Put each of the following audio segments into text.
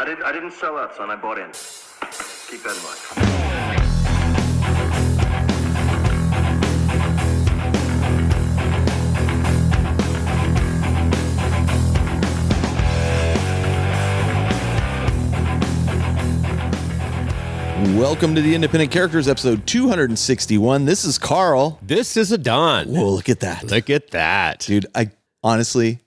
I didn't sell out, son. I bought in. Keep that in mind. Welcome to the Independent Characters, episode 261. This is Carl. This is Adan. Whoa, look at that. Look at that. Dude, I honestly,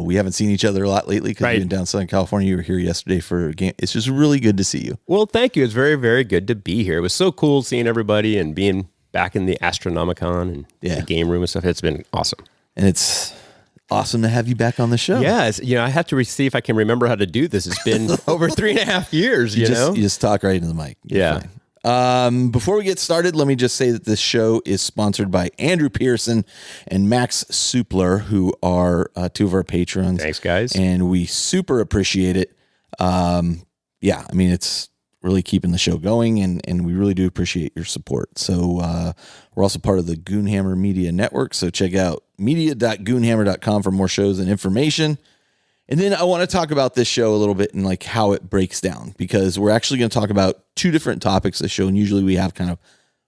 we haven't seen each other a lot lately because Right. you've been down Southern California. You were here yesterday for a game. It's just really good to see you. Well, thank you. It's very, very good to be here. It was so cool seeing everybody and being back in the Astronomicon and the game room and stuff. It's been awesome. And it's awesome to have you back on the show. Yeah, I have to see if I can remember how to do this. It's been over 3.5 years, you know? You just talk right into the mic. You're Yeah. fine. Before we get started, let me just say that this show is sponsored by Andrew Pearson and Max Supler, who are two of our patrons. Thanks, guys. And we super appreciate it. It's really keeping the show going, and we really do appreciate your support. So we're also part of the Goonhammer Media Network, so check out media.goonhammer.com for more shows and information. And then I want to talk about this show a little bit and like how it breaks down, because we're actually going to talk about two different topics this show, and usually we have kind of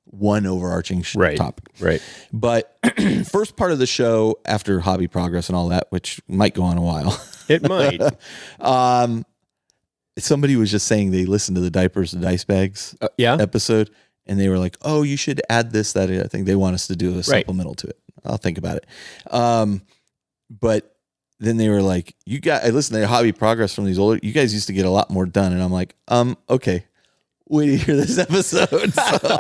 one overarching topic. Right. But first part of the show, after hobby progress and all that, which might go on a while. It might. Somebody was just saying they listened to the Diapers and Dice Bags episode, and they were like, oh, you should add this, that. I think they want us to do a supplemental to it. I'll think about it. But then they were like, I listened to hobby progress from these older, you guys used to get a lot more done. And I'm like, okay, wait to hear this episode. So,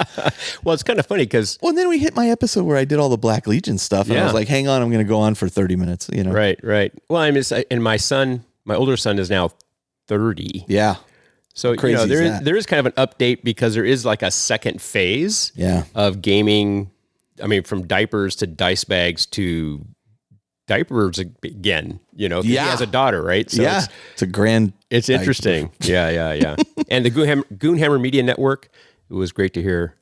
Well, it's kind of funny because... and then we hit my episode where I did all the Black Legion stuff. And I was like, hang on, I'm going to go on for 30 minutes, you know? Right. Well, and my older son is now 30. Yeah. So, there is kind of an update because there is like a second phase of gaming. I mean, from diapers to dice bags to diapers again, he has a daughter, right? So it's a grand. It's interesting. Yeah. And the Goonhammer Media Network, it was great to hear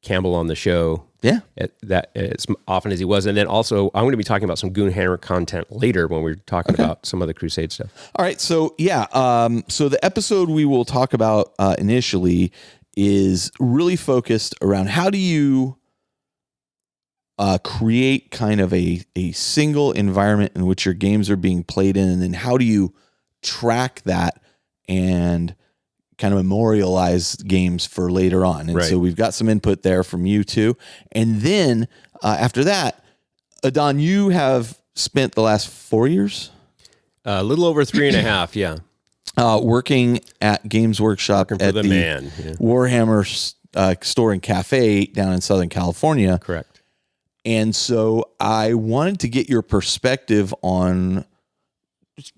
Campbell on the show. Yeah. As often as he was. And then also, I'm going to be talking about some Goonhammer content later when we're talking about some of the Crusade stuff. All right. So, so the episode we will talk about initially is really focused around how do you create kind of a single environment in which your games are being played in, and then how do you track that and kind of memorialize games for later on. And so we've got some input there from you too. And then after that, Adan, you have spent the last 4 years? A little over 3.5, yeah. Working at Games Workshop at the Warhammer store and cafe down in Southern California. Correct. And so I wanted to get your perspective on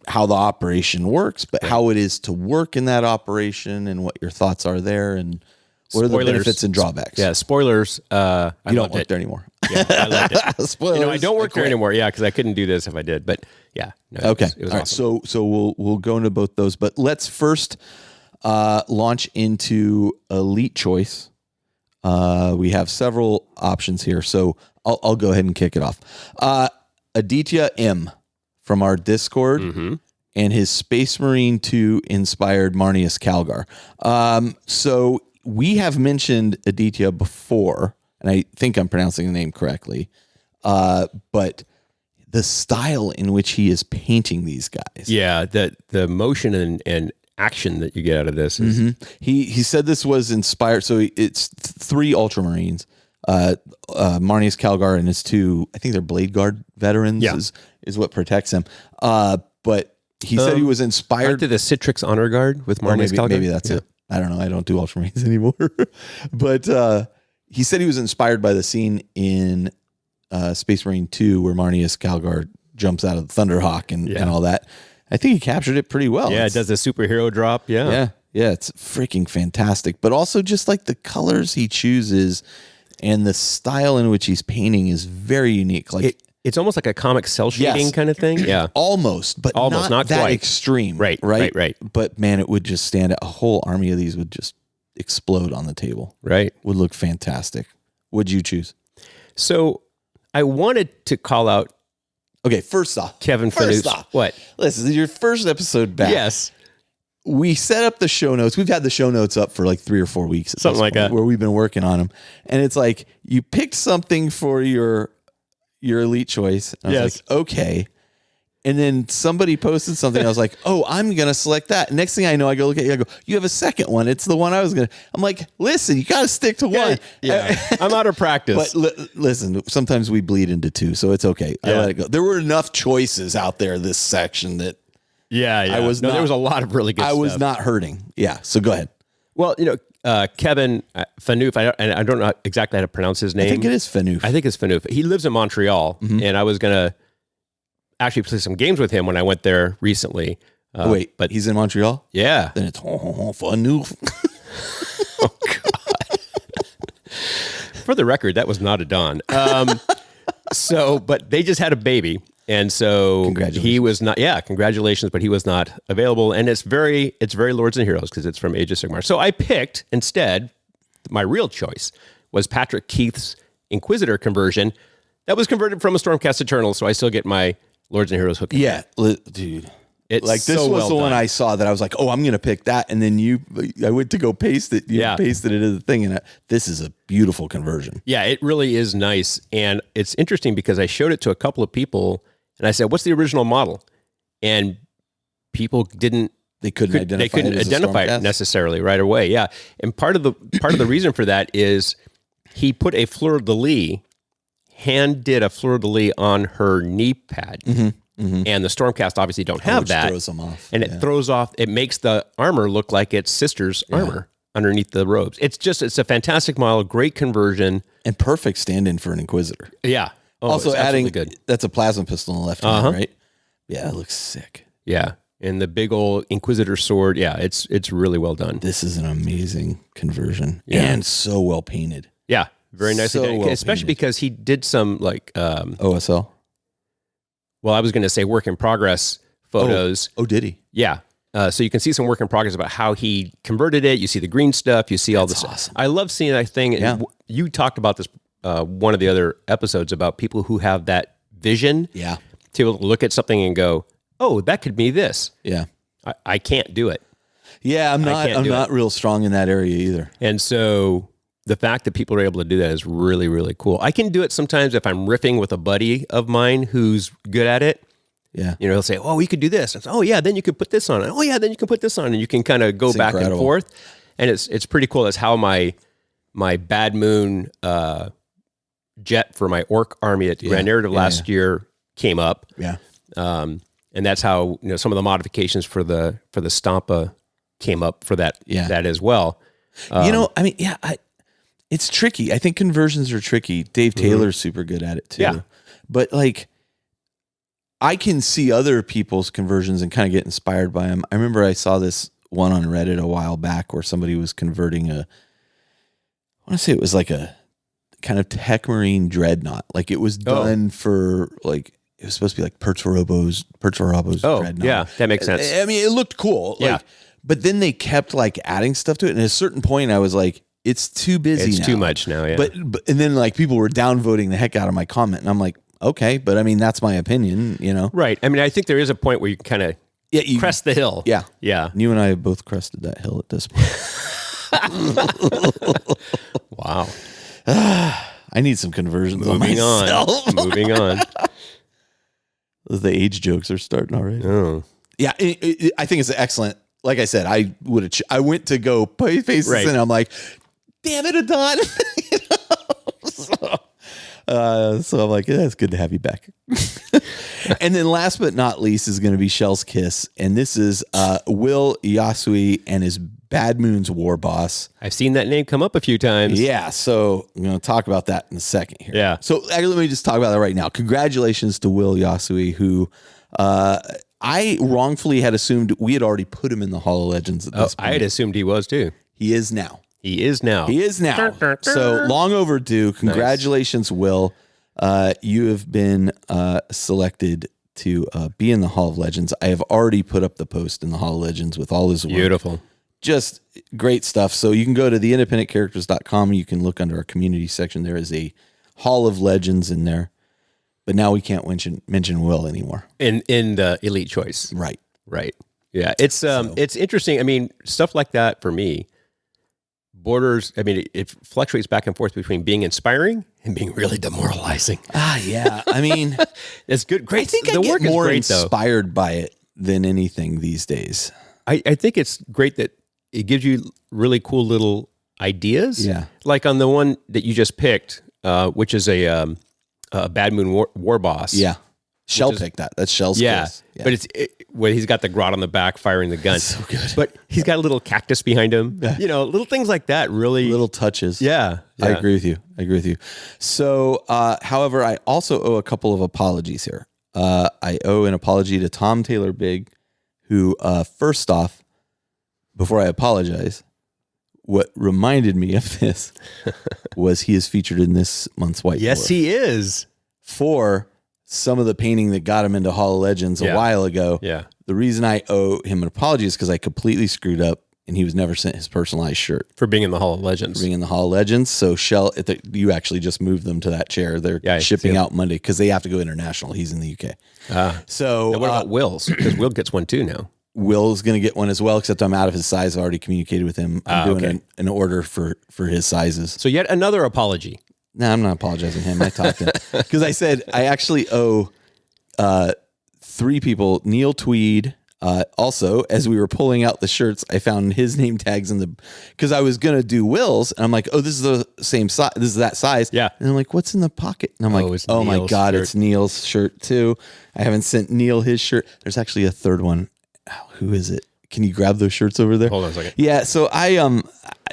how the operation works, but how it is to work in that operation and what your thoughts are there and what are the benefits and drawbacks. Yeah, spoilers. You don't work there anymore. Yeah, I loved it. Spoilers. I don't work there anymore. Yeah, because I couldn't do this if I did. But yeah. No, okay. It was all awesome. right. So we'll go into both those, but let's first launch into Elite Choice. We have several options here, so I'll go ahead and kick it off. Aditya M from our Discord and his Space Marine 2 inspired Marnius Calgar. So we have mentioned Aditya before, and I think I'm pronouncing the name correctly, but the style in which he is painting these guys. Yeah, the motion and action that you get out of this is... He said this was inspired, so it's 3 Ultramarines, Marnius Calgar and his 2, I think they're Blade Guard veterans is what protects him. But he said he was inspired. Aren't they the Citrix Honor Guard with Marnius Calgar? Maybe that's it. I don't know. I don't do Ultramarines anymore. But he said he was inspired by the scene in Space Marine 2 where Marnius Calgar jumps out of the Thunderhawk and all that. I think he captured it pretty well. Yeah, it does the superhero drop. Yeah, it's freaking fantastic. But also just like the colors he chooses and the style in which he's painting is very unique. Like it's almost like a comic cell shading kind of thing. Yeah, almost, but not that quite extreme. Right. But man, it would just stand out. A whole army of these would just explode on the table. Right, would look fantastic. What'd you choose? So I wanted to call out. Okay, first off, Kevin Finney. What? Listen, this is your first episode back. Yes. we set up the show notes. We've had the show notes up for like 3 or 4 weeks. Something like that. Where we've been working on them. And it's like, you picked something for your elite choice. And I was like, okay. And then somebody posted something. I was like, oh, I'm going to select that. Next thing I know, I go look at you. I go, you have a second one. It's the one I was going to. I'm like, listen, you got to stick to one. Yeah. I'm out of practice. But listen, sometimes we bleed into 2, so it's okay. I let it go. There were enough choices out there this section that there was a lot of really good stuff. I was not hurting. Yeah. So go ahead. Well, Kevin Fanouf, I don't know exactly how to pronounce his name. I think it is Fanouf. I think it's Fanouf. He lives in Montreal, and I was going to actually play some games with him when I went there recently. But he's in Montreal? Yeah. Then it's Fanouf. Oh, God. For the record, that was not Adan. But they just had a baby. And so he was not, congratulations, but he was not available. And it's very Lords and Heroes because it's from Age of Sigmar. So I picked instead, my real choice was Patrick Keith's Inquisitor conversion. That was converted from a Stormcast Eternal, so I still get my Lords and Heroes hook. Yeah, dude. It's like this so was well the done. one I saw that I was like, oh, I'm going to pick that. And then I went to go paste it. You pasted it into the thing. And this is a beautiful conversion. Yeah, it really is nice. And it's interesting because I showed it to a couple of people and I said, what's the original model? And people couldn't identify it necessarily right away. Yeah. And part of the reason for that is he put a hand did a fleur-de-lis on her knee pad. And the Stormcast obviously don't have that. Throws them off. And it throws off, it makes the armor look like it's sister's armor underneath the robes. It's a fantastic model, great conversion. And perfect stand-in for an Inquisitor. Yeah. Oh, also adding, good. That's a plasma pistol on the left hand, right? Yeah, it looks sick. Yeah. And the big old Inquisitor sword, it's really well done. This is an amazing conversion. And so well painted. Yeah. Very nicely done. Well especially painted. because he did some OSL. Well, I was going to say work in progress photos. Oh, did he? Yeah. So you can see some work in progress about how he converted it. You see the green stuff. You see all this. Awesome. I love seeing that thing. Yeah. You talked about this one of the other episodes about people who have that vision. Yeah. To be able to look at something and go, oh, that could be this. Yeah. I can't do it. Yeah, I'm not real strong in that area either. And so the fact that people are able to do that is really, really cool. I can do it sometimes if I'm riffing with a buddy of mine who's good at it. Yeah. He'll say, oh, we could do this. Say, oh, yeah, then you could put this on. Oh, yeah, then you can put this on. And you can kind of go back and forth. And it's pretty cool. That's how my Bad Moon jet for my Orc army at Grand Narrative last year came up. Yeah. And that's how some of the modifications for the Stampa came up for that as well. It's tricky. I think conversions are tricky. Dave Taylor's super good at it too. Yeah. But I can see other people's conversions and kind of get inspired by them. I remember I saw this one on Reddit a while back where somebody was converting I want to say it was like a kind of Tech Marine dreadnought. Like it was done for it was supposed to be like Perturabo's dreadnought. Yeah, that makes sense. I mean, it looked cool. Yeah. But then they kept adding stuff to it. And at a certain point I was like, it's too busy now. It's too much now, yeah. But and then people were downvoting the heck out of my comment. And I'm like, okay, but I mean, that's my opinion, Right. I mean, I think there is a point where you kind of crest the hill. Yeah. Yeah. You and I have both crested that hill at this point. Wow. I need some conversions on myself. Moving on. The age jokes are starting already. Oh. Yeah, I think it's excellent. Like I said, I went to go paste this in, and I'm like, damn it, Adan. So I'm like, it's good to have you back. And then last but not least is going to be Shell's Kiss. And this is Will Yasui and his Bad Moon's War Boss. I've seen that name come up a few times. Yeah, so I'm going to talk about that in a second here. Yeah. So actually, let me just talk about that right now. Congratulations to Will Yasui, who I wrongfully had assumed we had already put him in the Hall of Legends at this point. I had assumed he was too. He is now. He is now. So long overdue. Congratulations, nice. Will. You have been selected to be in the Hall of Legends. I have already put up the post in the Hall of Legends with all his work. Beautiful. Just great stuff. So you can go to theindependentcharacters.com. You can look under our community section. There is a Hall of Legends in there. But now we can't mention Will anymore. In the Elite Choice. Right. Right. Yeah, it's interesting. I mean, stuff like that for me borders. I mean, it fluctuates back and forth between being inspiring and being really demoralizing. Yeah. I mean, it's good. Great. I think the I work get more is great, inspired by it than anything these days. I think it's great that it gives you really cool little ideas. Yeah. Like on the one that you just picked, which is a Bad Moon War Boss. Yeah. Shell picked that. That's Shell's skills. Yeah. But where he's got the grot on the back firing the gun. That's so good. But he's got a little cactus behind him. Yeah. Little things like that really. Little touches. Yeah. I agree with you. So, however, I also owe a couple of apologies here. I owe an apology to Tom Taylor Big, who, first off, before I apologize, what reminded me of this was he is featured in this month's White Dwarf. Yes, he is. For some of the painting that got him into Hall of Legends a while ago. Yeah. The reason I owe him an apology is because I completely screwed up and he was never sent his personalized shirt. For being in the Hall of Legends. So Shell, you actually just moved them to that chair. They're shipping out Monday because they have to go international. He's in the UK. So now what about Will's? Because Will gets one too now. Will's going to get one as well, except I'm out of his size. I've already communicated with him. I'm doing an order for his sizes. So yet another apology. No, I'm not apologizing to him. I talked to him because I said I actually owe 3 people. Neil Tweed. Also, as we were pulling out the shirts, I found his name tags because I was gonna do Will's, and I'm like, oh, this is the same size. This is that size. Yeah. And I'm like, what's in the pocket? And I'm like, oh my God, it's Neil's shirt too. I haven't sent Neil his shirt. There's actually a third one. Oh, who is it? Can you grab those shirts over there? Hold on a second. Yeah. So I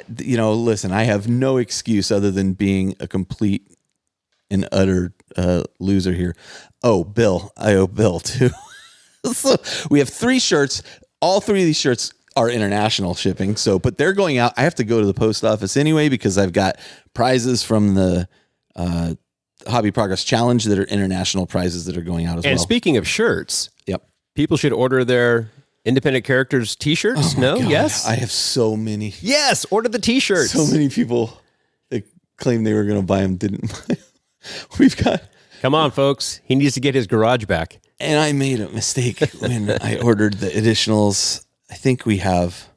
listen, I have no excuse other than being a complete and utter loser here. Oh, Bill. I owe Bill too. So we have 3 shirts. All 3 of these shirts are international shipping. So, but they're going out. I have to go to the post office anyway because I've got prizes from the Hobby Progress Challenge that are international prizes that are going out as well. And speaking of shirts, yep, people should order their Independent Characters t-shirts. No? God, yes? I have so many. Yes, order the t-shirts. So many people that claimed they were going to buy them didn't buy them. We've got... Come on, folks. He needs to get his garage back. And I made a mistake when I ordered the additionals. I think we just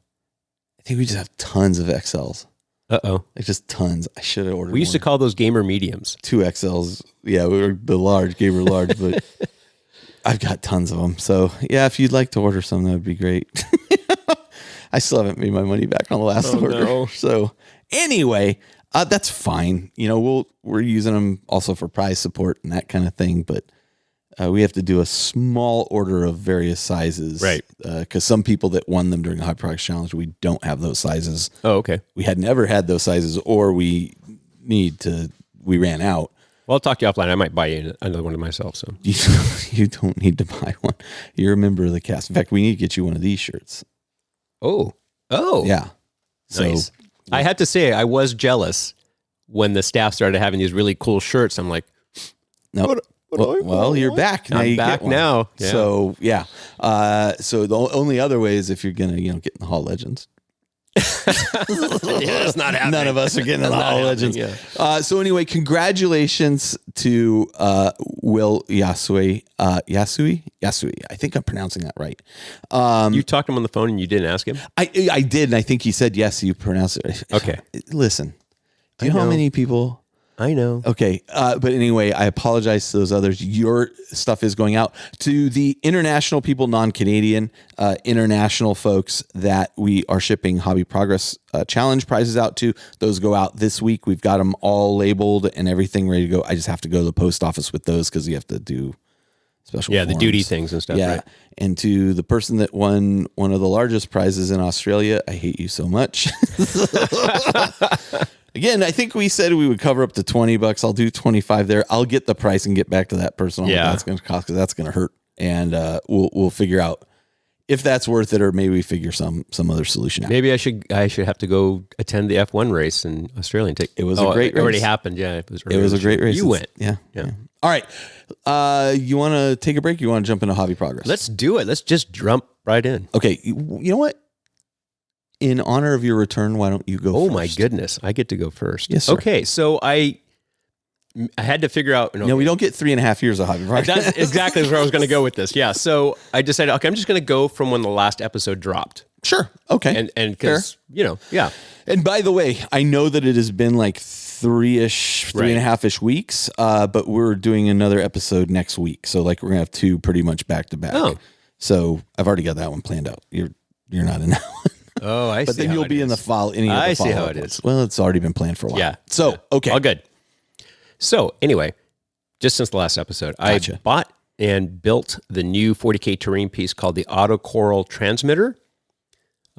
have tons of XLs. Uh-oh. Like just tons. I should have ordered We used to call those gamer mediums. 2 XLs. Yeah, we were the large, gamer large, but I've got tons of them. So yeah, if you'd like to order some, that would be great. I still haven't made my money back on the last order. No. So anyway, that's fine. We're using them also for prize support and that kind of thing, but we have to do a small order of various sizes. Right. Because some people that won them during the High Progress Challenge, we don't have those sizes. Oh, okay. We had never had those sizes, or we ran out. Well, I'll talk to you offline. I might buy you another one of myself. So you don't need to buy one. You're a member of the cast. In fact, we need to get you one of these shirts. Oh. Yeah. Nice. So I have to say, I was jealous when the staff started having these really cool shirts. I'm like, no. Well, you're back. Now I'm you back get one. now. Yeah. So yeah. So the only other way is if you're gonna get in the Hall of Legends. It's not happening. None of us are getting in the Hall of Legends. Yeah. So anyway, congratulations to Will Yasui. Yasui. I think I'm pronouncing that right. You talked to him on the phone and you didn't ask him? I did, and I think he said yes. You pronounced it. Okay. Listen, do you know how many people? I know. Okay. But anyway, I apologize to those others. Your stuff is going out to the international people, non-Canadian, international folks that we are shipping Hobby Progress Challenge prizes out to. Those go out this week. We've got them all labeled and everything ready to go. I just have to go to the post office with those because you have to do special the forms. duty things and stuff. Yeah. Right? And to the person that won one of the largest prizes in Australia, I hate you so much. Again, I think we said we would cover up to $20. I'll do 25 there. I'll get the price and get back to that person on what that's going to cost, because that's going to hurt. And we'll figure out if that's worth it, or maybe we figure some other solution out. Maybe I should have to go attend the F1 race in Australia and take. It was a great race. It already happened. Yeah, it was a great race. You went. Yeah. All right. You want to take a break? You want to jump into Hobby Progress? Let's do it. Let's just jump right in. Okay. You know what? In honor of your return, why don't you go first? Oh, my goodness. I get to go first. Yes, sir. Okay, so I had to figure out. No, we don't get 3.5 years of hobby project. That's exactly where I was going to go with this. Yeah. So I decided, okay, I'm just going to go from when the last episode dropped. Sure. Okay. And because, yeah. And by the way, I know that it has been like 3.5-ish weeks, but we're doing another episode next week. So like we're gonna have 2 pretty much back to back. Oh. So I've already got that one planned out. You're not in that one. Oh, I see. But then you'll be in the follow. I see how it is. Well, it's already been planned for a while. Yeah. So okay. All good. So anyway, just since the last episode, Gotcha. I bought and built the new 40K terrain piece called the Autocoral Transmitter.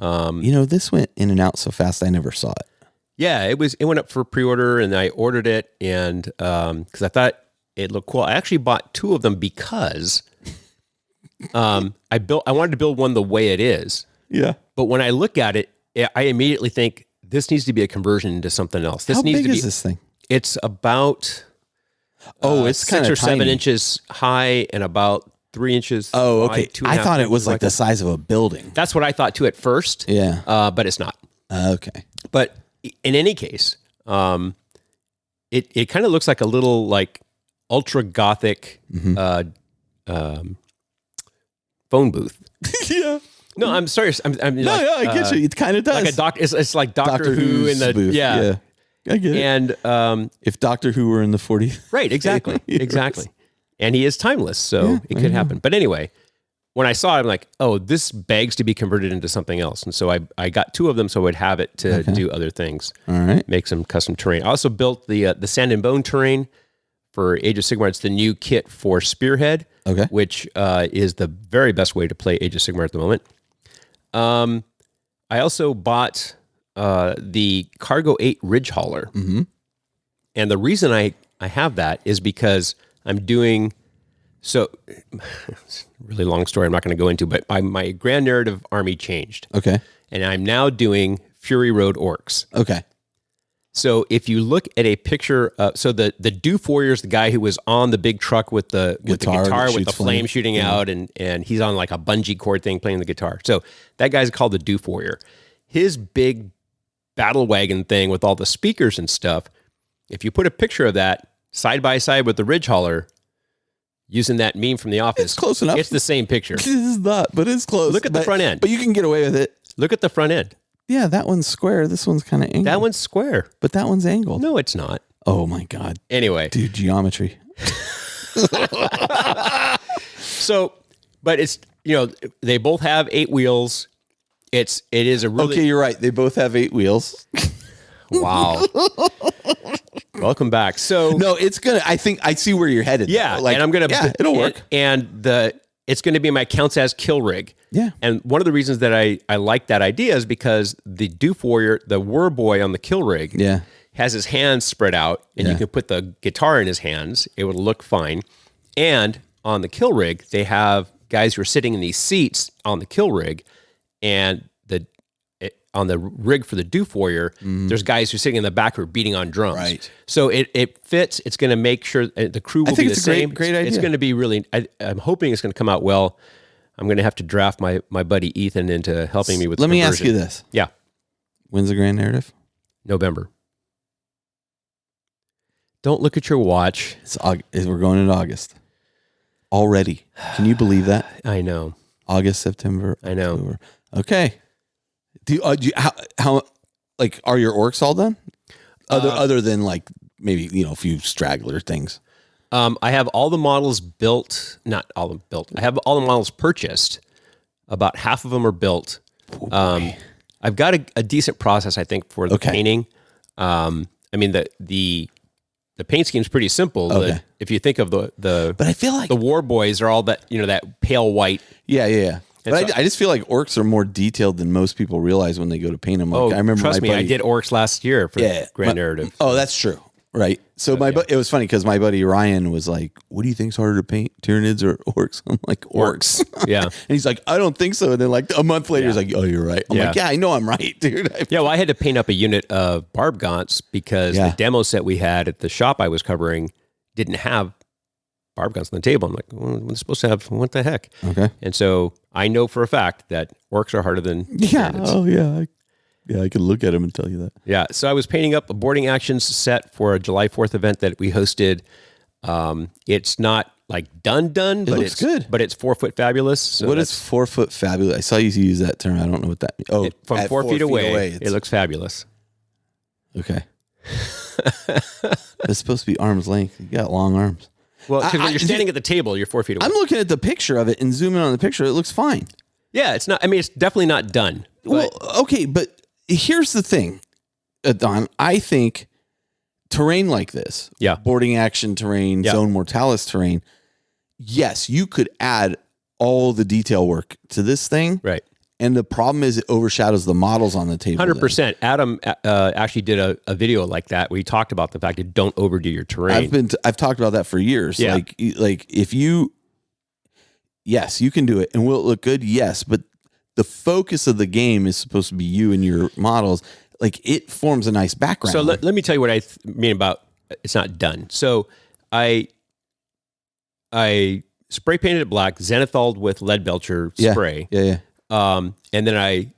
This went in and out so fast I never saw it. Yeah, it went up for pre-order, and I ordered it, and because I thought it looked cool. I actually bought 2 of them because I wanted to build one the way it is. Yeah. But when I look at it, I immediately think this needs to be a conversion into something else. This How needs big to be, is this thing? It's about it's kind 6 of or 7 tiny. inches high and about 3 inches. Oh, wide, okay. 2.5 I thought it inches was like wide. the size of a building. That's what I thought too at first. Yeah. But it's not. Okay. But in any case, it kind of looks like a little like ultra gothic phone booth. Yeah. No, I'm serious. I get you. It kind of does. Like it's like Doctor Who in the booth. yeah. I get it. And if Doctor Who were in the 40s. right, exactly, Yes. exactly. And he is timeless, so it could happen. But anyway, when I saw it, I'm like, oh, this begs to be converted into something else. And so I got 2 of them so I would have it to do other things. All right. Make some custom terrain. I also built the Sand and Bone terrain for Age of Sigmar. It's the new kit for Spearhead, which is the very best way to play Age of Sigmar at the moment. I also bought the Cargo 8 Ridge Hauler. Mm-hmm. And the reason I have that is because I'm doing... So, it's a really long story I'm not going to go into, but my grand narrative army changed. Okay. And I'm now doing Fury Road Orcs. Okay. So if you look at a picture, so the Doof Warrior is the guy who was on the big truck with the guitar with the flame shooting out, and he's on like a bungee cord thing playing the guitar. So that guy's called the Doof Warrior. His big battle wagon thing with all the speakers and stuff, if you put a picture of that side by side with the Ridge Hauler, using that meme from The Office, It's close enough. It's the same picture. This is not, but it's close. Look at the front end. But you can get away with it. Look at the front end. Yeah, that one's square. This one's kind of angled. That one's square. But that one's angled. No, it's not. Oh my God. Anyway. Dude, geometry. So, but it's, they both have 8 wheels. It is a really... Okay, you're right. They both have 8 wheels. Wow. Welcome back. So no, it's gonna. I think I see where you're headed. Yeah, though. Like, and I'm gonna. Yeah, it'll work. And it's going to be my counts as kill rig. Yeah. And one of the reasons that I like that idea is because the Doof Warrior, the War Boy on the kill rig, has his hands spread out, and you can put the guitar in his hands. It would look fine. And on the kill rig, they have guys who are sitting in these seats on the kill rig, and on the rig for the Doof Warrior, there's guys who are sitting in the back who are beating on drums. Right. So it fits. It's going to make sure the crew will be the same. Great idea. It's going to be really, I'm hoping it's going to come out well. I'm going to have to draft my buddy Ethan into helping me with the Let me ask conversion. you this. Yeah. When's the grand narrative? November. Don't look at your watch. We're going into August. Already. Can you believe that? I know. August, September, I know. October. Okay. How like are your orcs all done? Other than like maybe a few straggler things. I have all the models built. Not all of them built. I have all the models purchased. About half of them are built. I've got a decent process, I think, for the painting. I mean the paint scheme is pretty simple. Okay. If you think of the but I feel like the war boys are all that that pale white. Yeah. But I just feel like orcs are more detailed than most people realize when they go to paint them. Like, I remember trust me, buddy, I did orcs last year for Grand Narrative. Oh, that's true. Right. So it was funny because my buddy Ryan was like, "What do you think's harder to paint, Tyranids or orcs?" I'm like, "Orcs." Yeah. And he's like, "I don't think so." And then like a month later, he's like, "Oh, you're right." I'm like, "Yeah, I know I'm right, dude." Yeah. Well, I had to paint up a unit of barb gaunts because the demo set we had at the shop I was covering didn't have barb guns on the table. I'm like, well, we're supposed to have, what the heck? Okay. And so I know for a fact that orcs are harder than Tyranids. Oh, yeah. Yeah, I can look at them and tell you that. Yeah. So I was painting up a boarding actions set for a July 4th event that we hosted. It's not like done, but looks good. But it's 4 foot fabulous. So what is 4 foot fabulous? I saw you use that term. I don't know what that means. Oh, from at 4 feet away, it's- it looks fabulous. Okay. It's supposed to be arm's length. You got long arms. Well, because when you're standing at the table, you're 4 feet away. I'm looking at the picture of it and zooming on the picture. It looks fine. Yeah, it's not. I mean, it's definitely not done. Well, okay, but here's the thing, Adan. I think terrain like this, boarding action terrain, zone mortalis terrain, yes, you could add all the detail work to this thing. Right. And the problem is it overshadows the models on the table. 100%. Adam actually did a video like that where he talked about the fact that don't overdo your terrain. I've talked about that for years. Yeah. Like if you, yes, you can do it. And will it look good? Yes. But the focus of the game is supposed to be you and your models. Like it forms a nice background. So let me tell you what I mean about it's not done. So I spray painted it black, zenithalled with lead belcher spray. Yeah. And then I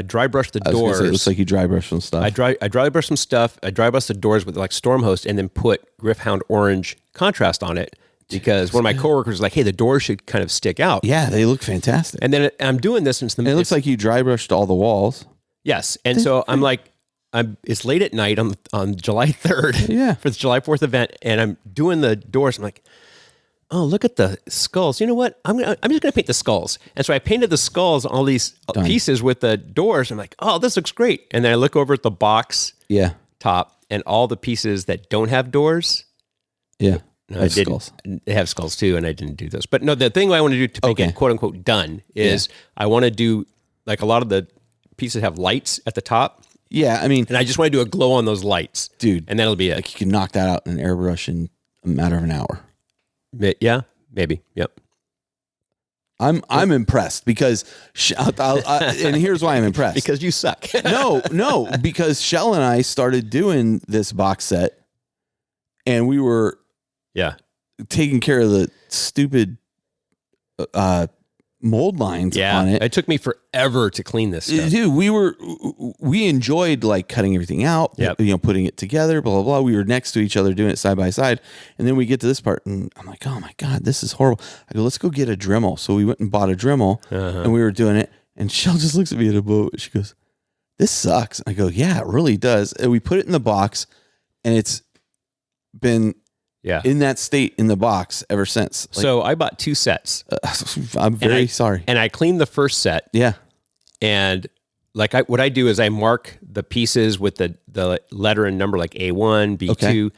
dry brushed the doors. It looks like you dry brush some stuff. I dry brushed some stuff. I dry brushed the doors with like Stormhost, and then put Griffhound orange contrast on it because one of my coworkers was like, "Hey, the doors should kind of stick out." Yeah, they look fantastic. And then I'm doing this since it looks like you dry brushed all the walls. Yes, and so I'm like, it's late at night on July 3rd for the July 4th event, and I'm doing the doors. I'm like, oh, look at the skulls. You know what? I'm just going to paint the skulls. And so I painted the skulls on all these pieces with the doors. I'm like, oh, this looks great. And then I look over at the box top and all the pieces that don't have doors. Yeah. Skulls. They have skulls too, and I didn't do those. But no, the thing I want to do to make it quote unquote done is I want to do like a lot of the pieces have lights at the top. Yeah, I mean, and I just want to do a glow on those lights, dude. And that'll be it. Like you can knock that out in an airbrush in a matter of an hour. Yeah, maybe. Yep. I'm impressed because, and here's why I'm impressed. Because you suck. No, because Shell and I started doing this box set, and we were taking care of the stupid mold lines on it. It took me forever to clean this stuff. Dude, we enjoyed like cutting everything out, putting it together, blah, blah, blah. We were next to each other doing it side by side. And then we get to this part and I'm like, oh my God, this is horrible. I go, let's go get a Dremel. So we went and bought a Dremel and we were doing it. And Shell just looks at me at a boat. She goes, this sucks. I go, yeah, it really does. And we put it in the box and it's been in that state in the box ever since. Like, so I bought 2 sets. I'm very sorry. And I cleaned the first set. Yeah. And like what I do is I mark the pieces with the letter and number like A1, B2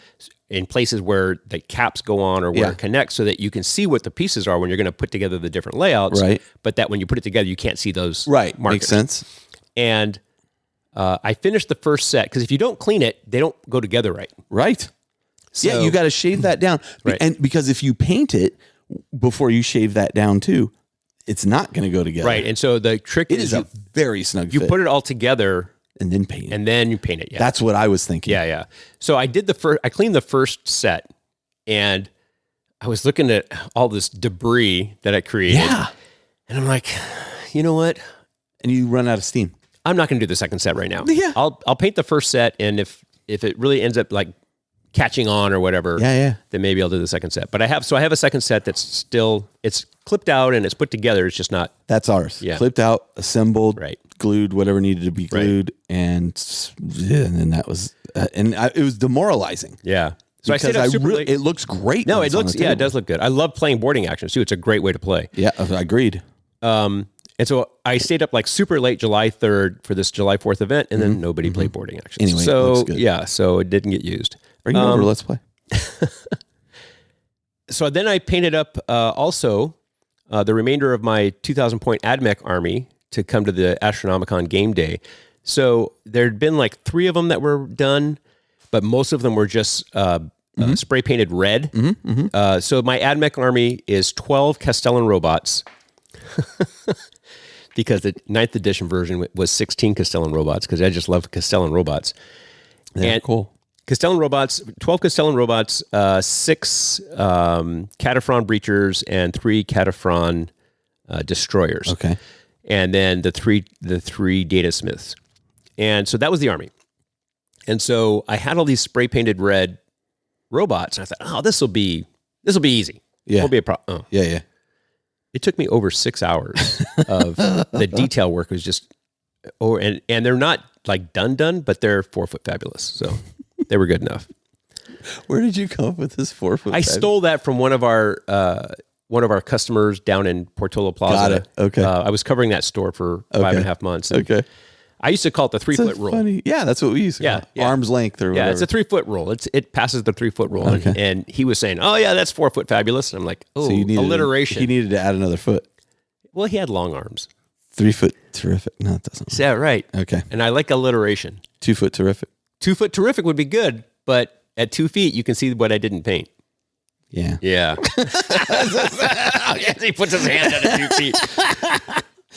in places where the caps go on or where it connects so that you can see what the pieces are when you're going to put together the different layouts. Right. But that when you put it together, you can't see those markers. Makes sense. And I finished the first set because if you don't clean it, they don't go together right. Right. So, you got to shave that down. Right. And because if you paint it before you shave that down too, it's not going to go together. Right. And so the trick is a very snug you fit. put it all together and then paint it. And then you paint it. Yeah. That's what I was thinking. Yeah. So I did I cleaned the first set and I was looking at all this debris that I created. Yeah. And I'm like, you know what? And you run out of steam. I'm not going to do the second set right now. Yeah. I'll paint the first set. And if it really ends up like catching on or whatever, then maybe I'll do the second set. But I have a second set that's still, it's clipped out and it's put together. It's just not. That's ours. Yeah. Clipped out, assembled, glued, whatever needed to be glued. Right. And then that was, it was demoralizing. Yeah. So I stayed up super late. It looks great. No, it does look good. I love playing boarding actions too. It's a great way to play. Yeah, I agreed. And so I stayed up like super late July 3rd for this July 4th event, and then nobody played boarding actions. Anyway, so it looks good. So it didn't get used. Bring it over, let's play. So then I painted up also the remainder of my 2,000 point AdMech army to come to the Astronomicon game day. So there'd been like 3 of them that were done, but most of them were just spray painted red. So my AdMech army is 12 Castellan robots. Because the 9th edition version was 16 Castellan robots, because I just love Castellan robots. Yeah, cool. Castellan robots, 12 Castellan robots, 6 Cataphron breachers, and 3 Cataphron destroyers. Okay. And then the three data smiths. And so that was the Army. And so I had all these spray painted red robots. And I thought, oh, this will be easy. Yeah. Won't be a problem. Oh. Yeah. It took me over 6 hours of the detail work was just, and they're not like done, but they're 4 foot fabulous. So they were good enough. Where did you come up with this 4 foot? I stole that from one of our customers down in Portola Plaza. Got it. Okay. I was covering that store for 5.5 months. Okay. I used to call it the 3 foot rule. Funny. Yeah, that's what we used to call it. Arm's length or whatever. Yeah, it's a 3 foot rule. It passes the 3 foot rule. Okay. And he was saying, oh yeah, that's 4 foot fabulous. And I'm like, oh, So alliteration. He needed to add another foot. Well, he had long arms. 3 foot terrific. No, it doesn't. Is that right? Okay. And I like alliteration. 2 foot terrific. 2 foot terrific would be good, but at 2 feet, you can see what I didn't paint. Yeah. Yeah. He puts his hand out at 2 feet.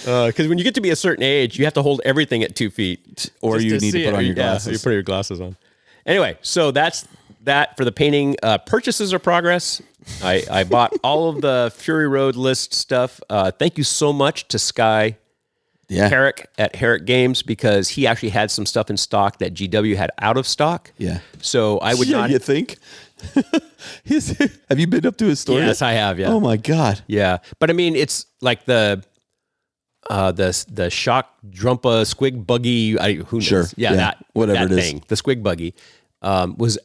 Because when you get to be a certain age, you have to hold everything at 2 feet. Or you need to put on your glasses. Yeah, you put your glasses on. Anyway, so that's that for the painting. Purchases are progress. I bought all of the Fury Road list stuff. Thank you so much to Sky Herrick at Herrick Games, because he actually had some stuff in stock that GW had out of stock. Yeah. So I would not. You think? Have you been up to his store? Yes, I have. Yeah. Oh my God. Yeah, but I mean, it's like the shock drumpa squig buggy. Who knows? Sure. Yeah, that whatever that it thing, the squig buggy,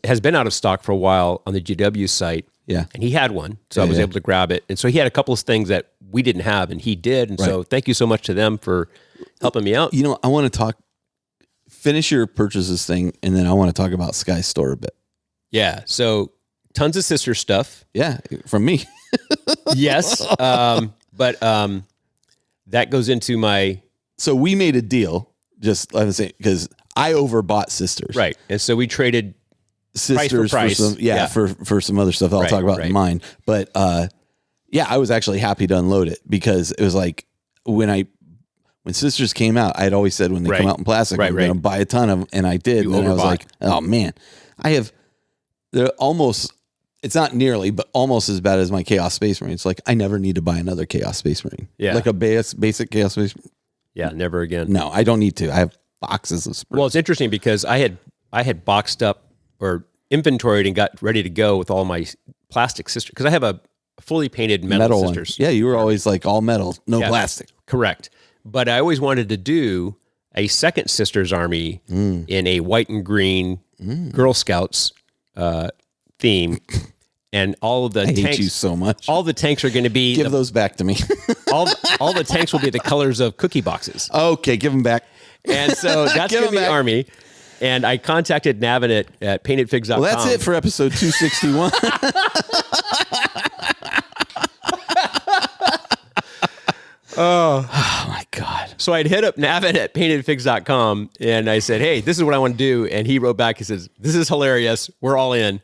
has been out of stock for a while on the GW site. Yeah, and he had one, so I was able to grab it. And so he had a couple of things that we didn't have, and he did. And so thank you so much to them for helping me out. You know, I want to finish your purchases thing, and then I want to talk about Sky's store a bit. Yeah, so tons of sister stuff. Yeah, from me. Yes, but that goes into my. So we made a deal. Just let me say, because I overbought sisters, right, and so we traded sisters price for some, for some other stuff I'll talk about in mine. But yeah, I was actually happy to unload it, because it was like when sisters came out, I had always said when they come out in plastic, I'm going to buy a ton of them, and I did. And I was like, oh man, they're almost. It's not nearly, but almost as bad as my Chaos Space Marine. It's like, I never need to buy another Chaos Space Marine. Yeah. Like a basic Chaos Space Marine. Yeah, never again. No, I don't need to. I have boxes of sprues. Well, it's interesting because I had boxed up or inventoried and got ready to go with all my plastic sisters, because I have a fully painted metal sisters. One. Yeah, you were always like all metal, no plastic. Correct. But I always wanted to do a second sisters army in a white and green Girl Scouts theme. And all of the tanks. I hate you so much. All the tanks are going to be. Give those back to me. all the tanks will be the colors of cookie boxes. Okay, give them back. And so that's going to be the army. And I contacted Navin at paintedfigs.com. Well, that's it for episode 261. Oh my God. So I'd hit up Navin at paintedfigs.com and I said, hey, this is what I want to do. And he wrote back, he says, this is hilarious. We're all in.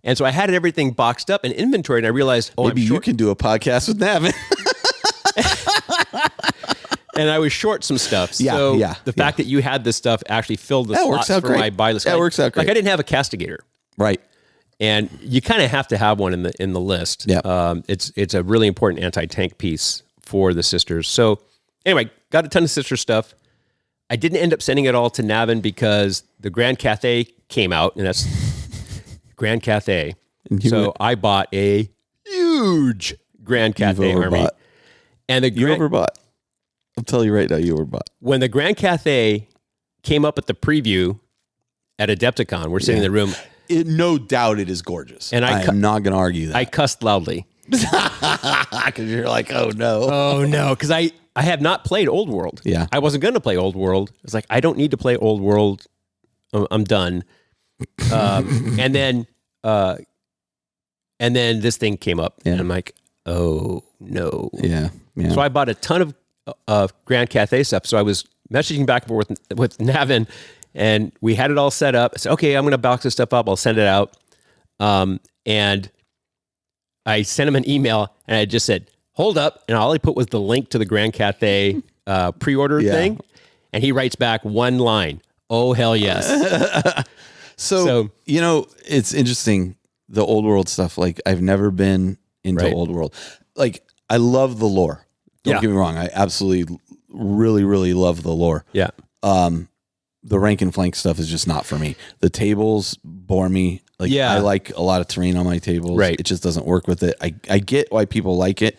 And so I had everything boxed up and inventory, and I realized, maybe you can do a podcast with Navin. And I was short some stuff. So the fact that you had this stuff actually filled the slots for my buy list. That works out great. Like I didn't have a castigator. Right. And you kind of have to have one in the list. Yeah. It's a really important anti-tank piece for the sisters. So anyway, got a ton of sister stuff. I didn't end up sending it all to Navin because the Grand Cathay came out, and that's Grand Cathay. So I bought a huge Grand Cathay army. And you overbought. I'll tell you right now, you overbought. When the Grand Cathay came up at the preview at Adepticon, we're sitting in the room. No doubt it is gorgeous. And I'm not going to argue that. I cussed loudly. Because you're like, oh no. Oh no, because I have not played Old World. Yeah. I wasn't going to play Old World. It's like, I don't need to play Old World. I'm done. And then this thing came up, and I'm like, oh no. Yeah. So I bought a ton of Grand Cathay stuff. So I was messaging back and forth with Navin, and we had it all set up. I said, okay, I'm going to box this stuff up. I'll send it out. And I sent him an email, and I just said, hold up. And all I put was the link to the Grand Cathay pre-order thing. And he writes back one line. Oh, hell yes. So, you know, it's interesting, the Old World stuff. Like, I've never been into Old World. Like, I love the lore. Don't get me wrong. I absolutely, really, really love the lore. Yeah. the rank and flank stuff is just not for me. The tables bore me. Like, I like a lot of terrain on my tables. Right. It just doesn't work with it. I get why people like it,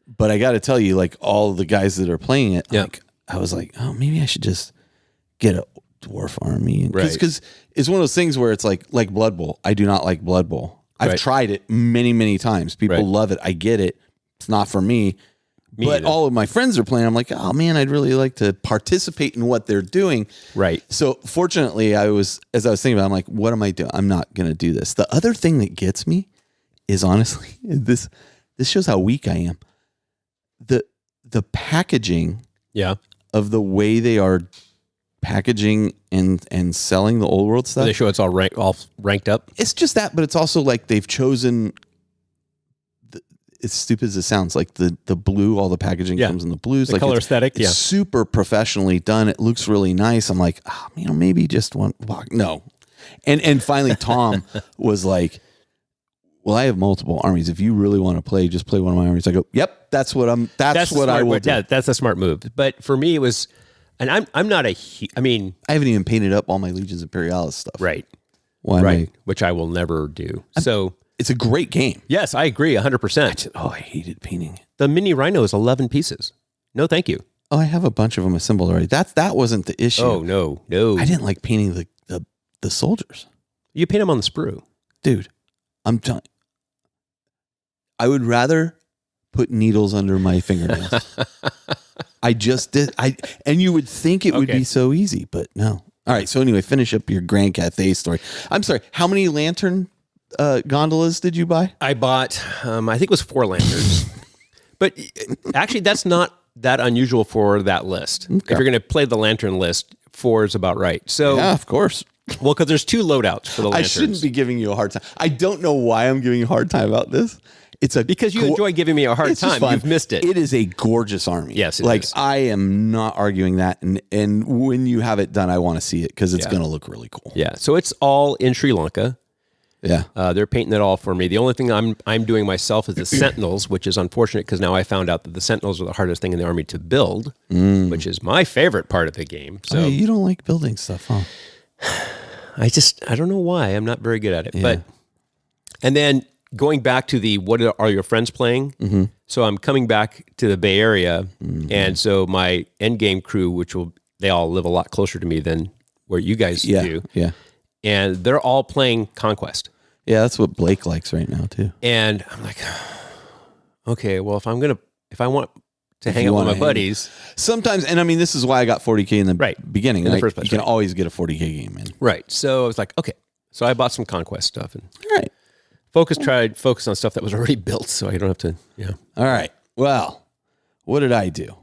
but I got to tell you, like, all the guys that are playing it, like, I was like, oh, maybe I should just get a dwarf army. Because it's one of those things where it's like Blood Bowl. I do not like Blood Bowl. I've tried it many, many times. People love it. I get it. It's not for me. But all of my friends are playing. I'm like, oh man, I'd really like to participate in what they're doing. Right. So fortunately, as I was thinking about it, I'm like, what am I doing? I'm not going to do this. The other thing that gets me is, honestly, this shows how weak I am. The packaging of the way they are packaging and selling the old world stuff. They show it's all ranked up. It's just that, but it's also like they've chosen. As stupid as it sounds, like the blue, all the packaging comes in the blues, the like color aesthetic. It's super professionally done. It looks really nice. I'm like, maybe just one block. No. And finally Tom was like, well, I have multiple armies. If you really want to play, just play one of my armies. I go, yep, that's what I will do. Yeah, that's a smart move. But for me, it was, and I'm not I haven't even painted up all my Legions Imperialis stuff. Right. Which I will never do. It's a great game. Yes, I agree 100%. I hated painting it. The mini Rhino is 11 pieces. No, thank you. Oh, I have a bunch of them assembled already. That wasn't the issue. Oh, no. I didn't like painting the soldiers. You paint them on the sprue. Dude, I'm telling you. I would rather put needles under my fingernails. I just did. And you would think it would be so easy, but no. All right. So anyway, finish up your Grand Cathay story. I'm sorry. How many lantern gondolas did you buy? I bought, I think it was 4 lanterns. But actually, that's not that unusual for that list. Okay. If you're going to play the lantern list, 4 is about right. So yeah, of course. Well, because there's 2 loadouts for the lanterns. I shouldn't be giving you a hard time. I don't know why I'm giving you a hard time about this. Because you enjoy giving me a hard time. You've missed it. It is a gorgeous army. Yes, it is. I am not arguing that. And when you have it done, I want to see it because it's going to look really cool. Yeah. So it's all in Sri Lanka. Yeah. They're painting it all for me. The only thing I'm doing myself is the Sentinels, which is unfortunate because now I found out that the Sentinels are the hardest thing in the army to build, which is my favorite part of the game. So you don't like building stuff, huh? I don't know why. I'm not very good at it. Yeah. And then going back to what are your friends playing? Mm-hmm. So I'm coming back to the Bay Area, and so my end game crew, they all live a lot closer to me than where you guys do. Yeah. And they're all playing Conquest. Yeah, that's what Blake likes right now too. And I'm like, okay, well, if I want to hang out with my buddies, sometimes, and I mean, this is why I got 40K in the beginning. In the first place, you can always get a 40K game in. Right. So I was like, okay. So I bought some Conquest stuff and focus on stuff that was already built, so I don't have to. Yeah. All right. Well, what did I do?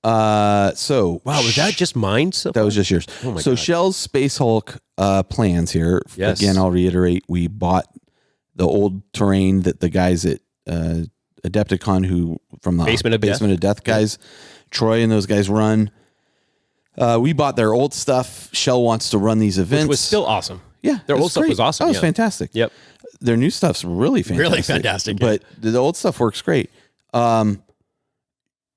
So wow, was that just mine? That was just yours. Oh my God. Shell's Space Hulk plans here. Yes. Again, I'll reiterate: we bought the old terrain that the guys at Adepticon, who from the Basement of Death guys, Troy and those guys run. We bought their old stuff. Shell wants to run these events, which was still awesome. Yeah, their old stuff was awesome. That was fantastic. Yep, their new stuff's really fantastic. Really fantastic. But the old stuff works great.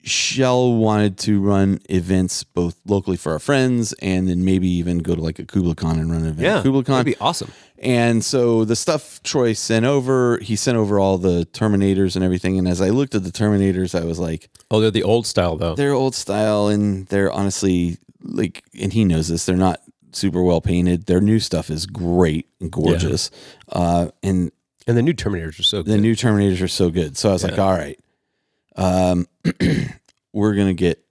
Shell wanted to run events both locally for our friends and then maybe even go to like a KublaCon and run an event. Yeah, KublaCon. That'd be awesome. And so the stuff Troy sent over, he sent over all the Terminators and everything. And as I looked at the Terminators, I was like, oh, they're the old style though. They're old style and they're honestly like, and he knows this, they're not super well painted. Their new stuff is great and gorgeous. Yeah. And the new Terminators are so good. The new Terminators are so good. So I was like, all right. We're going to get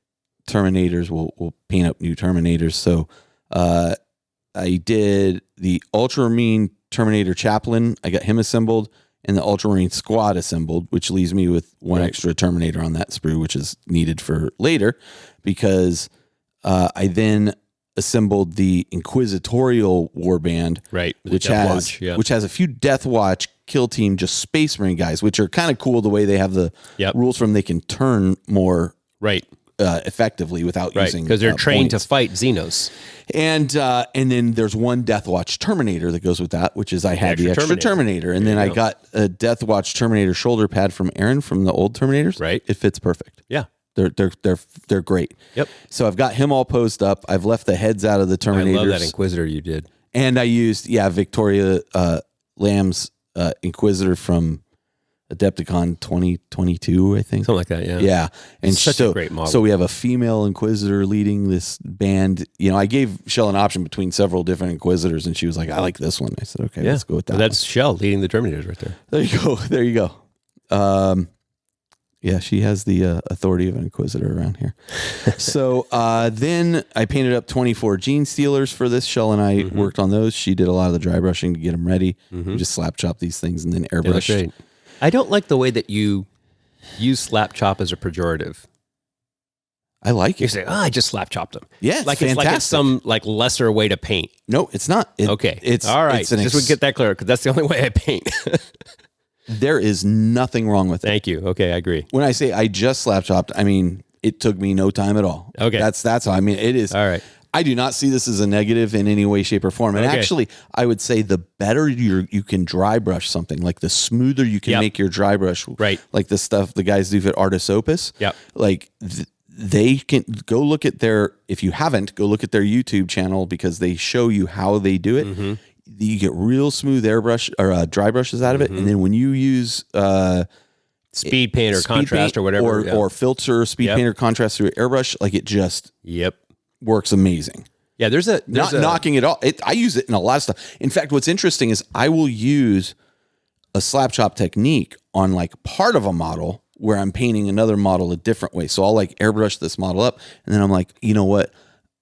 Terminators. We'll paint up new Terminators. So, I did the Ultramarine Terminator Chaplain. I got him assembled and the Ultramarine Squad assembled, which leaves me with one extra Terminator on that sprue, which is needed for later because, I then assembled the Inquisitorial Warband, which has a few Death Watch kill team, just Space Marine guys, which are kind of cool the way they have the rules from they can turn more effectively without using because they're trained to fight Xenos. And then there's one Death Watch Terminator that goes with that, which is I had the extra Terminator. And then I got a Death Watch Terminator shoulder pad from Aaron from the old Terminators. Right. It fits perfect. Yeah. They're great. Yep. So I've got him all posed up. I've left the heads out of the Terminators. I love that Inquisitor you did. And I used Victoria Lamb's Inquisitor from Adepticon 2022, I think. Something like that, yeah. Yeah. And it's such a great model. So we have a female Inquisitor leading this band. I gave Shell an option between several different Inquisitors, and she was like, I like this one. I said, okay, let's go with that. Well, that's Shell leading the Terminators right there. There you go. She has the authority of an Inquisitor around here. So then I painted up 24 Gene Stealers for this. Shell and I worked on those. She did a lot of the dry brushing to get them ready. We just slap chop these things and then airbrushed. I don't like the way that you use slap chop as a pejorative. I like it. You say, I just slap chopped them. Yeah, it's like it's some lesser way to paint. No, it's not. Okay. It's all right. Just to get that clear, because that's the only way I paint. There is nothing wrong with it. Thank you. Okay, I agree. When I say I just slap chopped, I mean it took me no time at all. Okay. That's how I mean it is. All right. I do not see this as a negative in any way, shape, or form. And actually, I would say the better you can dry brush something, like the smoother you can make your dry brush, right? Like the stuff the guys do at Artis Opus. Yep. Like they can go look at if you haven't, go look at their YouTube channel because they show you how they do it. You get real smooth airbrush or dry brushes out of it. And then when you use speed paint or contrast paint or whatever, or filter, speed paint or contrast through airbrush, like it just works amazing. Yeah, there's not knocking it off. I use it in a lot of stuff. In fact, what's interesting is I will use a slap chop technique on like part of a model where I'm painting another model a different way. So I'll like airbrush this model up, and then I'm like, you know what?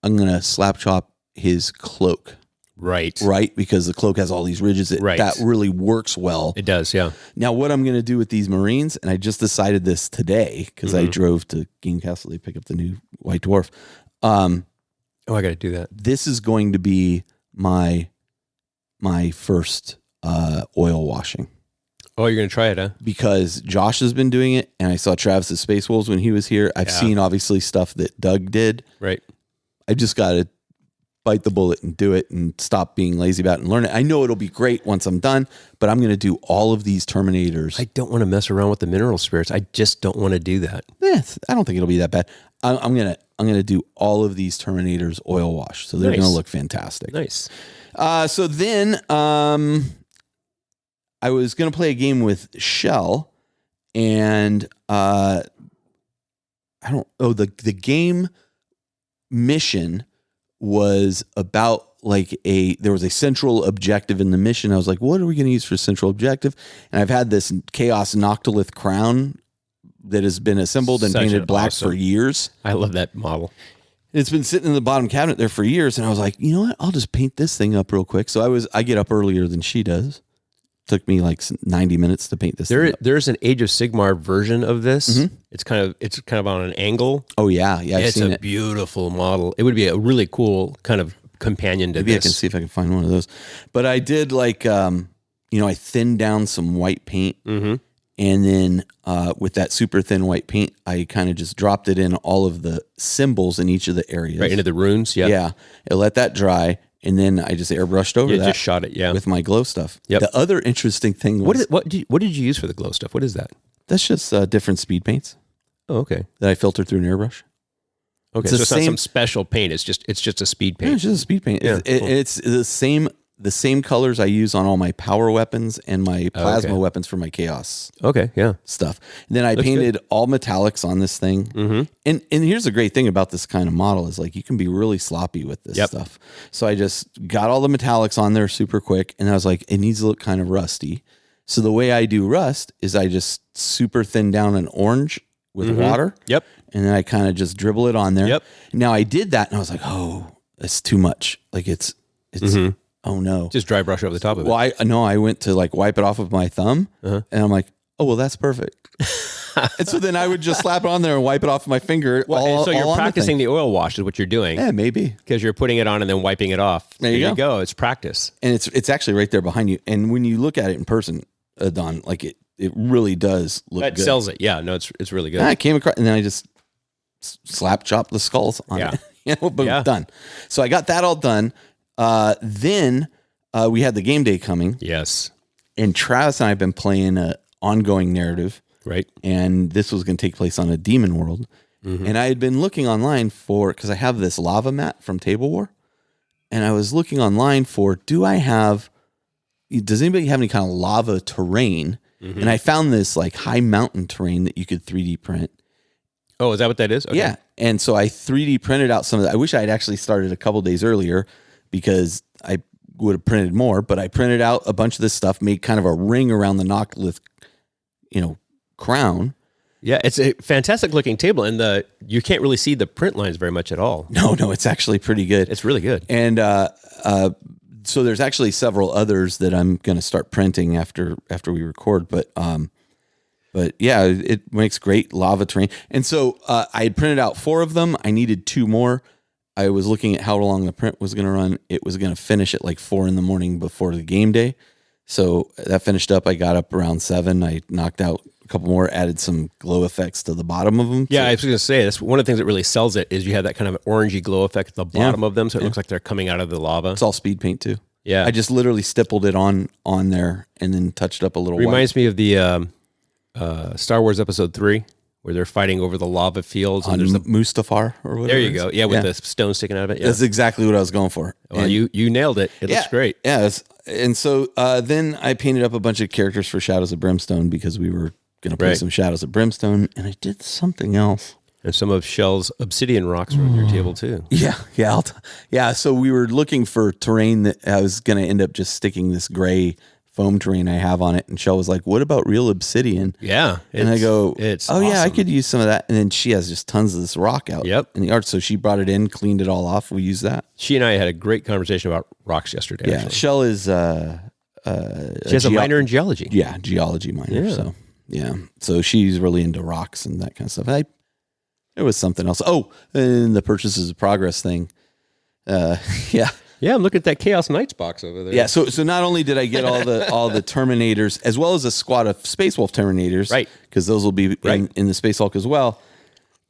I'm gonna slap chop his cloak. Right, because the cloak has all these ridges. That really works well. It does, yeah. Now, what I'm going to do with these Marines, and I just decided this today because I drove to Game Castle to pick up the new White Dwarf. I got to do that. This is going to be my first oil washing. Oh, you're going to try it, huh? Because Josh has been doing it, and I saw Travis's Space Wolves when he was here. I've seen, obviously, stuff that Doug did. Right. I just got to bite the bullet and do it and stop being lazy about it and learn it. I know it'll be great once I'm done, but I'm going to do all of these Terminators. I don't want to mess around with the mineral spirits. I just don't want to do that. I don't think it'll be that bad. I'm gonna do all of these Terminators oil wash, so they're gonna look fantastic. Nice. So then I was gonna play a game with Shell, and the game mission was about there was a central objective in the mission. I was like, what are we going to use for central objective? And I've had this Chaos Noctilith crown that has been assembled and painted black for years. I love that model. It's been sitting in the bottom cabinet there for years. And I was like, you know what? I'll just paint this thing up real quick. So I get up earlier than she does. Took me like 90 minutes to paint this thing up. There's an Age of Sigmar version of this. Mm-hmm. It's kind of on an angle. Oh yeah. Yeah. It's a beautiful model. It would be a really cool kind of companion to Maybe this. I can see if I can find one of those. But I did I thinned down some white paint. Mm-hmm. And then with that super thin white paint, I kind of just dropped it in all of the symbols in each of the areas. Right into the runes. Yeah. Yeah. I let that dry. And then I just airbrushed over that. Just shot it, with my glow stuff. Yep. The other interesting thing was... What did you use for the glow stuff? What is that? That's just different speed paints. Oh, okay. That I filtered through an airbrush. Okay, so it's not some special paint. It's just a speed paint. Yeah, it's just a speed paint. Yeah, cool. It's the same colors I use on all my power weapons and my plasma weapons for my chaos stuff. And then I painted all metallics on this thing. Mm-hmm. And here's the great thing about this kind of model is like you can be really sloppy with this stuff. So I just got all the metallics on there super quick, and I was like, it needs to look kind of rusty. So the way I do rust is I just super thin down an orange with water. Yep. And then I kind of just dribble it on there. Yep. Now I did that and I was like, oh, it's too much. Like it's oh no. Just dry brush over the top of it. Well, I went to like wipe it off with my thumb and I'm like, oh, well, that's perfect. And so then I would just slap it on there and wipe it off with my finger. So you're practicing the oil wash is what you're doing. Yeah, maybe. Because you're putting it on and then wiping it off. There you go. It's practice. And it's actually right there behind you. And when you look at it in person, Adan, like it really does look good. That sells it. Yeah, no, it's really good. And I came across and then I just slap chopped the skulls on it. Boom, done. So I got that all done. Then we had the game day coming. Yes. And Travis and I have been playing an ongoing narrative. Right. And this was going to take place on a demon world. And I had been looking online because I have this lava mat from Table War. And I was looking online for, does anybody have any kind of lava terrain? And I found this like high mountain terrain that you could 3D print. Oh, is that what that is? Okay. Yeah. And so I 3D printed out some of that. I wish I had actually started a couple days earlier because I would have printed more, but I printed out a bunch of this stuff, made kind of a ring around the Noctilith, crown. Yeah, it's a fantastic looking table, and you can't really see the print lines very much at all. No, it's actually pretty good. It's really good. And so there's actually several others that I'm going to start printing after we record. But yeah, it makes great lava terrain. And so I had printed out 4 of them. I needed 2 more. I was looking at how long the print was going to run. It was going to finish at like 4 a.m. before the game day. So that finished up. I got up around 7. I knocked out a couple more, added some glow effects to the bottom of them. Yeah, I was going to say, that's one of the things that really sells it is you have that kind of orangey glow effect at the bottom of them, so it looks like they're coming out of the lava. It's all speed paint too. Yeah. I just literally stippled it on there and then touched up a little. Reminds me of the Star Wars Episode 3, where they're fighting over the lava fields. On Mustafar or whatever. There you go. Yeah, with the stone sticking out of it. Yeah. That's exactly what I was going for. Well, you nailed it. It looks great. Yeah. And so then I painted up a bunch of characters for Shadows of Brimstone because we were going to play some Shadows of Brimstone, and I did something else. And some of Shell's obsidian rocks are on your table too. Yeah. So we were looking for terrain that I was going to end up just sticking this gray foam terrain I have on it. And Shell was like, what about real obsidian? Yeah. And I go, awesome. Yeah, I could use some of that. And then she has just tons of this rock out in the art. So she brought it in, cleaned it all off. We used that. She and I had a great conversation about rocks yesterday. Yeah. Actually. Shell is, she has a minor in geology. Yeah. Geology minor. Yeah. So, yeah. So she's really into rocks and that kind of stuff. It was something else. Oh, and the purchases of progress thing. Yeah. Yeah, I'm looking at that Chaos Knights box over there. Yeah, so not only did I get all the Terminators, as well as a squad of Space Wolf Terminators, right? Because those will be in the Space Hulk as well.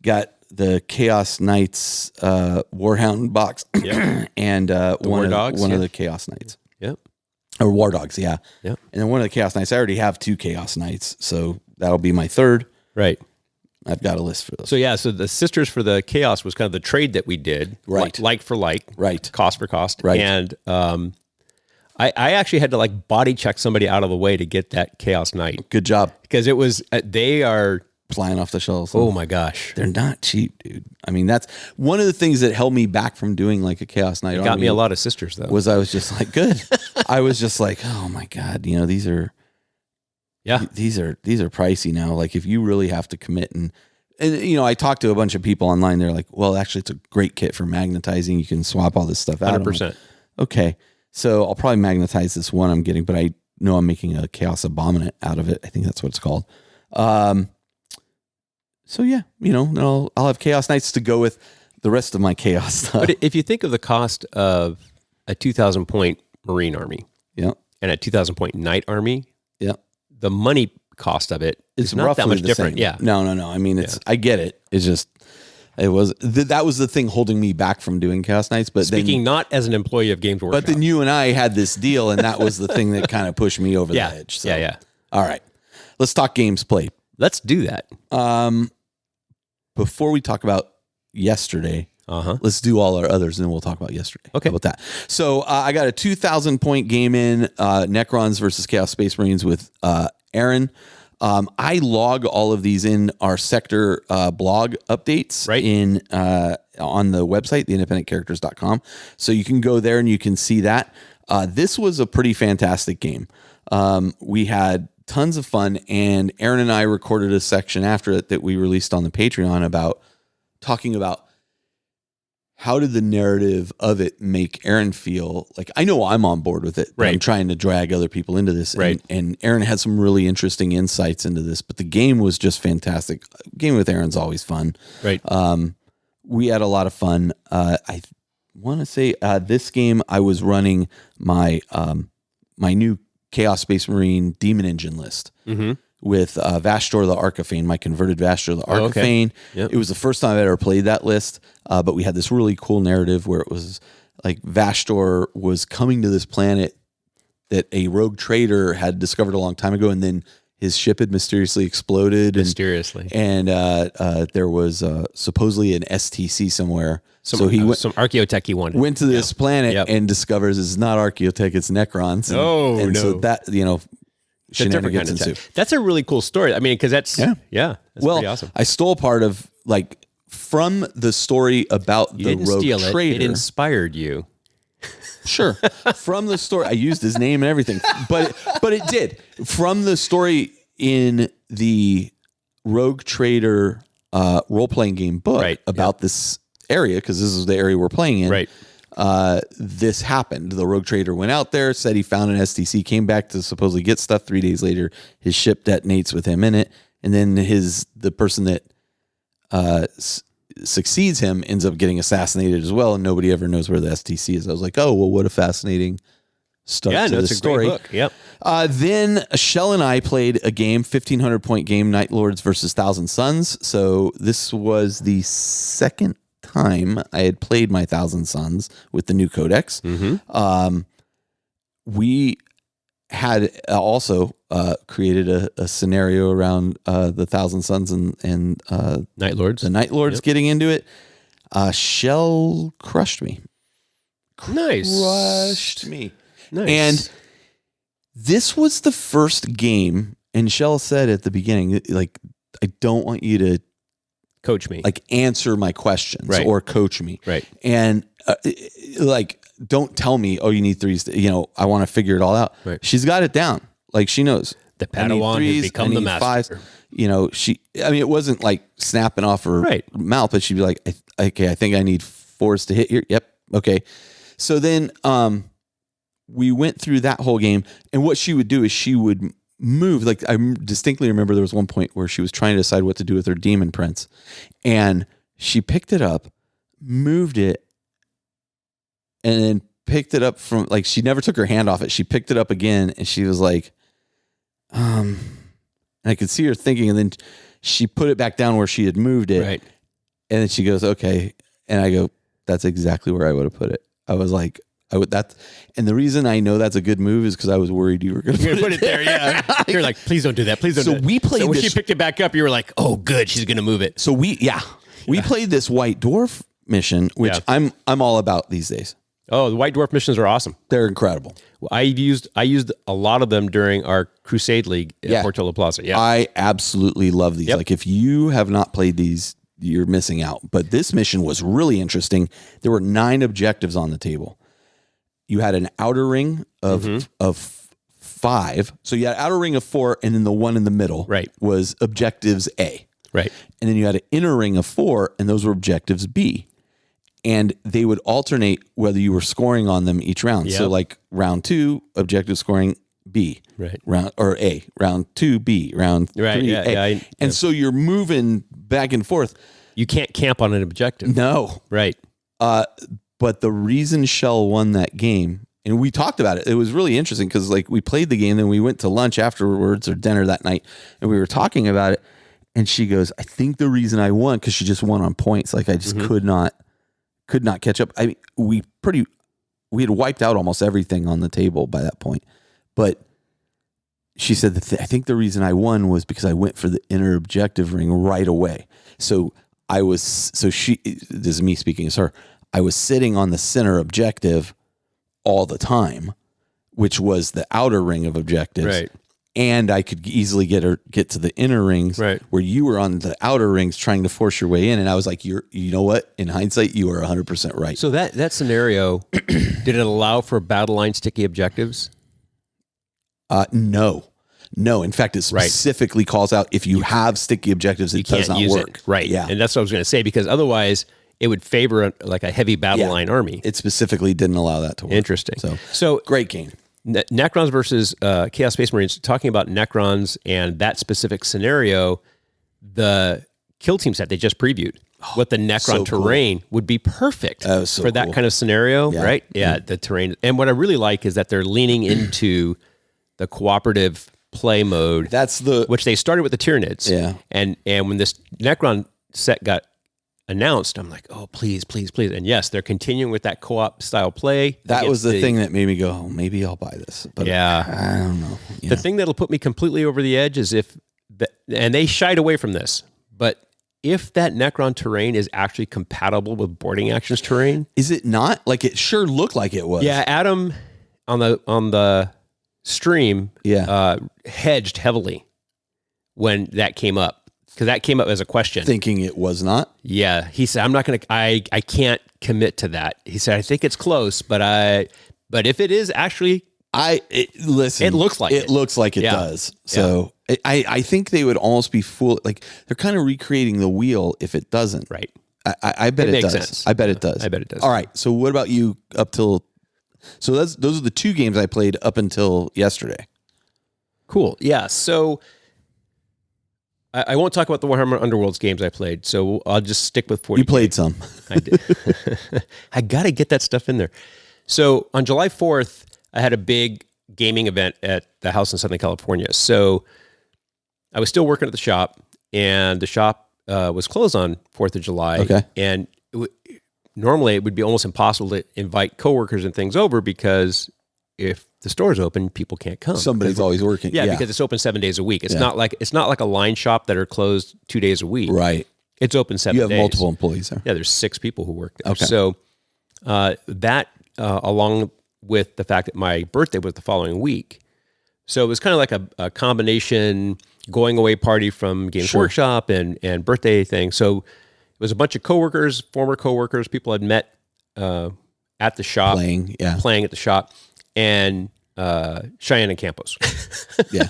Got the Chaos Knights Warhound box, and one of the Chaos Knights. Yep. Or War Dogs, yeah. Yep. And then one of the Chaos Knights. I already have 2 Chaos Knights, so that'll be my 3rd. Right. I've got a list for those. So yeah, so the Sisters for the Chaos was kind of the trade that we did, right? Like for like, right? Cost for cost, right? And I actually had to like body check somebody out of the way to get that Chaos Knight. Good job, because it was they are flying off the shelves. Oh my gosh, they're not cheap, dude. I mean, that's one of the things that held me back from doing like a Chaos Knight. It got me a lot of Sisters though. I was just like, good. I was just like, oh my god, these are. Yeah, these are pricey now. Like if you really have to commit and I talked to a bunch of people online. They're like, well, actually, it's a great kit for magnetizing. You can swap all this stuff out. 100%. Like, okay, so I'll probably magnetize this one I'm getting, but I know I'm making a Chaos Abominant out of it. I think that's what it's called. So yeah, I'll have Chaos Knights to go with the rest of my Chaos stuff. But if you think of the cost of a 2,000 point Marine army, and a 2,000 point Knight army, the money cost of it is not that much different. Yeah. No. I mean, I get it. It's just, that was the thing holding me back from doing Chaos Knights. But speaking not as an employee of Games Workshop. But then you and I had this deal, and that was the thing that kind of pushed me over the edge. So. Yeah. All right. Let's talk games played. Let's do that. Before we talk about yesterday, let's do all our others, and then we'll talk about yesterday. Okay. How about that? So I got a 2,000 point game in Necrons versus Chaos Space Marines with Aaron. I log all of these in our sector blog updates on the website, theindependentcharacters.com. So you can go there and you can see that. This was a pretty fantastic game. We had tons of fun, and Aaron and I recorded a section after it that we released on the Patreon about talking about how did the narrative of it make Aaron feel like, I know I'm on board with it, but I'm trying to drag other people into this. And Aaron had some really interesting insights into this, but the game was just fantastic. Game with Aaron's always fun. Right. We had a lot of fun. I want to say this game, I was running my new Chaos Space Marine Demon Engine list with Vastor the Archifane, my converted Vastor the Archifane. It was the first time I'd ever played that list, but we had this really cool narrative where it was like Vastor was coming to this planet that a rogue trader had discovered a long time ago, and then his ship had mysteriously exploded. Mysteriously. And there was supposedly an STC somewhere. So he went, some archaeotech one. Went to this planet and discovers it's not archaeotech, it's Necrons. And so that, shenanigans ensue. That's a really cool story. I mean, because that's that's pretty awesome. I stole part of from the story about the rogue trader. It inspired you. Sure. From the story, I used his name and everything, but it did. From the story in the Rogue Trader role-playing game book about this area, because this is the area we're playing in. Right. This happened. The Rogue Trader went out there, said he found an STC, came back to supposedly get stuff. 3 days later, his ship detonates with him in it, and then the person that succeeds him ends up getting assassinated as well, and nobody ever knows where the STC is. I was like, oh, well, what a fascinating start to the story. Great book. Yep. Then Shell and I played a game, 1,500 point game, Night Lords versus Thousand Suns. So this was the second time I had played my Thousand Suns with the new codex. Mm-hmm. We had also created a scenario around the Thousand Suns and Night Lords. The Night Lords getting into it. Shell crushed me. Nice. Crushed me. Nice. And this was the first game, and Shell said at the beginning, I don't want you to coach me, answer my questions or coach me. Right. And don't tell me, oh, you need threes. I want to figure it all out. Right. She's got it down. She knows. The Padawan has become the master. Fives. It wasn't like snapping off her mouth, but she'd be like, okay, I think I need fours to hit here. Yep. Okay. So then we went through that whole game, and what she would do is she would move. I distinctly remember there was one point where she was trying to decide what to do with her demon prince, and she picked it up, moved it, and then picked it up from she never took her hand off it. She picked it up again, and she was like, and I could see her thinking, and then she put it back down where she had moved it. Right. And then she goes, okay. And I go, that's exactly where I would have put it. I was like, and the reason I know that's a good move is because I was worried you were going to put it there. Yeah. You're like, please don't do that. Please don't do that. So we played when she picked it back up, you were like, oh, good. She's going to move it. So we played this White Dwarf mission, which I'm all about these days. Oh, the White Dwarf missions are awesome. They're incredible. Well, I used a lot of them during our Crusade League at Portola Plaza. Yeah. I absolutely love these. Yep. If you have not played these, you're missing out. But this mission was really interesting. There were 9 objectives on the table. You had an outer ring of 5. So you had outer ring of 4, and then the one in the middle was objectives A. Right. And then you had an inner ring of 4, and those were objectives B. And they would alternate whether you were scoring on them each round. Yep. So round 2, objective scoring B. Right. Or A. Round 2, B. Round 3, A. And so you're moving back and forth. You can't camp on an objective. No. Right. But the reason Shell won that game, and we talked about it, it was really interesting because we played the game, then we went to lunch afterwards or dinner that night, and we were talking about it. And she goes, I think the reason I won, because she just won on points. I just could not catch up. I mean, we had wiped out almost everything on the table by that point. But she said I think the reason I won was because I went for the inner objective ring right away. This is me speaking as her. I was sitting on the center objective all the time, which was the outer ring of objectives. Right. And I could easily get to the inner rings where you were on the outer rings trying to force your way in. And I was like, you know what? In hindsight, you are 100% right. So that scenario, did it allow for battle line sticky objectives? No. In fact, it specifically calls out if you have sticky objectives, it does not work. Right. Yeah. And that's what I was going to say, because otherwise it would favor a heavy battle line army. It specifically didn't allow that to work. Interesting. So great game. Necrons versus Chaos Space Marines. Talking about Necrons and that specific scenario, the kill team set they just previewed, what the Necron terrain would be perfect for that kind of scenario, right? Yeah, the terrain. And what I really like is that they're leaning into the cooperative play mode. That's which they started with the Tyranids. Yeah. And when this Necron set got announced, I'm like, oh, please, please, please. And yes, they're continuing with that co-op style play. That was the thing that made me go, oh, maybe I'll buy this. But I don't know. The thing that'll put me completely over the edge is and they shied away from this, but if that Necron terrain is actually compatible with Boarding Actions terrain. Is it not? Like, it sure looked like it was. Yeah, Adam on the stream hedged heavily when that came up. Because that came up as a question. Thinking it was not? Yeah. He said, I'm not going to, I can't commit to that. He said, I think it's close, but if it is actually, listen, it looks like it. It looks like it does. So I think they would almost be fool. Like, they're kind of recreating the wheel if it doesn't. Right. I bet it does. Sense. I bet it does. I bet it does. All right. So what about you so those are the 2 games I played up until yesterday. Cool. Yeah. So I won't talk about the Warhammer Underworlds games I played, so I'll just stick with 40K. You played some. I did. I got to get that stuff in there. So on July 4th, I had a big gaming event at the house in Southern California. So I was still working at the shop, and the shop was closed on 4th of July. Okay. And normally it would be almost impossible to invite coworkers and things over because if the store's open, people can't come. Somebody's always working. Yeah, because it's open 7 days a week. It's not like a line shop that are closed 2 days a week. Right. It's open 7 days. You have multiple employees there. Yeah, there's 6 people who work there. Okay. So that along with the fact that my birthday was the following week. So it was kind of like a combination going away party from Games Workshop and birthday thing. So it was a bunch of coworkers, former coworkers, people I'd met at the shop. Playing at the shop. And Cheyenne and Campos. Yeah.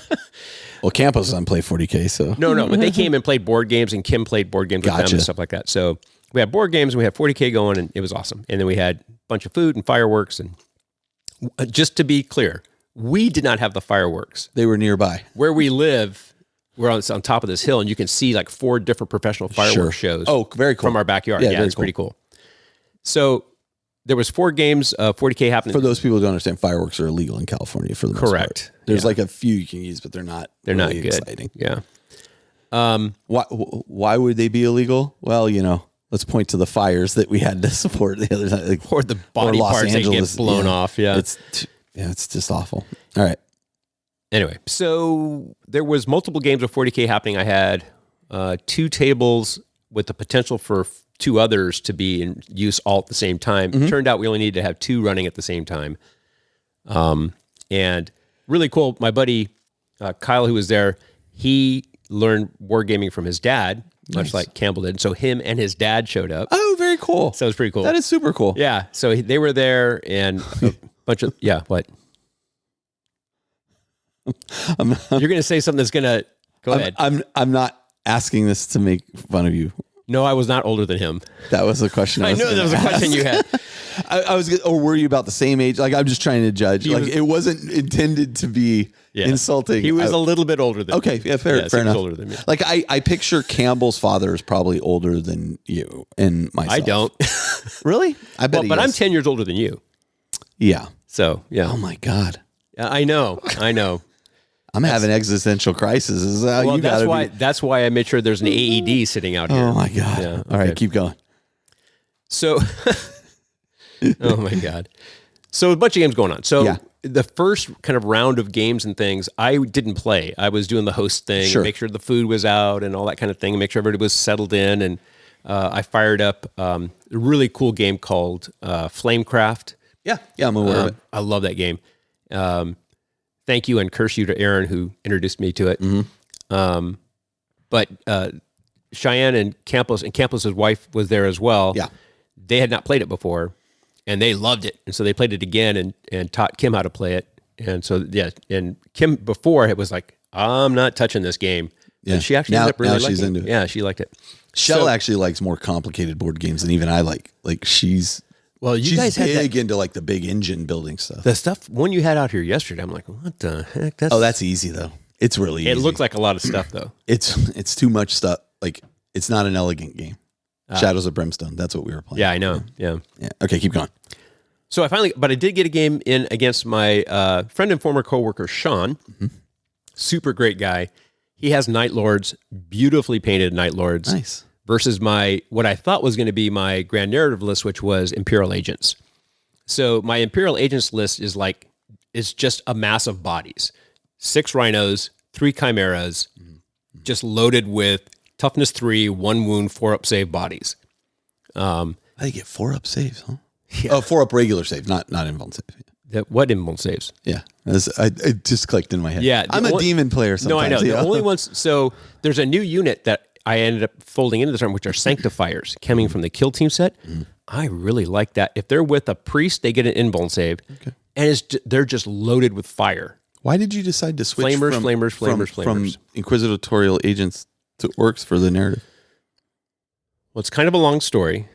Well, Campos doesn't play 40K, so. No, but they came and played board games, and Kim played board games with them and stuff like that. So we had board games, and we had 40K going, and it was awesome. And then we had a bunch of food and fireworks. And just to be clear, we did not have the fireworks. They were nearby. Where we live, we're on top of this hill, and you can see like 4 different professional fireworks shows. Oh, very cool. From our backyard. Yeah, it's pretty cool. So there was 4 games, 40K happening. For those people who don't understand, fireworks are illegal in California for the most part. There's like a few you can use, but they're not not good. Exciting. Yeah. Why would they be illegal? Well, let's point to the fires that we had to support the other night. Like, or the body parts that get blown off. Yeah. It's just awful. All right. Anyway, so there was multiple games of 40K happening. I had 2 tables with the potential for 2 others to be in use all at the same time. Mm-hmm. Turned out we only needed to have 2 running at the same time. And really cool. My buddy, Kyle, who was there, he learned wargaming from his dad, much like Campbell did. So him and his dad showed up. Oh, very cool. So it was pretty cool. That is super cool. Yeah. So they were there and a bunch of, what? You're going to say something that's going to, go ahead. I'm not asking this to make fun of you. No, I was not older than him. That was a question. I know that was a question you had. I was, or were you about the same age? Like, I'm just trying to judge. It wasn't intended to be insulting. He was a little bit older than me. Okay, yeah, fair enough. Older than me. Like, I picture Campbell's father is probably older than you and myself. I don't. Really? I bet. But I'm 10 years older than you. Yeah. So yeah. Oh my God. I know. I'm having existential crisis. Is how you that's why. That's why I made sure there's an AED sitting out here. Oh my God! Yeah, okay. All right, keep going. So, oh my God! So a bunch of games going on. So the first kind of round of games and things, I didn't play. I was doing the host thing, make sure the food was out and all that kind of thing, and make sure everybody was settled in. And I fired up a really cool game called Flamecraft. Yeah, I'm aware of it. I love that game. Thank you and curse you to Aaron who introduced me to it. Mm-hmm. But Cheyenne and Campos's wife was there as well. Yeah. They had not played it before and they loved it. And so they played it again and taught Kim how to play it. And so, and Kim before it was like, I'm not touching this game. Yeah. And she actually ended up really liking it. Into it. Yeah, she liked it. Shell actually likes more complicated board games than even I like. Like she's guys had big into like the big engine building stuff. The stuff when you had out here yesterday, I'm like, what the heck? That's easy though. It's really easy. It looks like a lot of stuff though. It's too much stuff. Like it's not an elegant game. Shadows of Brimstone. That's what we were playing. Yeah, I know. Yeah. Okay, keep going. So but I did get a game in against my friend and former coworker Sean. Mm-hmm. Super great guy. He has Night Lords, beautifully painted Night Lords. Nice. versus what I thought was going to be my grand narrative list, which was Imperial Agents. So my Imperial Agents list is just a mass of bodies. 6 rhinos, 3 chimeras, just loaded with toughness 3, 1 wound, 4 up save bodies. How do you get 4 up saves, huh? Yeah. Oh, 4 up regular save, not invuln save. What invuln saves? Yeah. It just clicked in my head. Yeah. I'm a demon player sometimes. No, I know. Yeah. The only ones, so there's a new unit that I ended up folding into this one, which are Sanctifiers, coming from the Kill Team set. I really like that. If they're with a priest, they get an invuln save. Okay. And they're just loaded with fire. Why did you decide to switch flamers from inquisitorial agents to orcs for the narrative? Well, it's kind of a long story.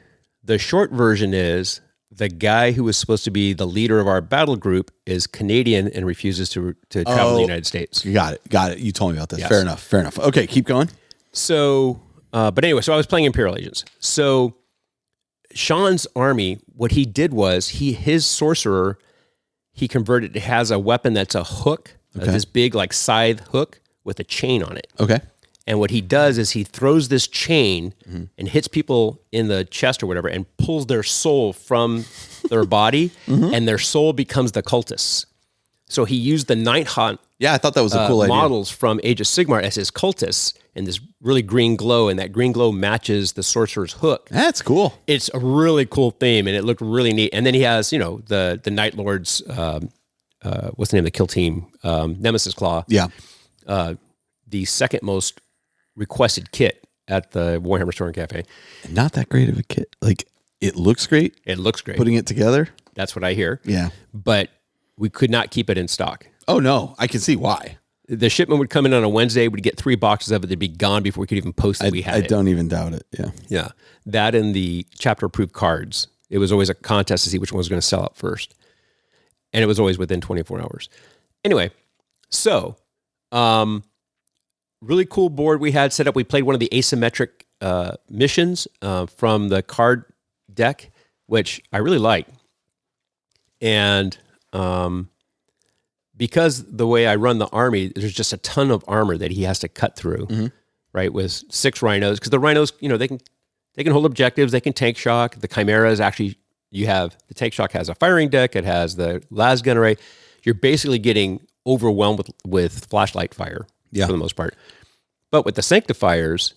The short version is the guy who was supposed to be the leader of our battle group is Canadian and refuses to travel to the United States. Got it. You told me about this. Yes. Fair enough. Okay, keep going. So, but anyway, so I was playing Imperial Agents. So Sean's army, what he did was his sorcerer, he converted, it has a weapon that's a hook, this big like scythe hook with a chain on it. Okay. And what he does is he throws this chain and hits people in the chest or whatever and pulls their soul from their body, and their soul becomes the cultists. So he used the Night Haunt I thought that was a cool idea. Models from Age of Sigmar as his cultists in this really green glow, and that green glow matches the sorcerer's hook. That's cool. It's a really cool theme, and it looked really neat. And then he has, the Night Lord's, what's the name of the kill team? Nemesis Claw. Yeah. The second most requested kit at the Warhammer Store and Cafe. Not that great of a kit. Like, it looks great. It looks great. Putting it together. That's what I hear. Yeah. But we could not keep it in stock. Oh, no. I can see why. The shipment would come in on a Wednesday. We'd get 3 boxes of it. They'd be gone before we could even post that we had it. I don't even doubt it. Yeah. Yeah. That and the chapter-approved cards. It was always a contest to see which one was going to sell out first. And it was always within 24 hours. Anyway, so really cool board we had set up. We played one of the asymmetric missions from the card deck, which I really liked. And because the way I run the army, there's just a ton of armor that he has to cut through, right? With 6 rhinos, because the rhinos, they can hold objectives, they can tank shock. The chimeras actually, the tank shock has a firing deck, it has the las gun array. You're basically getting overwhelmed with flashlight fire for the most part. But with the sanctifiers,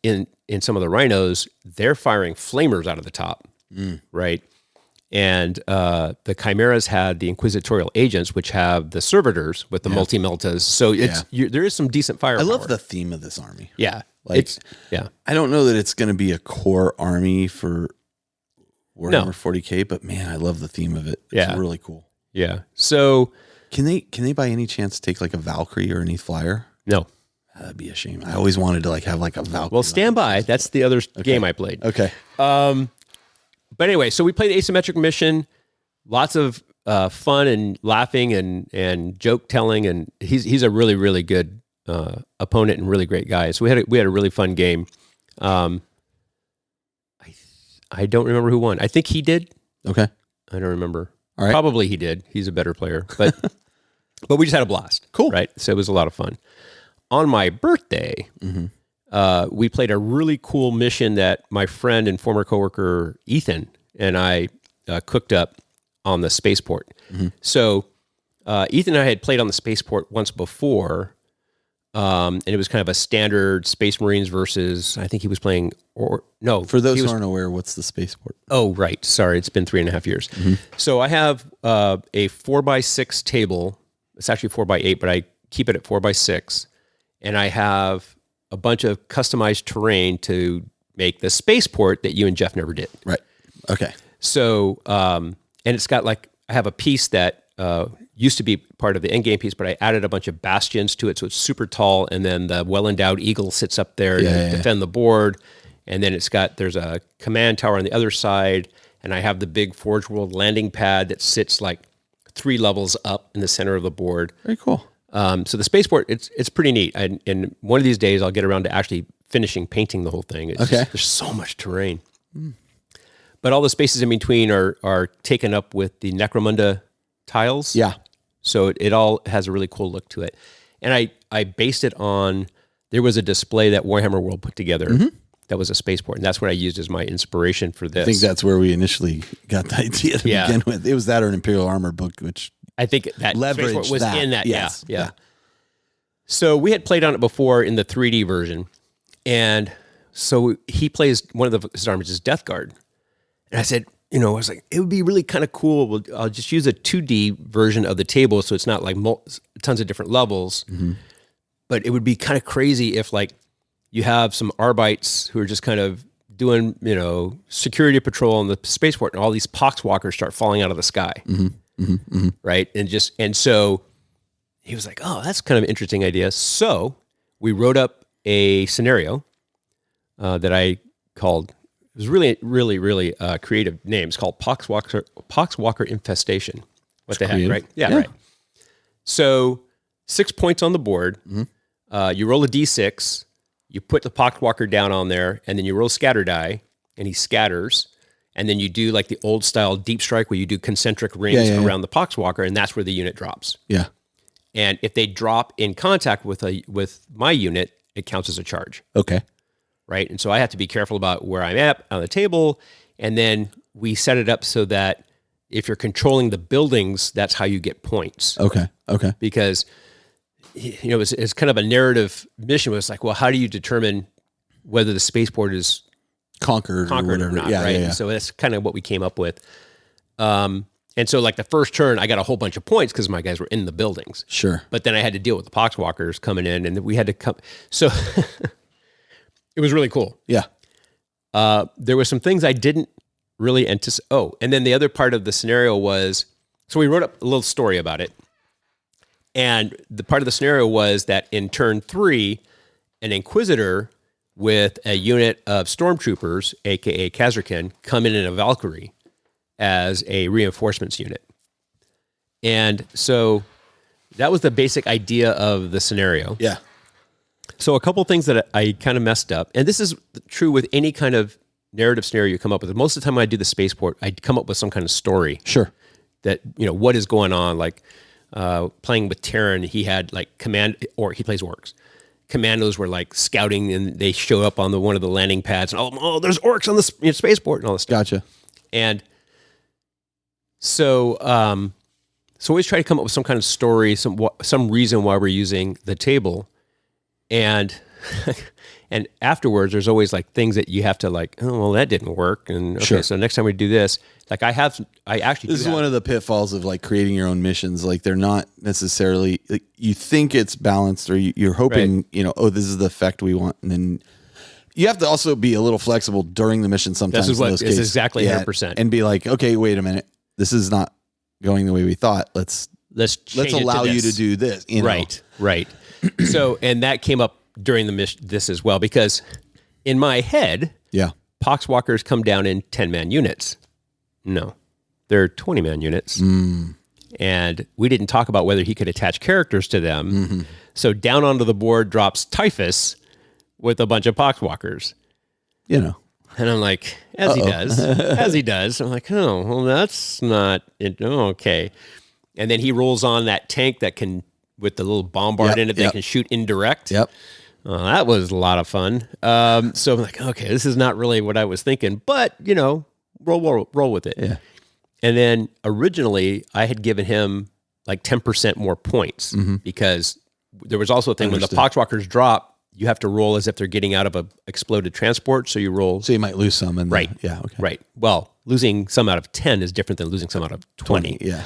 in some of the rhinos, they're firing flamers out of the top, right? And the chimeras had the inquisitorial agents, which have the servitors with the multi-meltas. So there is some decent firepower. I love the theme of this army. Yeah. I don't know that it's going to be a core army for Warhammer 40K, but man, I love the theme of it. It's really cool. Yeah. So can they by any chance take like a Valkyrie or any flyer? No. That'd be a shame. I always wanted to have like a Valkyrie. Well, stand by. That's the other game I played. Okay. But anyway, so we played the asymmetric mission. Lots of fun and laughing and joke telling, and he's a really, really good opponent and really great guy. So we had a really fun game. I don't remember who won. I think he did. Okay. I don't remember. All right. Probably he did. He's a better player, but we just had a blast. Cool. Right. So it was a lot of fun. On my birthday, we played a really cool mission that my friend and former coworker Ethan and I cooked up on the spaceport. So Ethan and I had played on the spaceport once before, and it was kind of a standard Space Marines versus, I think he was playing, For those who aren't aware, what's the spaceport? Oh, right. Sorry, it's been 3.5 years. So I have a 4x6 table. It's actually 4x8, but I keep it at 4x6. And I have a bunch of customized terrain to make the spaceport that you and Jeff never did. Right. Okay. So, and it's got I have a piece that used to be part of the endgame piece, but I added a bunch of bastions to it, so it's super tall, and then the well-endowed eagle sits up there to defend the board, and then there's a command tower on the other side, and I have the big Forge World landing pad that sits 3 levels up in the center of the board. Very cool. So the spaceport, it's pretty neat. And one of these days, I'll get around to actually finishing painting the whole thing. There's so much terrain. But all the spaces in between are taken up with the Necromunda tiles. Yeah. So it all has a really cool look to it. And I based it on, there was a display that Warhammer World put together that was a spaceport, and that's what I used as my inspiration for this. I think that's where we initially got the idea to begin with. It was that or an Imperial Armor book, which I think that leveraged was that. in that. Yes. Yeah. So we had played on it before in the 3D version, and so he plays one of his armies is Death Guard, and I said, I was like, it would be really kind of cool. I'll just use a 2D version of the table, so it's not like tons of different levels. Mm-hmm. But it would be kind of crazy if like you have some Arbites who are just kind of doing, security patrol on the spaceport, and all these poxwalkers start falling out of the sky, right? And so he was like, "Oh, that's kind of an interesting idea." So we wrote up a scenario that I called. It was really, really, really creative name. It's called Poxwalker Infestation. What the heck, right? Yeah, right. So 6 points on the board. Mm-hmm. You roll a d6. You put the Poxwalker down on there, and then you roll scatter die, and he scatters. And then you do like the old style deep strike where you do concentric rings around the Poxwalker, and that's where the unit drops. Yeah. And if they drop in contact with my unit, it counts as a charge. Okay. Right. And so I have to be careful about where I'm at on the table. And then we set it up so that if you're controlling the buildings, that's how you get points. Okay. Okay. Because, it's kind of a narrative mission where it's like, well, how do you determine whether the spaceport is conquered or not? Yeah, right. Yeah. So that's kind of what we came up with. And so like the first turn, I got a whole bunch of points because my guys were in the buildings. Sure. But then I had to deal with the Poxwalkers coming in, and we had to come. So it was really cool. Yeah. There were some things I didn't really anticipate. Oh, and then the other part of the scenario was, so we wrote up a little story about it. And the part of the scenario was that in turn 3, an Inquisitor with a unit of stormtroopers, aka Kazarkin, come in a Valkyrie as a reinforcements unit. And so that was the basic idea of the scenario. Yeah. So a couple things that I kind of messed up, and this is true with any kind of narrative scenario you come up with. Most of the time when I do the spaceport, I come up with some kind of story. Sure. That, what is going on? Like playing with Terran, he had like he plays orcs. Commandos were like scouting, and they show up on one of the landing pads, and oh, there's orcs on the spaceport and all this stuff. Gotcha. And so always try to come up with some kind of story, some reason why we're using the table. And and afterwards, there's always like things that you have to like, oh, well, that didn't work. And okay, so next time we do this, like this is one of the pitfalls of like creating your own missions. Like they're not necessarily, like, you think it's balanced, or you're hoping, this is the effect we want. And then you have to also be a little flexible during the mission sometimes. This is exactly 100%. And be like, okay, wait a minute. This is not going the way we thought. Let's allow you to do this. Right. So, and that came up during the mission, this as well, because in my head, Poxwalkers come down in 10-man units. No, they're 20-man units. And we didn't talk about whether he could attach characters to them. Mm-hmm. So down onto the board drops Typhus with a bunch of Poxwalkers. And I'm like, as he does. I'm like, oh, well, that's not it. Oh, okay. And then he rolls on that tank that can, with the little bombard in it, that can shoot indirect. Yep. That was a lot of fun. So I'm like, okay, this is not really what I was thinking, but roll with it. Yeah. And then originally I had given him like 10% more points because there was also a thing when the Poxwalkers drop, you have to roll as if they're getting out of a exploded transport. So you roll. So you might lose some. Right. Yeah. Okay. Right. Well, losing some out of 10 is different than losing some out of 20. Yeah.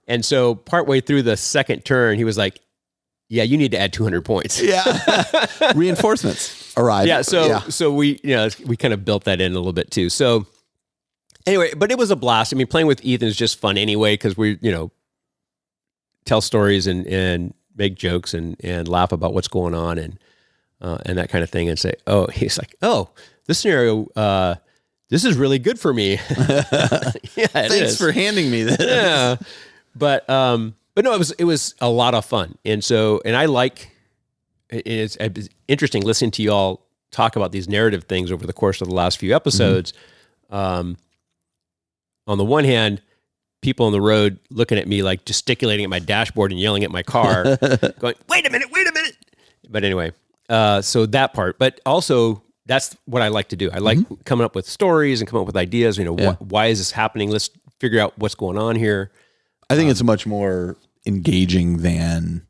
And so partway through the second turn, he was like, yeah, you need to add 200 points. Yeah. Reinforcements arrive. Yeah. So we kind of built that in a little bit too. So anyway, but it was a blast. I mean, playing with Ethan is just fun anyway, because we, tell stories and make jokes and laugh about what's going on and that kind of thing, and say, oh, he's like, oh, this scenario, this is really good for me. Yeah, thanks for handing me this. Yeah. But no, it was a lot of fun. And so, and I like, it's interesting listening to y'all talk about these narrative things over the course of the last few episodes. On the one hand, people on the road looking at me like gesticulating at my dashboard and yelling at my car, going, wait a minute. But anyway, So that part, but also that's what I like to do. I like coming up with stories and come up with ideas. You know, why is this happening? Let's figure out what's going on here. I think it's much more engaging than.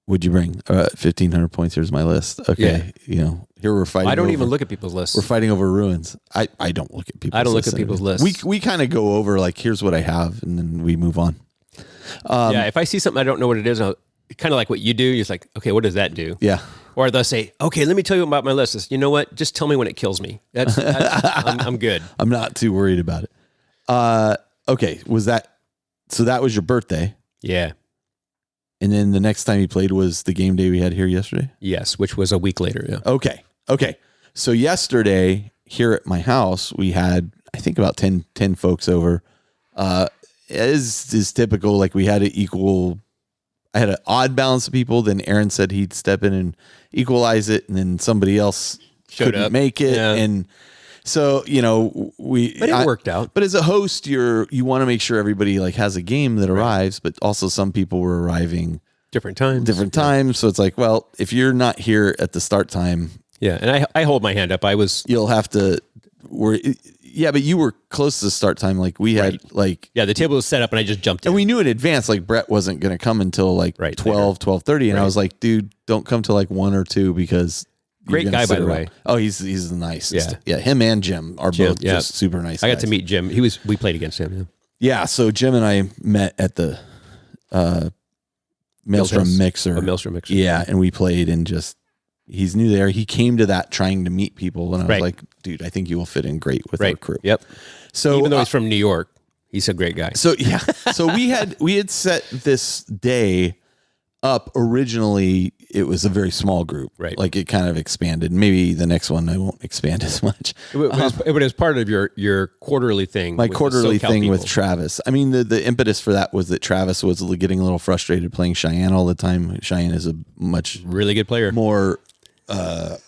Would you bring 1,500 points? Here's my list. Okay, here we're fighting. I don't even look at people's lists. We're fighting over ruins. I don't look at people's. I don't look lists at people's anyway. lists. We kind of go over like, here's what I have, and then we move on. If I see something I don't know what it is, kind of like what you do. You're just like, okay, what does that do? Yeah. Or they'll say, okay, let me tell you about my list. It's, you know what? Just tell me when it kills me. I'm good. I'm not too worried about it. Okay, so that was your birthday? Yeah. And then the next time you played was the game day we had here yesterday? Yes, which was a week later. Yeah. Okay. So yesterday here at my house, we had, I think, about 10 folks over. As is typical, like we had I had an odd balance of people. Then Aaron said he'd step in and equalize it. And then somebody else couldn't make it. Yeah. And so, but it worked out. But as a host, you want to make sure everybody like has a game that arrives, but also some people were arriving different times. So it's like, well, if you're not here at the start time. Yeah. And I hold my hand up. You'll have to but you were close to the start time. Like we had the table was set up and I just jumped in. And we knew in advance, like Brett wasn't going to come until like 12:30. And I was like, dude, don't come till like 1 or 2 because great guy, by the way. Oh, he's the nicest. Yeah. Him and Jim are both just super nice. I got to meet Jim. We played against him. Yeah. So Jim and I met at the Maelstrom Mixer. Maelstrom Mixer. Yeah. And we played and he's new there. He came to that trying to meet people. And I was like, dude, I think you will fit in great with our crew. Yep. So even though he's from New York, he's a great guy. So yeah. So we had set this day up originally. It was a very small group, right? Like it kind of expanded. Maybe the next one I won't expand as much. It was part of your quarterly thing. My quarterly thing with Travis. I mean, the impetus for that was that Travis was getting a little frustrated playing Cheyenne all the time. Cheyenne is a much really good player, more, a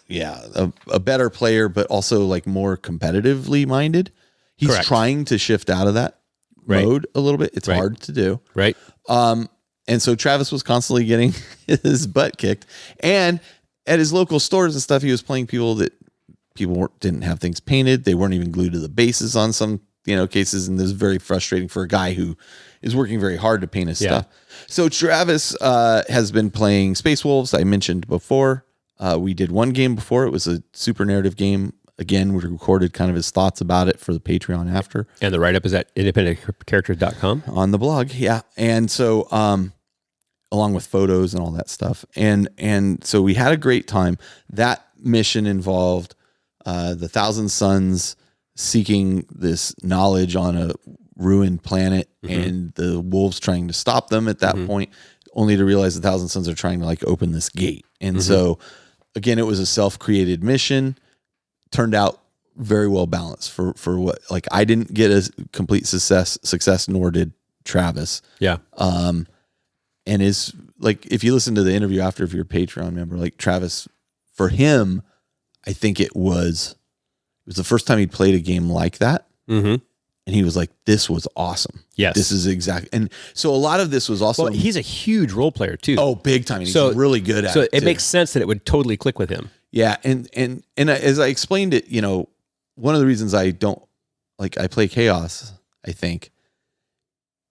better player, but also like more competitively minded. He's trying to shift out of that mode a little bit. It's hard to do, right? And so Travis was constantly getting his butt kicked. And at his local stores and stuff, he was playing people didn't have things painted. They weren't even glued to the bases on some, cases. And this is very frustrating for a guy who is working very hard to paint his stuff. So Travis has been playing Space Wolves. I mentioned before. We did one game before. It was a super narrative game. Again, we recorded kind of his thoughts about it for the Patreon after. And the write-up is at independentcharacters.com. On the blog, yeah. And so, along with photos and all that stuff. And so we had a great time. That mission involved the Thousand Suns seeking this knowledge on a ruined planet and the wolves trying to stop them at that point, only to realize the Thousand Suns are trying to like open this gate. And so, again, it was a self-created mission. Turned out very well balanced for what, like, I didn't get a complete success, nor did Travis. Yeah. And is like, if you listen to the interview after, if you're a Patreon member, like Travis, for him, I think it was the first time he'd played a game like that. And he was like, this was awesome. Yes. This is exactly. And so a lot of this was also, well, he's a huge role player too. Oh, big time. And he's really good at it. So it makes sense that it would totally click with him. Yeah, and as I explained it, one of the reasons I don't I play Chaos, I think,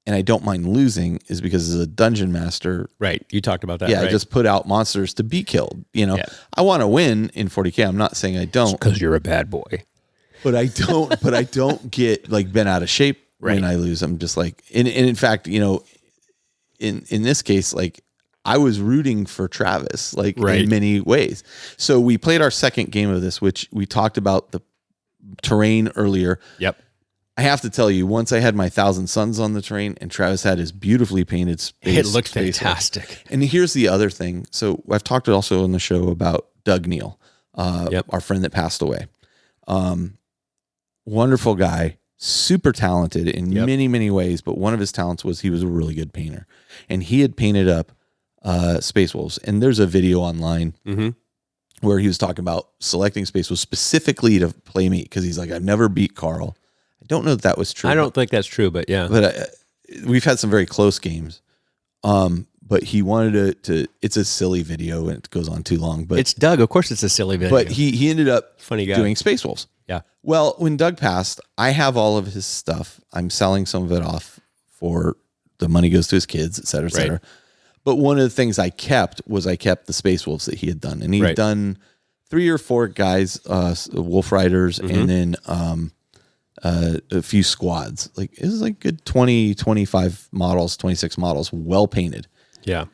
and I don't mind losing is because as a dungeon master, right? You talked about that. Yeah, right? I just put out monsters to be killed. I want to win in 40K. I'm not saying I don't, because you're a bad boy, but I don't. But I don't get bent out of shape when I lose. I'm just and in fact, in this case, I was rooting for Travis, in many ways. So we played our second game of this, which we talked about the terrain earlier. Yep. I have to tell you, once I had my Thousand Suns on the terrain and Travis had his beautifully painted space. It looked fantastic. And here's the other thing. So I've talked also on the show about Doug Neal, our friend that passed away. Wonderful guy, super talented in many, many ways. But one of his talents was he was a really good painter. And he had painted up Space Wolves, and there's a video online where he was talking about selecting Space Wolves specifically to play me because he's like, I've never beat Carl. I don't know if that was true. I don't think that's true, but yeah. But we've had some very close games. But but he wanted to. It's a silly video and it goes on too long. But it's Doug. Of course, it's a silly video. But he ended up funny guy doing Space Wolves. Yeah. Well, when Doug passed, I have all of his stuff. I'm selling some of it off for the money goes to his kids, et cetera, et cetera. Right. But one of the things I kept the Space Wolves that he had done, and he'd done 3 or 4 guys, Wolf Riders, and then a few squads. Like it was like good 20, 25 models, 26 models, well painted. Yeah.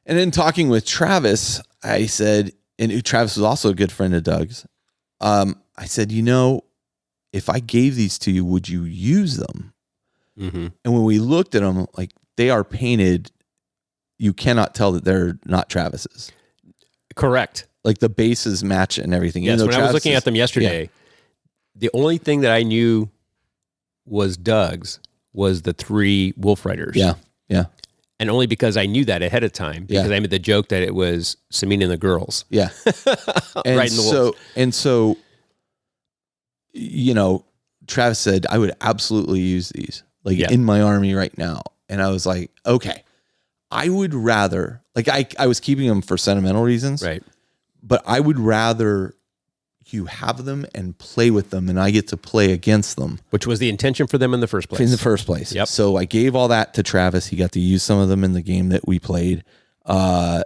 And then talking with Travis, I said, and Travis was also a good friend of Doug's. I said, if I gave these to you, would you use them? Mm-hmm. And when we looked at them, like they are painted, you cannot tell that they're not Travis's. Correct. Like the bases match and everything. Yes, when I was looking at them yesterday, the only thing that I knew was Doug's was the 3 Wolf Riders. Yeah, yeah. And only because I knew that ahead of time, because I made the joke that it was Samina and the girls. Yeah. And right in the so, Travis said, I would absolutely use these in my army right now. And I was like, okay, I would rather, I was keeping them for sentimental reasons. Right. But I would rather you have them and play with them and I get to play against them. Which was the intention for them in the first place. In the first place. Yep. So I gave all that to Travis. He got to use some of them in the game that we played. And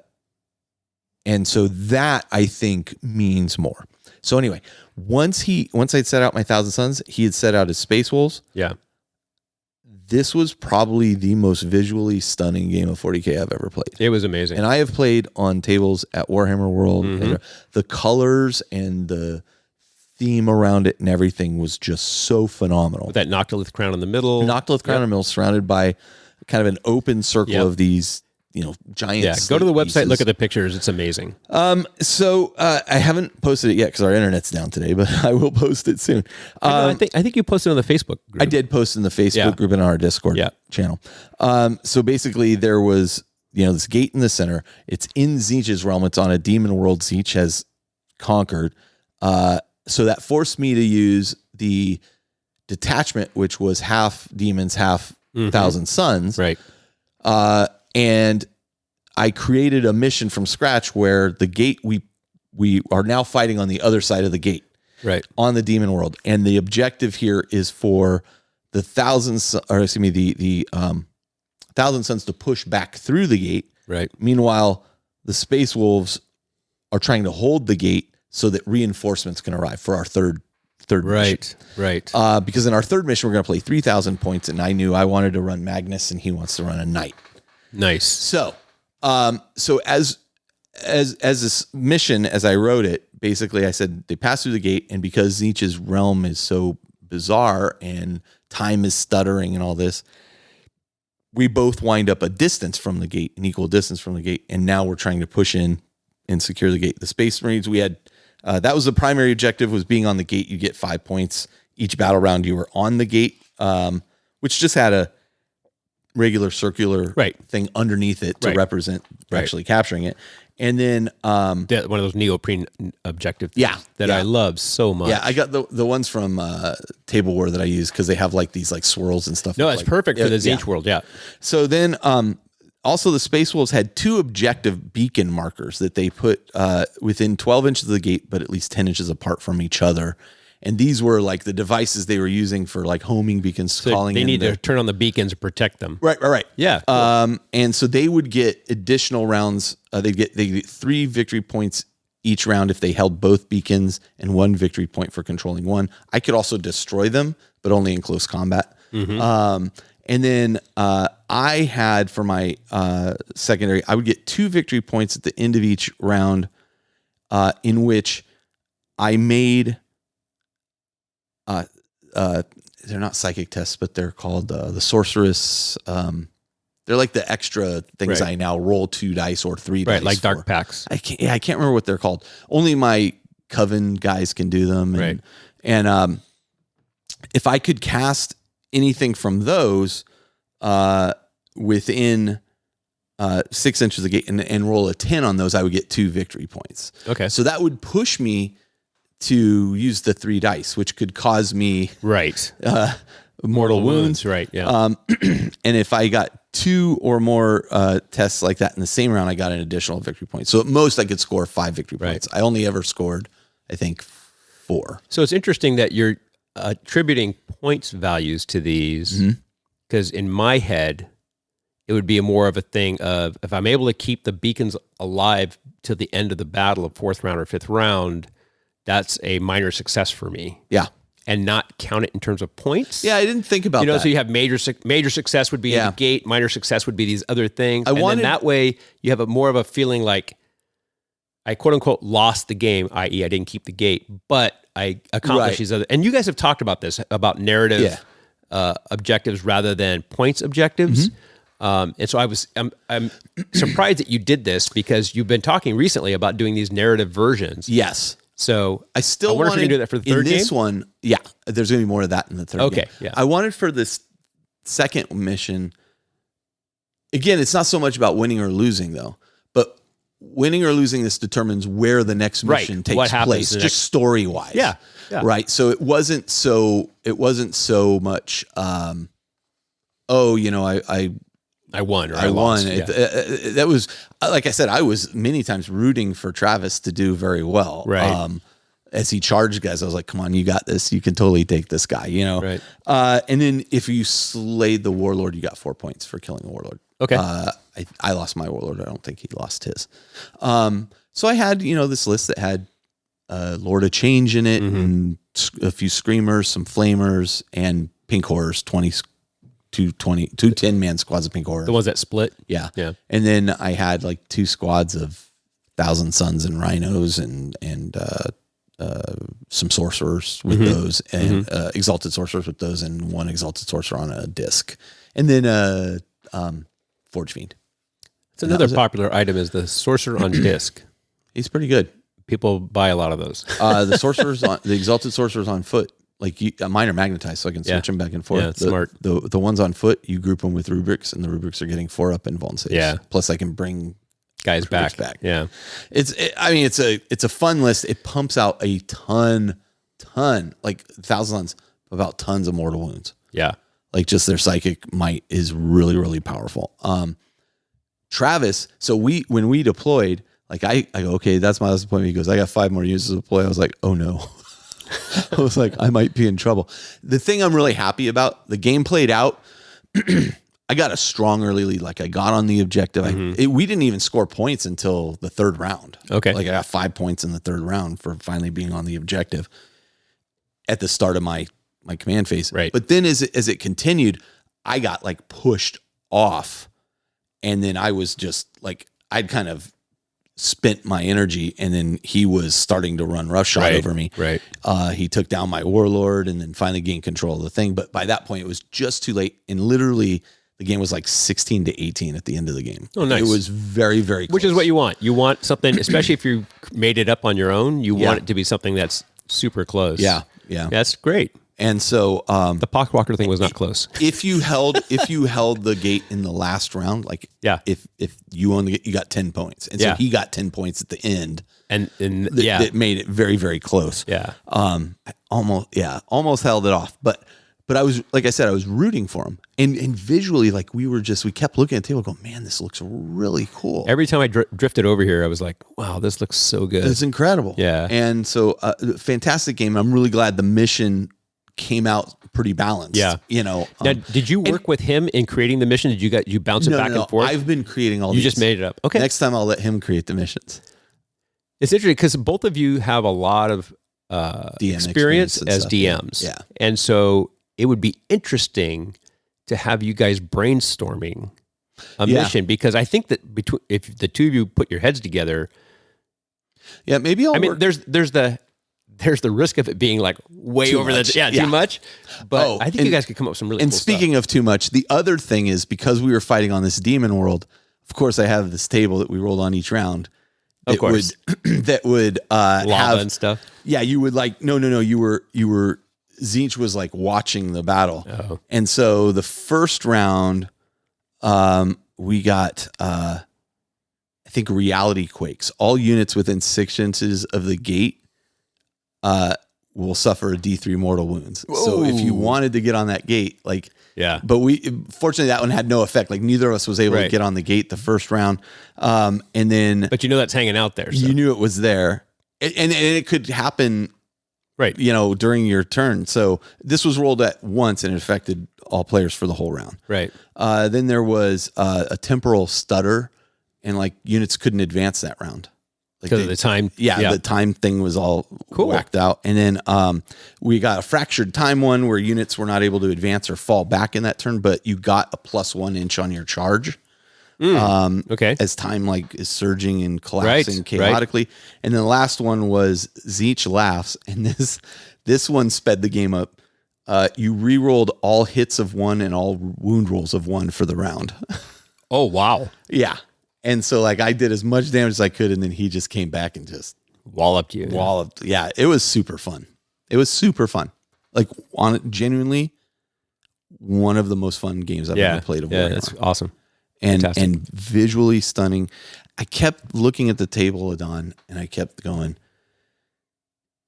so that I think means more. So anyway, once I'd set out my Thousand Suns, he had set out his Space Wolves. Yeah. This was probably the most visually stunning game of 40K I've ever played. It was amazing. And I have played on tables at Warhammer World. Mm-hmm. The colors and the theme around it and everything was just so phenomenal. With that Noctilith crown in the middle. Noctilith crown in the middle, surrounded by kind of an open circle of these, giant. Yeah, go to the website, look at the pictures. It's amazing. So I haven't posted it yet because our internet's down today, but I will post it soon. I think you posted on the Facebook group. I did post in the Facebook group and on our Discord channel. So basically there was, this gate in the center. It's in Tzeentch's realm. It's on a demon world Tzeentch has conquered. So that forced me to use the detachment, which was half demons, half Thousand Suns. Right. And I created a mission from scratch where the gate, we are now fighting on the other side of the gate, right, on the demon world. And the objective here is for the Thousand Suns to push back through the gate. Right. Meanwhile, the Space Wolves are trying to hold the gate so that reinforcements can arrive for our third mission. Right. Because in our third mission, we're going to play 3,000 points, and I knew I wanted to run Magnus, and he wants to run a Knight. Nice. So as this mission, as I wrote it, basically I said they pass through the gate, and because Tzeentch's realm is so bizarre and time is stuttering and all this, we both wind up a distance from the gate, an equal distance from the gate, and now we're trying to push in and secure the gate. The Space Marines we had, that was the primary objective, was being on the gate. You get 5 points each battle round you were on the gate, which just had a regular circular thing underneath it to represent actually capturing it. And then one of those neoprene objectives that I love so much. Yeah, I got the ones from Table War that I use because they have these swirls and stuff. No, it's perfect for the Tzeentch world, So then also the Space Wolves had 2 objective beacon markers that they put within 12 inches of the gate, but at least 10 inches apart from each other. And these were the devices they were using for homing beacons, so calling. They need to turn on the beacons to protect them. Right. Yeah. Cool. And so they would get additional rounds. They get 3 victory points each round if they held both beacons, and 1 victory point for controlling one. I could also destroy them, but only in close combat. Mm-hmm. And then I had for my secondary, I would get 2 victory points at the end of each round, in which I made. They're not psychic tests, but they're called the sorceress. They're like the extra things I now roll 2 dice or 3 dice. Right, like for. dark packs. I can't remember what they're called. Only my coven guys can do them. And if I could cast anything from those within 6 inches of the gate and roll a 10 on those, I would get 2 victory points. Okay. So that would push me to use the 3 dice, which could cause me mortal wounds. Right. Yeah. And if I got 2 or more tests like that in the same round, I got an additional victory point. So at most, I could score 5 victory points. I only ever scored, I think, 4. So it's interesting that you're attributing points values to these, because in my head, it would be more of a thing of, if I'm able to keep the beacons alive till the end of the battle of 4th round or 5th round, that's a minor success for me. Yeah. And not count it in terms of points. Yeah, I didn't think about that. So you have major success would be the gate, minor success would be these other things. Then that way you have more of a feeling like I quote unquote lost the game, i.e. I didn't keep the gate, but I accomplished these other. And you guys have talked about this, about narrative objectives rather than points objectives. And so I'm surprised that you did this, because you've been talking recently about doing these narrative versions. Yes. So I still wonder if you can do that for the third game. In this one, there's going to be more of that in the third game. Okay, yeah. I wanted for this second mission, again, it's not so much about winning or losing, though, but winning or losing, this determines where the next mission takes place, just story-wise. Yeah. Right? So it wasn't so much, I won, or I lost. won. Yeah. That was, like I said, I was many times rooting for Travis to do very well. Right. As he charged guys, I was like, come on, you got this. You can totally take this guy, Right. And then if you slayed the warlord, you got 4 points for killing the warlord. Okay. I lost my warlord. I don't think he lost his. So I had, this list that had Lord of Change in it, and a few Screamers, some Flamers, and Pink Horrors, 2 10-man squads of Pink Horror. The ones that split? Yeah. Yeah. And then I had like 2 squads of Thousand Suns and Rhinos and some sorcerers with those, and exalted sorcerers with those, and 1 exalted sorcerer on a disc. And then Forge Fiend. It's another popular item is the sorcerer on disc. He's pretty good. People buy a lot of those. The exalted sorcerers on foot. Like mine are magnetized, so I can switch them back and forth. Yeah, smart. The ones on foot, you group them with rubrics, and the rubrics are getting 4 up in vuln saves. Yeah. Plus, I can bring guys back. Yeah. It's a fun list. It pumps out a ton, like thousands, about tons of mortal wounds. Yeah. Like just their psychic might is really, really powerful. Travis. So when we deployed, like I go, okay, that's my last deployment. He goes, I got 5 more uses to deploy. I was like, oh no. I was like, I might be in trouble. The thing I'm really happy about, the game played out. I got a strong early lead. Like I got on the objective. We didn't even score points until the 3rd round. Okay. Like I got 5 points in the 3rd round for finally being on the objective at the start of my command phase. Right. But then as it continued, I got like pushed off, and then I was just like, I'd kind of spent my energy, and then he was starting to run roughshod over me. Right. He took down my warlord and then finally gained control of the thing. But by that point, it was just too late. And literally, the game was like 16-18 at the end of the game. Oh, nice. It was very, very close. Which is what you want. You want something, especially if you made it up on your own, you want it to be something that's super close. Yeah. That's great. And so the Pockwalker thing was not close. If you held the gate in the last round, like if you won the gate, you got 10 points. And so he got 10 points at the end. And that made it very, very close. Yeah. I almost held it off. But I was, like I said, I was rooting for him. And visually, like we kept looking at the table, going, man, this looks really cool. Every time I drifted over here, I was like, wow, this looks so good. It's incredible. Yeah. And so fantastic game. I'm really glad the mission came out pretty balanced. Yeah. Now, did you work with him in creating the mission? Did you bounce it back and forth? I've been creating all these. You just made it up. Okay. Next time I'll let him create the missions. It's interesting because both of you have a lot of experience as stuff, DMs. Yeah. And so it would be interesting to have you guys brainstorming a mission, because I think that if the two of you put your heads together, maybe there's the risk of it being like way over too much. But I think you guys could come up with some really cool speaking of too much, the other thing is, because we were fighting on this demon world, of course I have this table that we rolled on each round. Of course. That would lava have, and stuff. Yeah, you would like you were Zinch was like watching the battle. Oh. And so the first round we got I think reality quakes. All units within 6 inches of the gate will suffer a D3 mortal wounds. So if you wanted to get on that gate, like, but fortunately that one had no effect. Like neither of us was able to get on the gate the first round. And then, but that's hanging out there. So. You knew it was there, and it could happen, right? During your turn. So this was rolled at once, and it affected all players for the whole round. Right. Then there was a temporal stutter, and like units couldn't advance that round. Because of the time. The time thing was all whacked out. And then we got a fractured time one where units were not able to advance or fall back in that turn, but you got a +1 inch on your charge. As time like is surging and collapsing chaotically. And then the last one was Zeech laughs. And this one sped the game up. You re-rolled all hits of 1 and all wound rolls of 1 for the round. Oh, wow. Yeah. And so like I did as much damage as I could, and then he just came back and just walloped you. Yeah, it was super fun. Like genuinely one of the most fun games I've ever played of Warhammer. Yeah, that's awesome. And visually stunning. I kept looking at the table, Adan, and I kept going,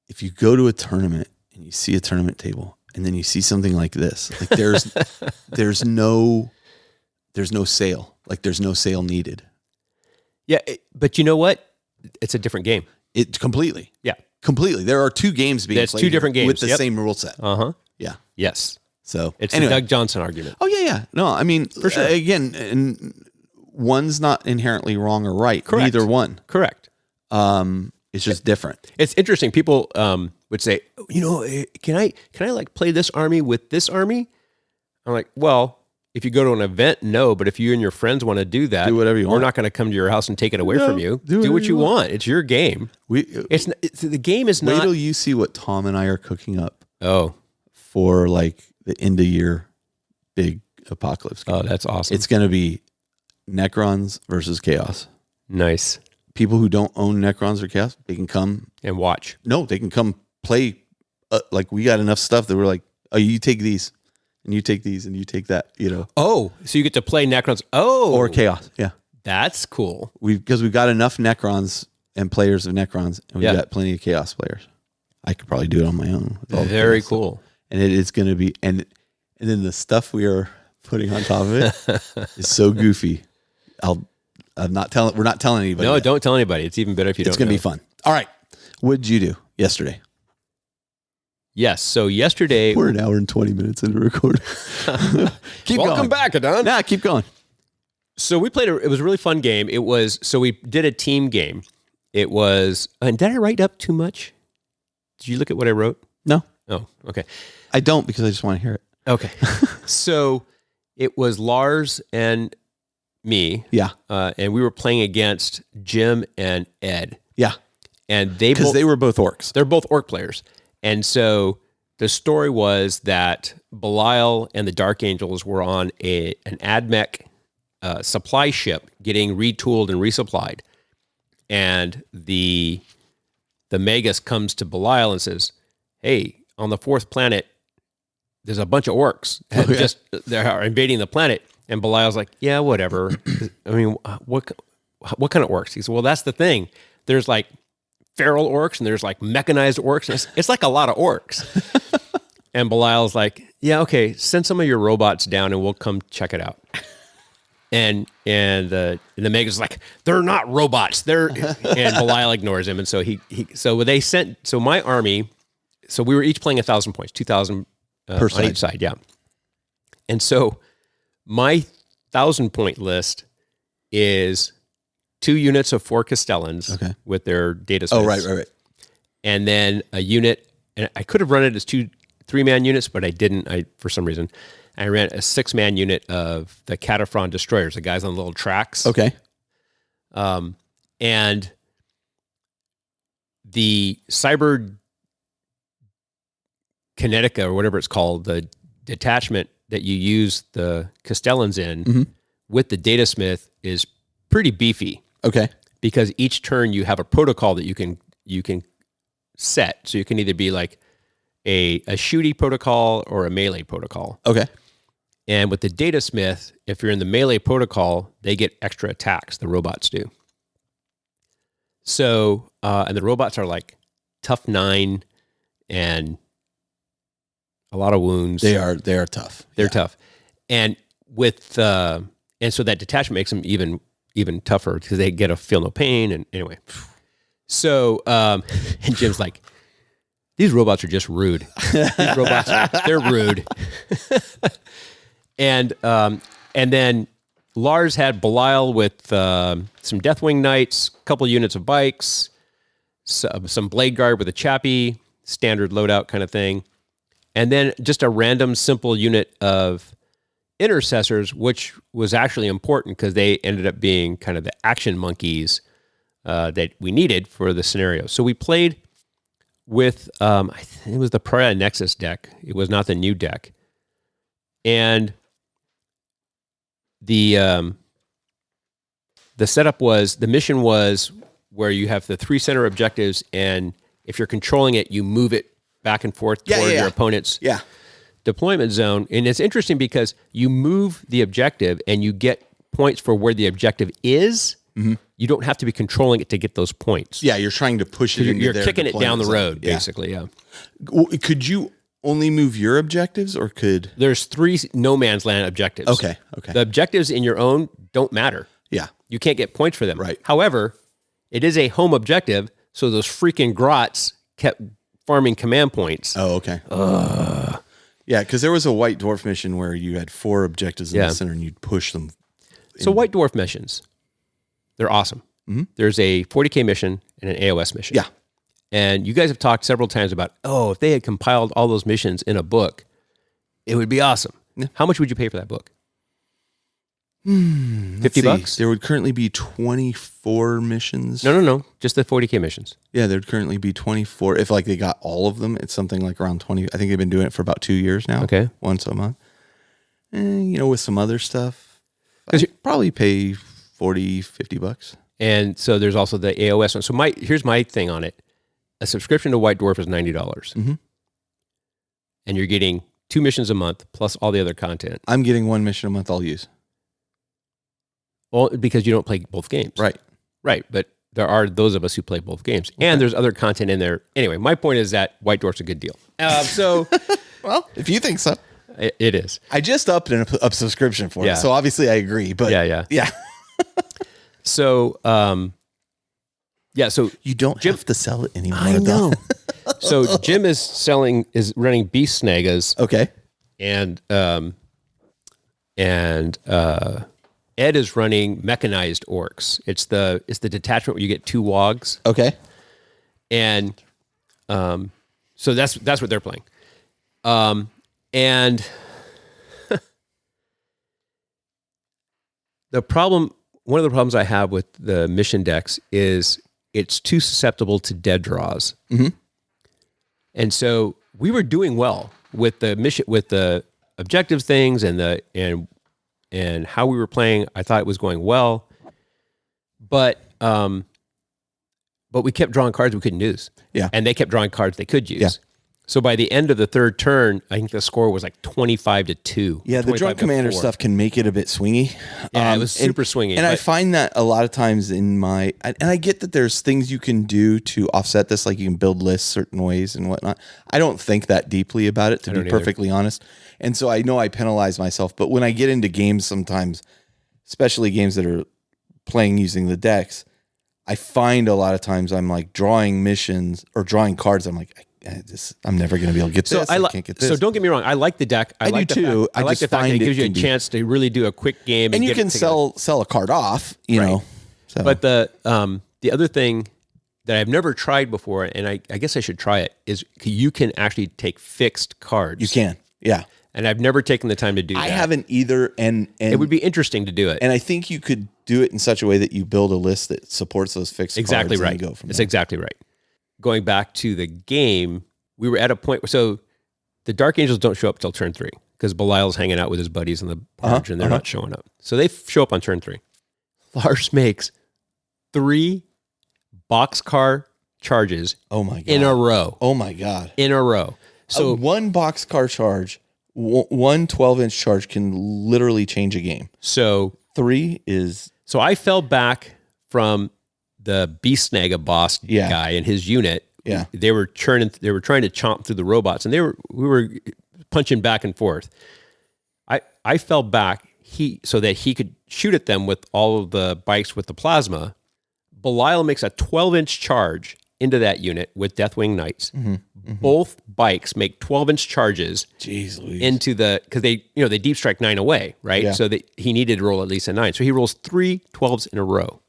if you go to a tournament and you see a tournament table and then you see something like this, like there's no sale. Like there's no sale needed. Yeah, but you know what? It's a different game. It completely. Yeah. Completely. There are two games being played. Two different games with the same rule set. Yeah. Yes. So it's the Doug Johnson argument. Oh yeah. No, I mean, for sure. Again, and one's not inherently wrong or right. Correct. Neither one. Correct. It's just different. It's interesting. People would say, can I like play this army with this army? I'm like, well, if you go to an event, no. But if you and your friends want to do that, do whatever you want. We're not going to come to your house and take it away from you. Do what you want. It's your game. The game is not. Wait till you see what Tom and I are cooking up. Oh, for like the end of year big apocalypse game. Oh, that's awesome. It's going to be Necrons versus Chaos. Nice. People who don't own Necrons or Chaos, they can come and watch. No, they can come play. Like we got enough stuff that we're like, oh, you take these. And you take these and you take that, Oh, so you get to play Necrons. Oh. Or Chaos, yeah. That's cool. Because we've got enough Necrons and players of Necrons, and we've got plenty of Chaos players. I could probably do it on my own. Very cool. And it is going to be, and then the stuff we are putting on top of it is so goofy. We're not telling anybody. No, don't tell anybody. It's even better if you don't. It's going to be fun. All right. What did you do yesterday? Yes. So yesterday, we're an hour and 20 minutes into recording. Welcome back, Adan. Nah, keep going. So we played. It was a really fun game. We did a team game. It was. And did I write up too much? Did you look at what I wrote? No. Oh, okay. I don't because I just want to hear it. Okay. So it was Lars and me. Yeah. And we were playing against Jim and Ed. Yeah. And they were both orcs. They're both orc players. And so the story was that Belial and the Dark Angels were on an AdMech supply ship getting retooled and resupplied. And the Magus comes to Belial and says, hey, on the 4th planet, there's a bunch of orcs. They're invading the planet. And Belial's like, yeah, whatever. I mean, what kind of orcs? He said, well, that's the thing. There's like feral orcs and there's like mechanized orcs. And it's like a lot of orcs. And Belial's like, yeah, okay, send some of your robots down and we'll come check it out. And the Magus is like, they're not robots. And Belial ignores him. And so so my army, so we were each playing 1,000 points, 2,000 per on each side. Yeah. And so my 1,000-point list is 2 units of 4 Castellans with their data smiths. Oh, right. And then a unit, and I could have run it as 2 3-man units, but I didn't. For some reason, I ran a 6-man unit of the Cataphren destroyers, the guys on the little tracks. Okay. And the Cyber Kinetica, or whatever it's called, the detachment that you use the Castellans in with the Datasmith is pretty beefy. Okay. Because each turn you have a protocol that you can set. So you can either be like a shooty protocol or a melee protocol. Okay. And with the Datasmith, if you're in the melee protocol, they get extra attacks. The robots do. So, and the robots are like tough 9 and a lot of wounds. They are tough. They're tough. And with and so that detachment makes them even tougher because they get to feel no pain. And anyway, so and Jim's like, these robots are just rude. These robots, they're rude. And then Lars had Belial with some Deathwing Knights, a couple units of bikes, some Blade Guard with a Chappie, standard loadout kind of thing. And then just a random simple unit of Intercessors, which was actually important because they ended up being kind of the action monkeys that we needed for the scenario. So we played with, I think it was the Pariah Nexus deck. It was not the new deck. And the setup was, the mission was where you have the 3 center objectives, and if you're controlling it, you move it back and forth toward your opponent's deployment zone. And it's interesting because you move the objective and you get points for where the objective is. Mm-hmm. You don't have to be controlling it to get those points. Yeah, you're trying to push it into You're their kicking it down the zone. road, basically, yeah. Could you only move your objectives, or could... There's 3 no man's land objectives. Okay. The objectives in your own don't matter. Yeah. You can't get points for them. Right. However, it is a home objective, so those freaking grots kept farming command points. Oh, okay. Yeah, because there was a White Dwarf mission where you had 4 objectives in the center and you'd push them. So White Dwarf missions, they're awesome. Mm-hmm. There's a 40K mission and an AOS mission. Yeah. And you guys have talked several times about, if they had compiled all those missions in a book, it would be awesome. Yeah. How much would you pay for that book? $50? There would currently be 24 missions. No. Just the 40K missions. Yeah, there'd currently be 24. If they got all of them, it's something like around 20. I think they've been doing it for about 2 years now. Okay. Once a month. And, with some other stuff, I'd probably pay $40-$50. And so there's also the AOS one. So here's my thing on it. A subscription to White Dwarf is $90. Mm-hmm. And you're getting 2 missions a month plus all the other content. I'm getting 1 mission a month I'll use. Well, because you don't play both games. Right. But there are those of us who play both games. Okay. And there's other content in there. Anyway, my point is that White Dwarf's a good deal. Well, if you think so. It is. I just upped a subscription for it. So obviously I agree. But yeah. So, so you don't have to sell it anymore. I know. So Jim is running Beast Snagas. Okay. And Ed is running mechanized orcs. It's the detachment where you get 2 wogs. Okay. And so that's what they're playing. And one of the problems I have with the mission decks is it's too susceptible to dead draws. Mm-hmm. And so we were doing well with the mission, with the objectives things and how we were playing. I thought it was going well, but we kept drawing cards we couldn't use. Yeah. And they kept drawing cards they could use. Yeah. So by the end of the 3rd turn, I think the score was like 25-2. Yeah, the drunk commander stuff can make it a bit swingy. Yeah, it was super swingy. And I find that a lot of times and I get that there's things you can do to offset this, like you can build lists certain ways and whatnot. I don't think that deeply about it, to be perfectly honest. And so I know I penalize myself, but when I get into games sometimes, especially games that are playing using the decks, I find a lot of times I'm like drawing missions or drawing cards. I'm like, I'm never going to be able to get this. I can't get this. So don't get me wrong. I like the deck. I like do too. I like the fact that it gives you a chance to really do a quick game. And you can sell a card off, you know. So. But the other thing that I've never tried before, and I guess I should try it, is you can actually take fixed cards. You can, yeah. And I've never taken the time to do that. I haven't either, and it would be interesting to do it. And I think you could do it in such a way that you build a list that supports those fixed cards. Exactly right. And you go from it's there. Exactly right. Going back to the game, we were at a point where, so the Dark Angels don't show up till turn 3 because Belial's hanging out with his buddies in the barge and they're not showing up. So they show up on turn 3. Lars makes 3 boxcar charges. Oh my God. In a row. Oh my God. In a row. So one boxcar charge, one 12-inch charge can literally change a game. So 3 is... So I fell back from the Beast Snaga boss guy and his unit Yeah. They were trying to chomp through the robots, and we were punching back and forth. I fell back so that he could shoot at them with all of the bikes with the plasma. Belial makes a 12-inch charge into that unit with Deathwing Knights. Mm-hmm. Mm-hmm. Both bikes make 12-inch charges into because they deep strike 9 away, right? Yeah. So he needed to roll at least a 9. So he rolls 3 12s in a row.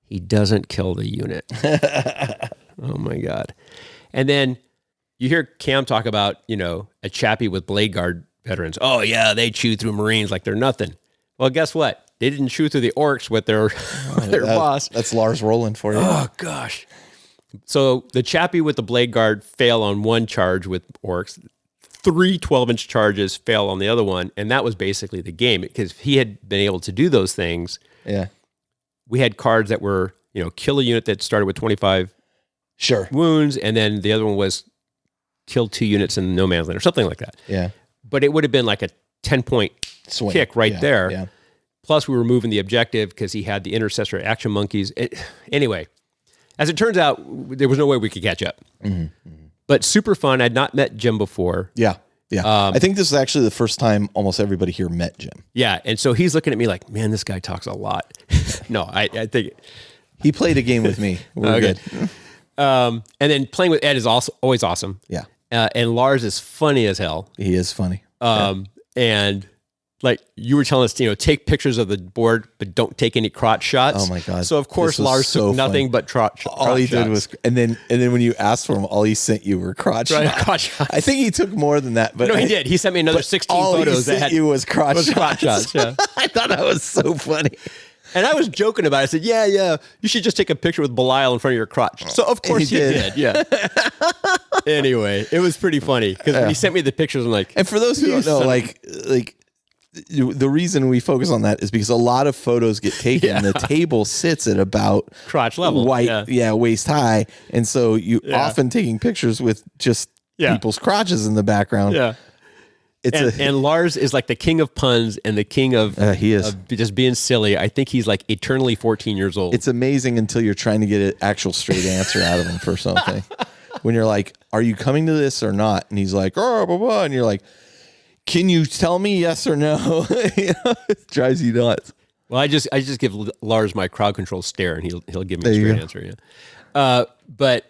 He doesn't kill the unit. Oh my God. And then you hear Cam talk about, a chappie with Blade Guard veterans. Oh yeah, they chew through Marines like they're nothing. Well, guess what? They didn't chew through the orcs with their boss. That's Lars Roland for you. Oh gosh. So the chappie with the Blade Guard fail on one charge with orcs. 3 12-inch charges fail on the other one. And that was basically the game, because he had been able to do those things. Yeah. We had cards that were, kill a unit that started with 25 wounds, and then the other one was kill 2 units in no man's land or something like that. Yeah. But it would have been like a 10-point kick right there. Yeah. Plus, we were moving the objective because he had the intercessor action monkeys. Anyway, as it turns out, there was no way we could catch up. Mm-hmm. Mm-hmm. But super fun. I'd not met Jim before. Yeah. Yeah. I think this is actually the first time almost everybody here met Jim. Yeah. And so he's looking at me like, man, this guy talks a lot. No, I think he played a game with me. We're good. And then playing with Ed is also always awesome. Yeah. And Lars is funny as hell. He is funny. And like you were telling us, take pictures of the board, but don't take any crotch shots. Oh my God. So of course Lars took nothing but crotch shots. All he did was, and then when you asked for him, all he sent you were crotch shots. Crotch shots. I think he took more than that, but no, he did. He sent me another 16 photos that had you was crotch shots. Yeah. I thought that was so funny. And I was joking about it. I said, yeah, you should just take a picture with Belial in front of your crotch. So, of course, he did. Yeah. Anyway, it was pretty funny because when he sent me the pictures, I'm like... And for those who don't know, like the reason we focus on that is because a lot of photos get taken. Yeah. The table sits at about... crotch level. Waist high. And so you often taking pictures with just people's crotches in the background. Yeah. And Lars is like the king of puns and the king of just being silly. I think he's like eternally 14 years old. It's amazing until you're trying to get an actual straight answer out of him for something. When you're like, are you coming to this or not? And he's like, oh, blah, blah. And you're like, can you tell me yes or no? It drives you nuts. Well, I just give Lars my crowd control stare and he'll give me a straight answer. Yeah. But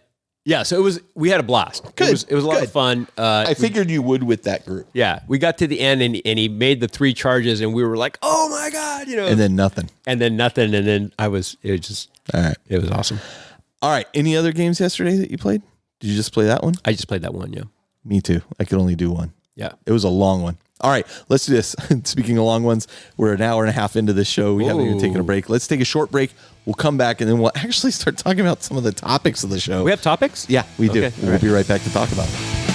yeah, so we had a blast. Good. It was a lot of fun. I figured you would with that group. Yeah, we got to the end and he made the 3 charges and we were like, oh my God, And then nothing. And then it was all right. It was awesome. All right. Any other games yesterday that you played? Did you just play that one? I just played that one, yeah. Me too. I could only do one. Yeah. It was a long one. All right, let's do this. Speaking of long ones, we're an hour and a half into this show. We haven't even taken a break. Let's take a short break. We'll come back, and then we'll actually start talking about some of the topics of the show. We have topics? Yeah, we do. We'll be right back to talk about it.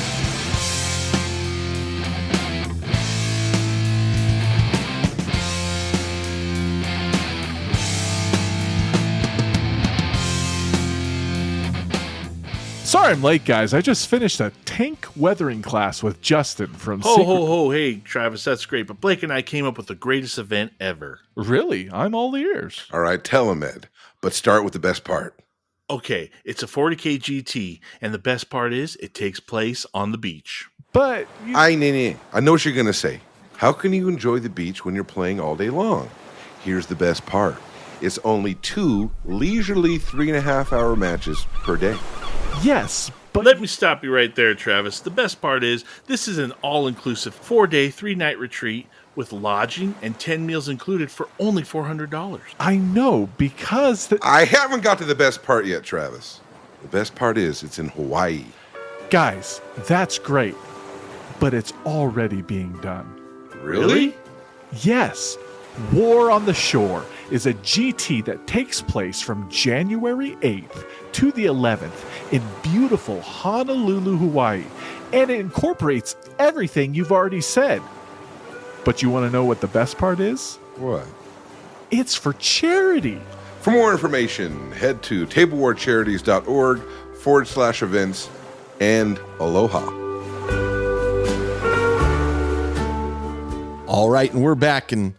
Sorry I'm late, guys. I just finished a tank weathering class with Justin from Hey, Travis, that's great. But Blake and I came up with the greatest event ever. Really? I'm all ears. All right, tell him, Ed. But start with the best part. Okay, it's a 40K GT, and the best part is it takes place on the beach. But I know what you're going to say. How can you enjoy the beach when you're playing all day long? Here's the best part. It's only 2 leisurely 3.5-hour matches per day. Yes, but... Let me stop you right there, Travis. The best part is this is an all-inclusive 4-day, 3-night retreat with lodging and 10 meals included for only $400. I know, because... I haven't got to the best part yet, Travis. The best part is it's in Hawaii. Guys, that's great, but it's already being done. Really? Yes. War on the Shore is a GT that takes place from January 8th to the 11th in beautiful Honolulu, Hawaii, and it incorporates everything you've already said. But you want to know what the best part is? What? It's for charity. For more information, head to tablewarcharities.org/events and aloha. All right, and we're back, and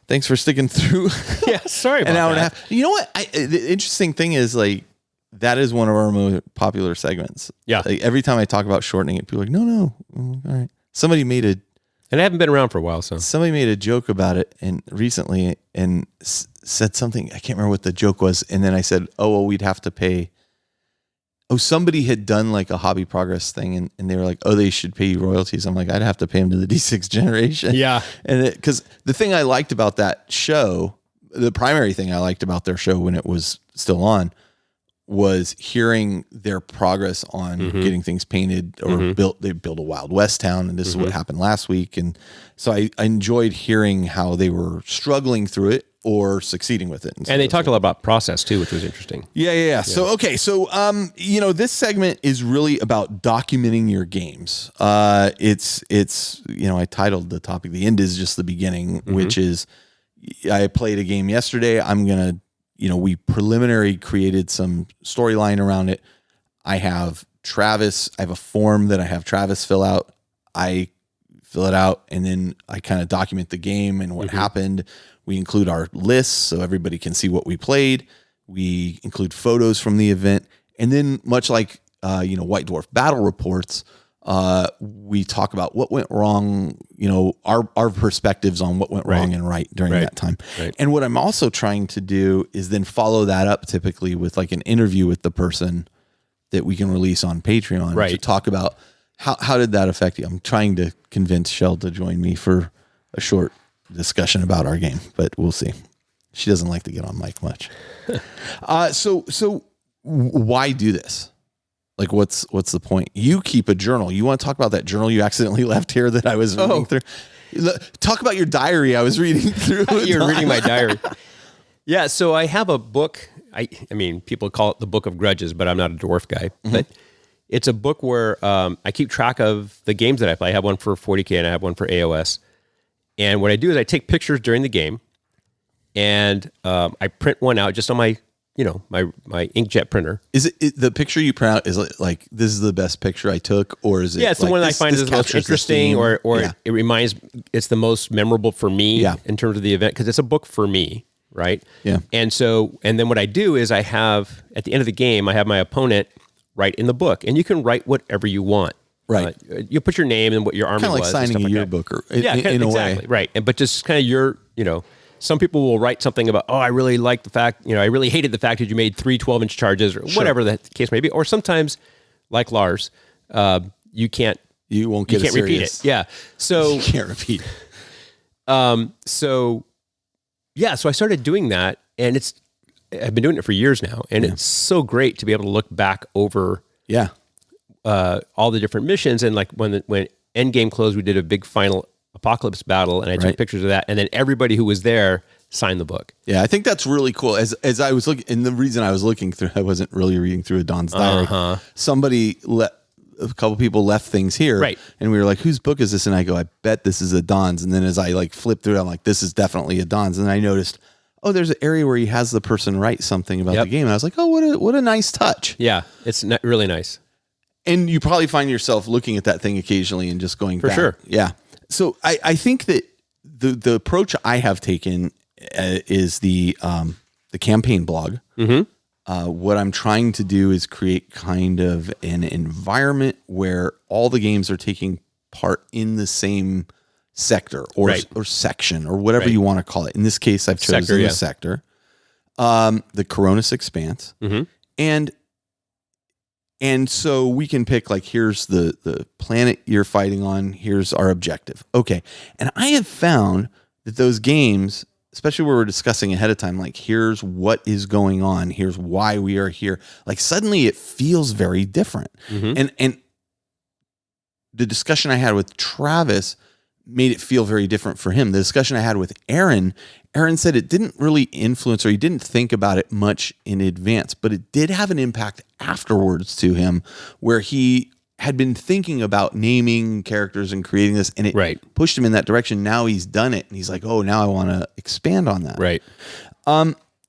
thanks for sticking through. Yeah, sorry about an hour that. and a half. You know what? The interesting thing is, like, that is one of our most popular segments. Yeah. Like every time I talk about shortening it, people are like, no. I'm like, all right. Somebody made and I haven't been around for a while, so somebody made a joke about it and recently and said something. I can't remember what the joke was. And then I said, oh, well, we'd have to pay. Oh, somebody had done like a hobby progress thing and they were like, oh, they should pay you royalties. I'm like, I'd have to pay them to the D6 generation. Yeah. And because the thing I liked about that show, the primary thing I liked about their show when it was still on was hearing their progress on getting things painted or built. They built a Wild West town and this is what happened last week. And so I enjoyed hearing how they were struggling through it or succeeding with it. And they talked a lot about process too, which was interesting. Yeah. So, okay. So, this segment is really about documenting your games. It's, I titled the topic, The End is Just the Beginning, which is, I played a game yesterday. I'm going to, we preliminary created some storyline around it. I have a form that I have Travis fill out. I fill it out and then I kind of document the game and what happened. We include our lists so everybody can see what we played. We include photos from the event. And then much like, White Dwarf battle reports, we talk about what went wrong, our perspectives on what went wrong and right during that time. Right. And what I'm also trying to do is then follow that up typically with like an interview with the person that we can release on Patreon to talk about how did that affect you. I'm trying to convince Shell to join me for a short discussion about our game, but we'll see. She doesn't like to get on mic much. So why do this? Like, what's the point? You keep a journal. You want to talk about that journal you accidentally left here that I was reading through? Talk about your diary I was reading through. You're reading my diary. Yeah, so I have a book. I mean, people call it the Book of Grudges, but I'm not a dwarf guy. But it's a book where I keep track of the games that I play. I have one for 40K and I have one for AOS. And what I do is I take pictures during the game and I print one out just on my inkjet printer. Is it the picture you print out? Is it like, this is the best picture I took? Or is it? Yeah, it's the one that I find is the most interesting or it reminds, it's the most memorable for me in terms of the event. Cause it's a book for me. Right. Yeah. And then what I do is I have, at the end of the game, I have my opponent write in the book and you can write whatever you want. Right. You put your name and what your army was. Kind of like signing a yearbook in a way. Right. But just kind of some people will write something about, I really like the fact, I really hated the fact that you made 3 12-inch charges or whatever the case may be. Or sometimes, like Lars, you can't repeat it. Yeah. So you can't repeat it. So I started doing that and I've been doing it for years now. And it's so great to be able to look back over all the different missions. And like when Endgame closed, we did a big final apocalypse battle and I took pictures of that. And then everybody who was there signed the book. Yeah, I think that's really cool. As I was looking, and the reason I was looking through, I wasn't really reading through Adan's diary. A couple people left things here. Right. And we were like, whose book is this? And I go, I bet this is Adan's. And then as I like flipped through it, I'm like, this is definitely Adan's. And I noticed, there's an area where he has the person write something about the game. And I was like, what a nice touch. Yeah, it's really nice. And you probably find yourself looking at that thing occasionally and just going back. For sure. Yeah. So I think that the approach I have taken is the campaign blog. What I'm trying to do is create kind of an environment where all the games are taking part in the same sector or section or whatever you want to call it. In this case, I've chosen the sector, the Coronis Expanse. And so we can pick like, here's the planet you're fighting on. Here's our objective. Okay. And I have found that those games, especially where we're discussing ahead of time, like here's what is going on. Here's why we are here. Like suddenly it feels very different. And the discussion I had with Travis made it feel very different for him. The discussion I had with Aaron said it didn't really influence, or he didn't think about it much in advance, but it did have an impact afterwards to him where he had been thinking about naming characters and creating this, and it pushed him in that direction. Now he's done it and he's like, now I want to expand on that. Right.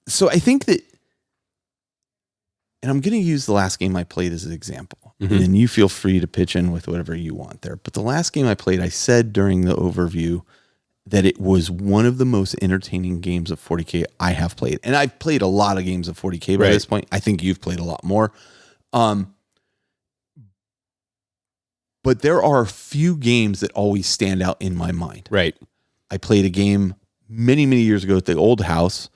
So I think that, and I'm going to use the last game I played as an example, and then you feel free to pitch in with whatever you want there. But the last game I played, I said during the overview, that it was one of the most entertaining games of 40K I have played. And I've played a lot of games of 40K by this point. I think you've played a lot more. But there are a few games that always stand out in my mind. Right. I played a game many, many years ago at the old house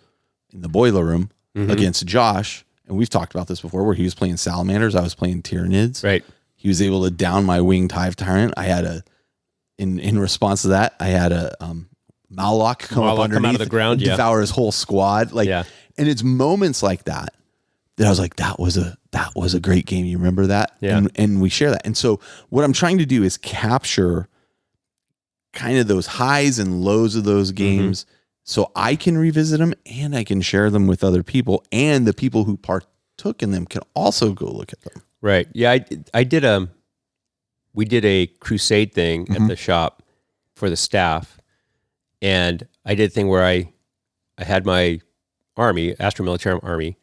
in the boiler room against Josh. And we've talked about this before, where he was playing salamanders. I was playing Tyranids. Right. He was able to down my winged hive tyrant. I had in response to that, I had a Malloc come up underneath, out of the ground, devour his whole squad. And it's moments like that I was like, that was a great game. You remember that? Yeah. And we share that. And so what I'm trying to do is capture kind of those highs and lows of those games, so I can revisit them and I can share them with other people, and the people who partook in them can also go look at them. Right. Yeah. We did a crusade thing at the shop for the staff, and I did a thing where I had my army, Astro Militarum army,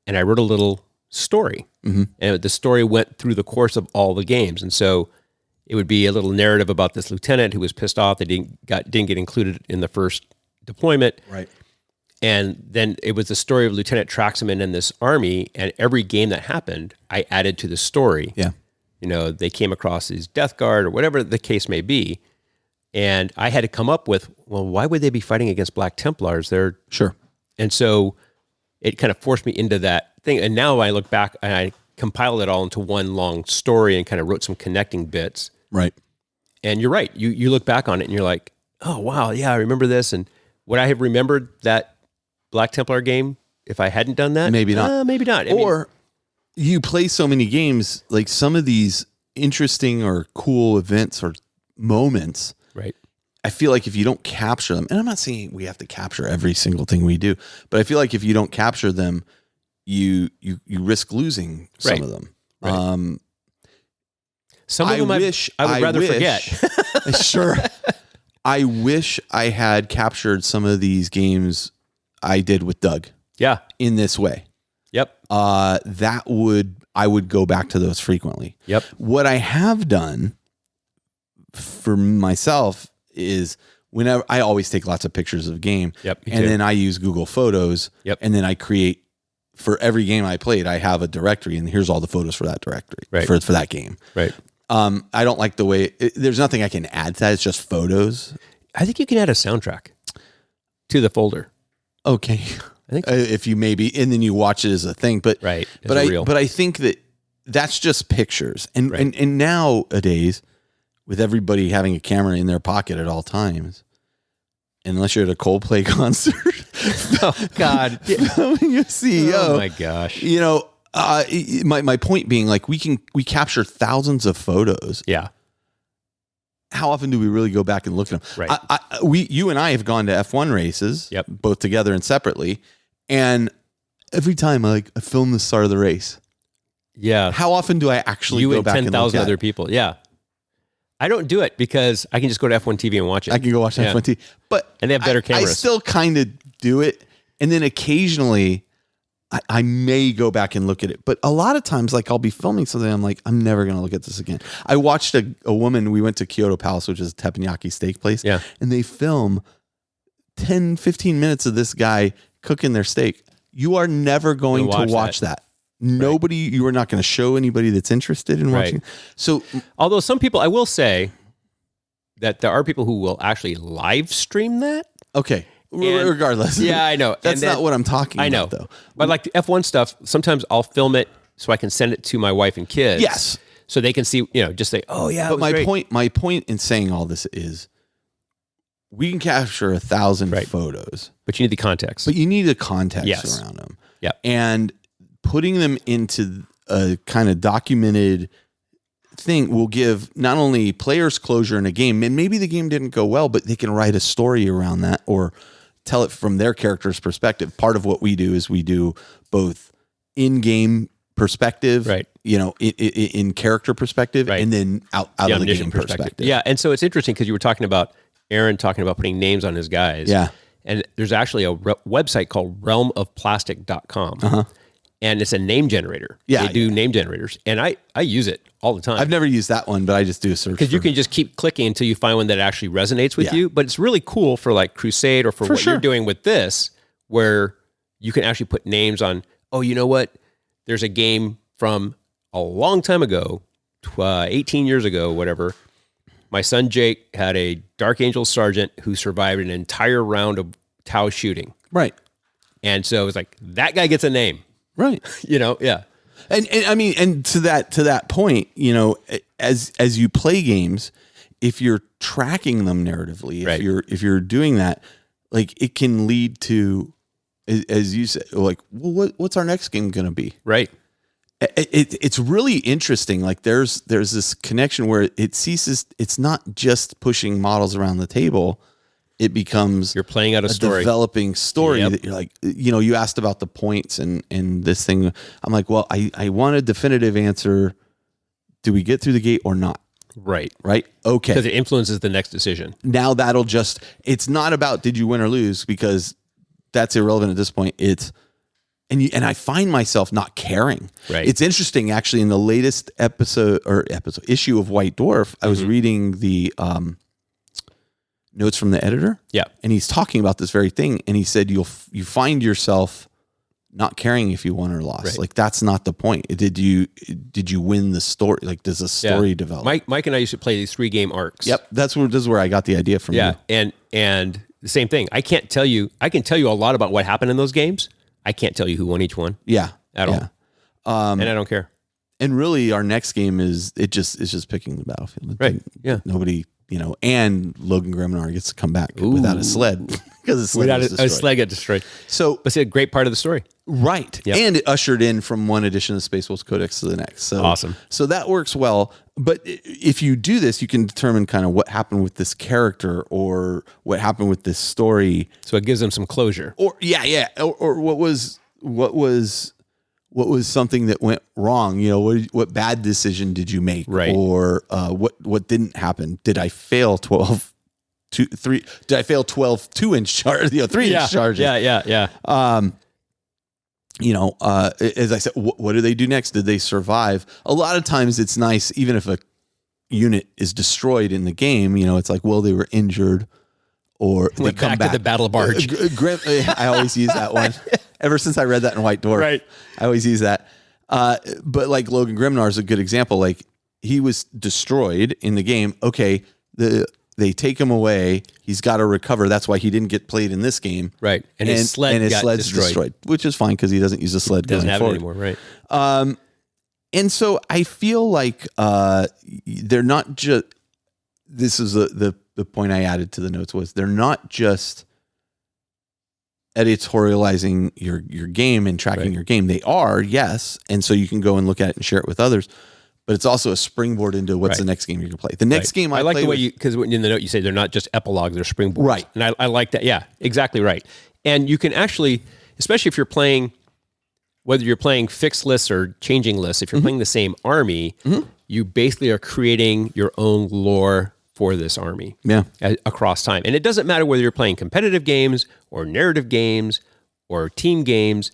and I wrote a little story, and the story went through the course of all the games. And so it would be a little narrative about this lieutenant who was pissed off that didn't get included in the first deployment. Right. And then it was the story of Lieutenant Traxaman and this army, and every game that happened, I added to the story. Yeah. You know, they came across his Death Guard or whatever the case may be. And I had to come up with, well, why would they be fighting against Black Templars? They're Sure. And so it kind of forced me into that thing. And now I look back and I compiled it all into one long story and kind of wrote some connecting bits. Right. And you're right. You look back on it and you're like, oh, wow, yeah, I remember this. And would I have remembered that Black Templar game if I hadn't done that? Maybe not. Maybe not. Or you play so many games, like some of these interesting or cool events or moments. Right. I feel like if you don't capture them, and I'm not saying we have to capture every single thing we do, but I feel like if you don't capture them, you risk losing some of them. Right. Some of them I would rather forget. Sure. I wish I had captured some of these games I did with Doug. Yeah. In this way. Yep. I would go back to those frequently. Yep. What I have done for myself is whenever I always take lots of pictures of game. Yep. And then I use Google Photos. Yep. And then I create, for every game I played, I have a directory, and here's all the photos for that directory. Right. For that game. Right. I don't like the way there's nothing I can add to that. It's just photos. I think you can add a soundtrack to the folder. Okay. I think so. If you maybe, and then you watch it as a thing, but right. But I think that's just pictures. And, right. and nowadays, with everybody having a camera in their pocket at all times, unless you're at a Coldplay concert, oh God, filming a CEO. Oh my gosh. You know, my point being, like, we capture thousands of photos. Yeah. How often do we really go back and look at them? Right. You and I have gone to F1 races, yep, both together and separately, and every time I film the start of the race. Yeah. How often do I actually go back and look at 10,000 other people? Yeah. I don't do it because I can just go to F1 TV and watch it. I can go watch F1 TV, and they have better cameras. I still kind of do it, and then occasionally I may go back and look at it. But a lot of times, like, I'll be filming something, I'm like, I'm never going to look at this again. I watched a woman, we went to Kyoto Palace, which is a teppanyaki steak place, and they film 10, 15 minutes of this guy cooking their steak. You are never going to watch that. Nobody, you are not going to show anybody that's interested in watching. So, although some people, I will say that there are people who will actually live stream that. Okay. Regardless. Yeah, I know. That's not what I'm talking about, though. But like the F1 stuff, sometimes I'll film it so I can send it to my wife and kids. Yes. So they can see, just say, oh yeah. But my point in saying all this is, we can capture 1,000 photos. But you need the context. But you need a context around them. Yeah. And putting them into a kind of documented thing will give not only players closure in a game, and maybe the game didn't go well, but they can write a story around that or tell it from their character's perspective. Part of what we do is we do both in-game perspective, right? In character perspective, right, and then out of the game perspective. Yeah, and so it's interesting because you were talking about Aaron talking about putting names on his guys. Yeah. And there's actually a website called realmofplastic.com. and it's a name generator. Yeah, they do name generators, and I use it all the time. I've never used that one, but I just do a search because you can just keep clicking until you find one that actually resonates with you. But it's really cool for like Crusade or for what you're doing with this, where you can actually put names on. Oh, you know what? There's a game from a long time ago, 18 years ago, whatever. My son Jake had a Dark Angel sergeant who survived an entire round of Tau shooting. Right. And so it was like, that guy gets a name. Right. Yeah. And I mean, and to that point, as you play games, if you're tracking them narratively, if you're doing that, like it can lead to, as you said, like, well, what's our next game going to be? Right. It's really interesting. Like there's this connection where it ceases. It's not just pushing models around the table. It becomes you're playing out a story, developing story that you're like, you asked about the points and this thing. I'm like, well, I want a definitive answer. Do we get through the gate or not? Right. Okay. Because it influences the next decision. Now it's not about did you win or lose, because that's irrelevant at this point. And I find myself not caring. Right. It's interesting, actually, in the latest issue of White Dwarf, I was reading the notes from the editor. Yeah. And he's talking about this very thing. And he said, you find yourself not caring if you won or lost. Right. Like, that's not the point. Did you win the story? Like, does the story develop? Mike and I used to play these 3-game arcs. Yep. This is where I got the idea from. Yeah. You. And the same thing. I can tell you a lot about what happened in those games. I can't tell you who won each one. Yeah. At all. And I don't care. And really our next game it's just picking the battlefield. Right. Yeah. Nobody, and Logan Grimnar gets to come back without a sled because the sled was destroyed. A sled got destroyed. So it's a great part of the story. Right. Yep. And it ushered in from one edition of the Space Wolves Codex to the next. So awesome. So that works well. But if you do this, you can determine kind of what happened with this character or what happened with this story. So it gives them some closure. Or or what was something that went wrong? What bad decision did you make? Right. Or what didn't happen? Did I fail 12 2-inch charge? 3-inch charges. Yeah. As I said, what do they do next? Did they survive? A lot of times it's nice, even if a unit is destroyed in the game, it's like, well, they were injured or they went come back to the battle barge. I always use that one. Ever since I read that in White Dwarf, right. I always use that. But like Logan Grimnar is a good example. Like he was destroyed in the game. Okay, they take him away. He's got to recover. That's why he didn't get played in this game. Right. And his sled's destroyed, which is fine because he doesn't use the sled. Doesn't have forward. it anymore. Right. And so I feel like they're not just. This is the point I added to the notes was they're not just editorializing your game and tracking your game. They are, yes, and so you can go and look at it and share it with others. But it's also a springboard into what's the next game you're going to play. The next game I like the way because in the note you say they're not just epilogues, they're springboards. Right. And I like that. Yeah, exactly right. And you can actually, especially if you're playing, whether you're playing fixed lists or changing lists, if you're playing the same army, you basically are creating your own lore for this army across time. And it doesn't matter whether you're playing competitive games or narrative games or team games.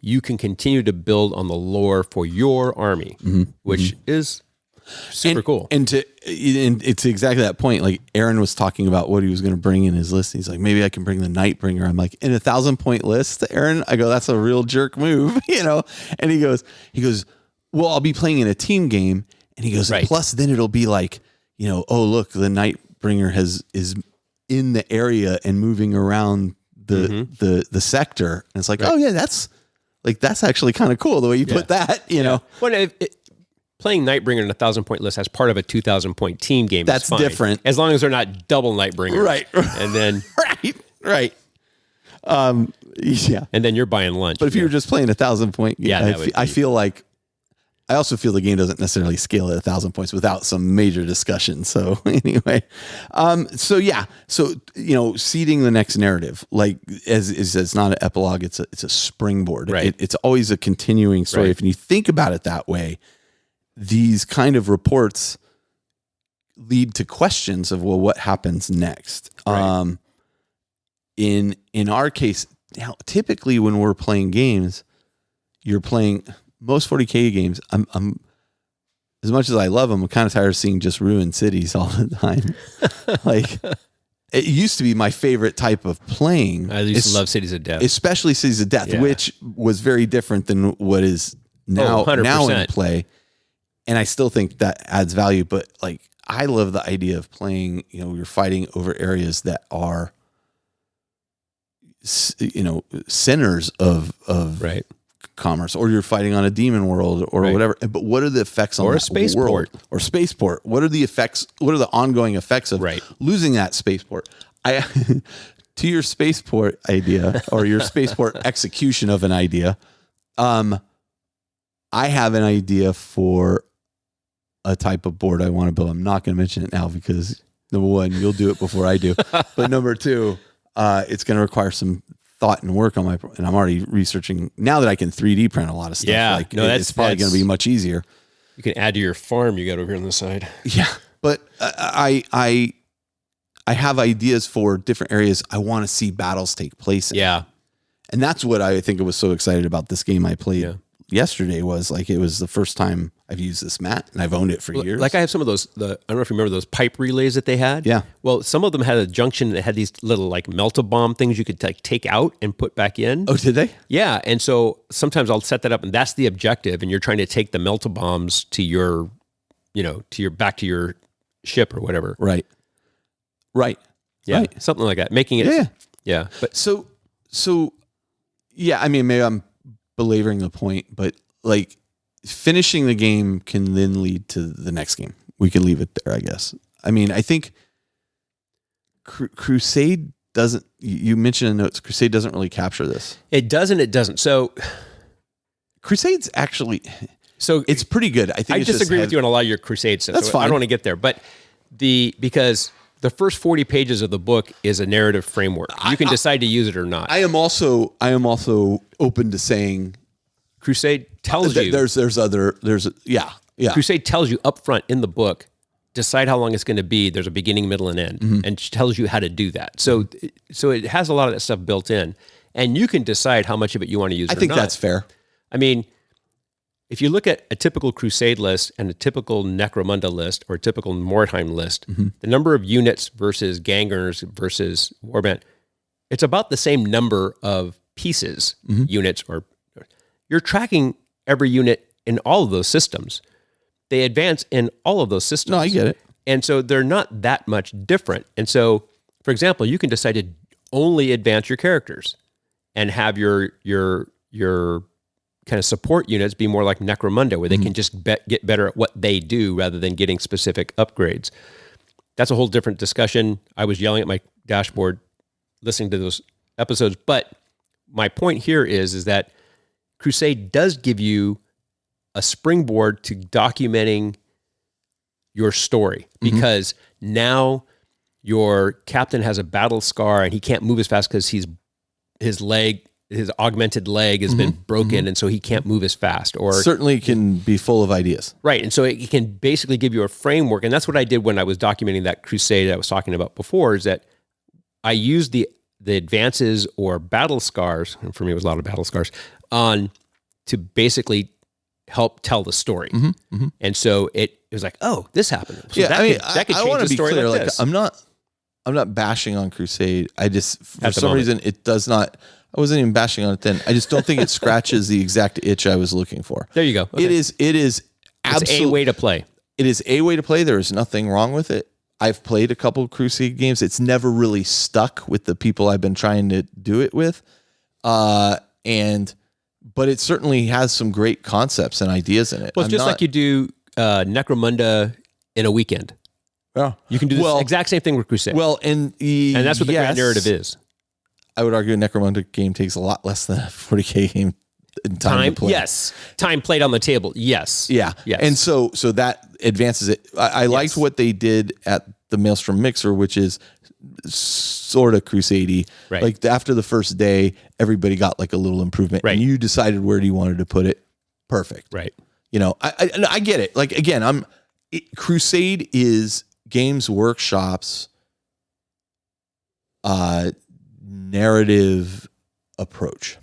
You can continue to build on the lore for your army, which is super cool. And it's exactly that point. Like Aaron was talking about what he was going to bring in his list. He's like, maybe I can bring the Nightbringer. I'm like, in a 1,000-point list, Aaron? I go, that's a real jerk move, And he goes, well, I'll be playing in a team game. And he goes, plus then it'll be like, oh, look, the Nightbringer is in the area and moving around the sector. And it's like, oh yeah, that's actually kind of cool the way you put that, Well, playing Nightbringer in a 1,000-point list as part of a 2,000-point team game. That's fine, different. as long as they're not double Nightbringer. Right. And then right. Yeah. And then you're buying lunch. But if you were just playing 1,000-point, I feel like. I also feel the game doesn't necessarily scale at 1,000 points without some major discussion. So anyway, seeding the next narrative, like it's not an epilogue, it's a springboard. Right. It's always a continuing story. Right. If you think about it that way, these kind of reports lead to questions of, well, what happens next? Right. In our case, now, typically when we're playing games, you're playing most 40K games. I'm as much as I love them, I'm kind of tired of seeing just ruined cities all the time. Like, it used to be my favorite type of playing. I used to love Cities of Death, especially Cities of Death, which was very different than what is now in play. And I still think that adds value. But like, I love the idea of playing. You're fighting over areas that are, centers of commerce, or you're fighting on a demon world or whatever. But what are the effects on or that a spaceport or spaceport? What are the effects? What are the ongoing effects of losing that spaceport? To your spaceport idea or your spaceport execution of an idea, I have an idea for a type of board I want to build. I'm not going to mention it now because number one, you'll do it before I do. But number two, it's going to require some thought and work on and I'm already researching now that I can 3D print a lot of stuff. Yeah, it's probably going to be much easier. You can add to your farm you got over here on the side. Yeah, but I have ideas for different areas I want to see battles take place in. Yeah, and that's what I think I was so excited about this game I played yesterday. Was like, it was the first time I've used this mat, and I've owned it for years. Like, I have some of those, I don't know if you remember those pipe relays that they had. Yeah. Well, some of them had a junction that had these little like melt-a-bomb things you could take out and put back in. Oh, did they? Yeah. And so sometimes I'll set that up, and that's the objective. And you're trying to take the melt-a-bombs to your, back to your ship or whatever. Right. Yeah. Right. Something like that. Making it. Yeah. But so yeah, I mean, maybe I'm belaboring the point, but like, finishing the game can then lead to the next game. We can leave it there, I guess. I mean, I think Crusade doesn't, you mentioned in notes, Crusade doesn't really capture this. It doesn't. It doesn't. So Crusade's actually, it's pretty good. I think I disagree with you on a lot of your Crusade stuff. That's fine. I don't want to get there, but because the first 40 pages of the book is a narrative framework. You can decide to use it or not. I am also open to saying Crusade tells you Crusade tells you up front in the book, decide how long it's going to be. There's a beginning, middle, and end, and tells you how to do that. So it has a lot of that stuff built in, and you can decide how much of it you want to use. I think that's fair. I mean, if you look at a typical Crusade list and a typical Necromunda list or a typical Mordheim list, the number of units versus gangers versus warband, it's about the same number of pieces, units, or you're tracking every unit in all of those systems. They advance in all of those systems. No, I get it. And so they're not that much different. And so, for example, you can decide to only advance your characters and have your kind of support units be more like Necromunda, where they can just get better at what they do rather than getting specific upgrades. That's a whole different discussion. I was yelling at my dashboard listening to those episodes. But my point here is that Crusade does give you a springboard to documenting your story, because now your captain has a battle scar and he can't move as fast because his augmented leg has been broken, and so he can't move as fast. Or certainly can be full of ideas. Right. And so it can basically give you a framework. And that's what I did when I was documenting that Crusade I was talking about before, is that I used the advances or battle scars, and for me it was a lot of battle scars, to basically help tell the story. And so it was like, oh, this happened. So that could change the story like this. I'm not bashing on Crusade. I just, for some reason, it does not. I wasn't even bashing on it then. I just don't think it scratches the exact itch I was looking for. There you go. Okay. It is absolutely a way to play. It is a way to play. There is nothing wrong with it. I've played a couple Crusade games. It's never really stuck with the people I've been trying to do it with. But it certainly has some great concepts and ideas in it. Well, it's just like you do Necromunda in a weekend. Yeah. You can do the exact same thing with Crusade. Well, and that's what the grand narrative is. I would argue a Necromunda game takes a lot less than a 40K game in time to play. Yes. Time played on the table. Yes. Yeah. Yes. And so that advances it. I liked what they did at the Maelstrom Mixer, which is sort of Crusade-y. Right. Like after the first day, everybody got like a little improvement. Right. And you decided where you wanted to put it. Perfect. Right. You know, I get it. Like, again, Crusade is Games Workshop's narrative approach.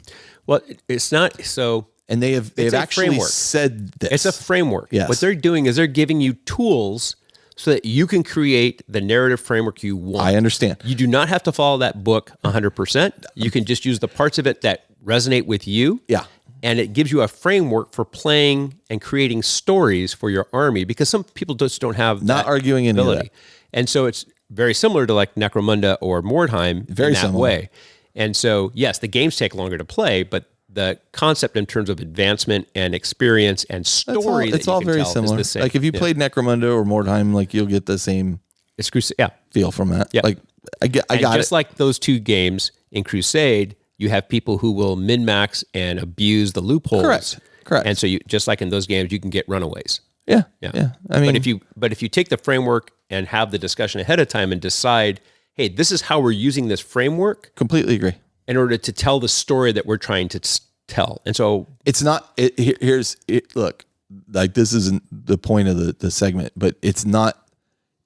Well, it's not so. And they've actually framework. said this. It's a framework. Yes. What they're doing is they're giving you tools so that you can create the narrative framework you want. I understand. You do not have to follow that book 100%. You can just use the parts of it that resonate with you. Yeah. And it gives you a framework for playing and creating stories for your army, because some people just don't have Not that arguing any of ability. that. And so it's very similar to like Necromunda or Mordheim Very in that similar. way. And so, yes, the games take longer to play, but the concept in terms of advancement and experience and story It's all very similar. is the same. Like if you played Necromunda or Mordheim, like you'll get the same It's Crusade, yeah. feel from that. Yeah. Like I got just it. like those two games in Crusade, you have people who will min-max and abuse the loopholes. Correct. And so you just like in those games, you can get runaways. Yeah. Yeah. Yeah. I mean, but if you take the framework and have the discussion ahead of time and decide, hey, this is how we're using this framework completely agree. in order to tell the story that we're trying to tell. And so It's not. Here's it. Look, like this isn't the point of the segment, but it's not.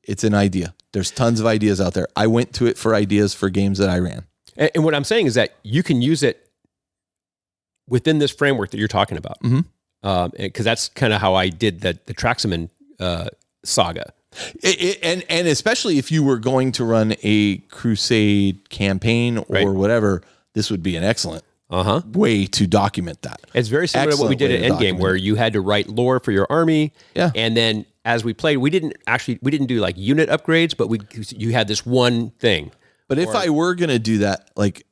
It's an idea. There's tons of ideas out there. I went to it for ideas for games that I ran. and what I'm saying is that you can use it within this framework that you're talking about. Because that's kind of how I did the Traximan saga. And especially if you were going to run a Crusade campaign or whatever, this would be an excellent way to document that. It's very similar to what we did at Endgame, where you had to write lore for your army. Yeah. And then as we played, we didn't do like unit upgrades, but you had this one thing. But if I were going to do that, like,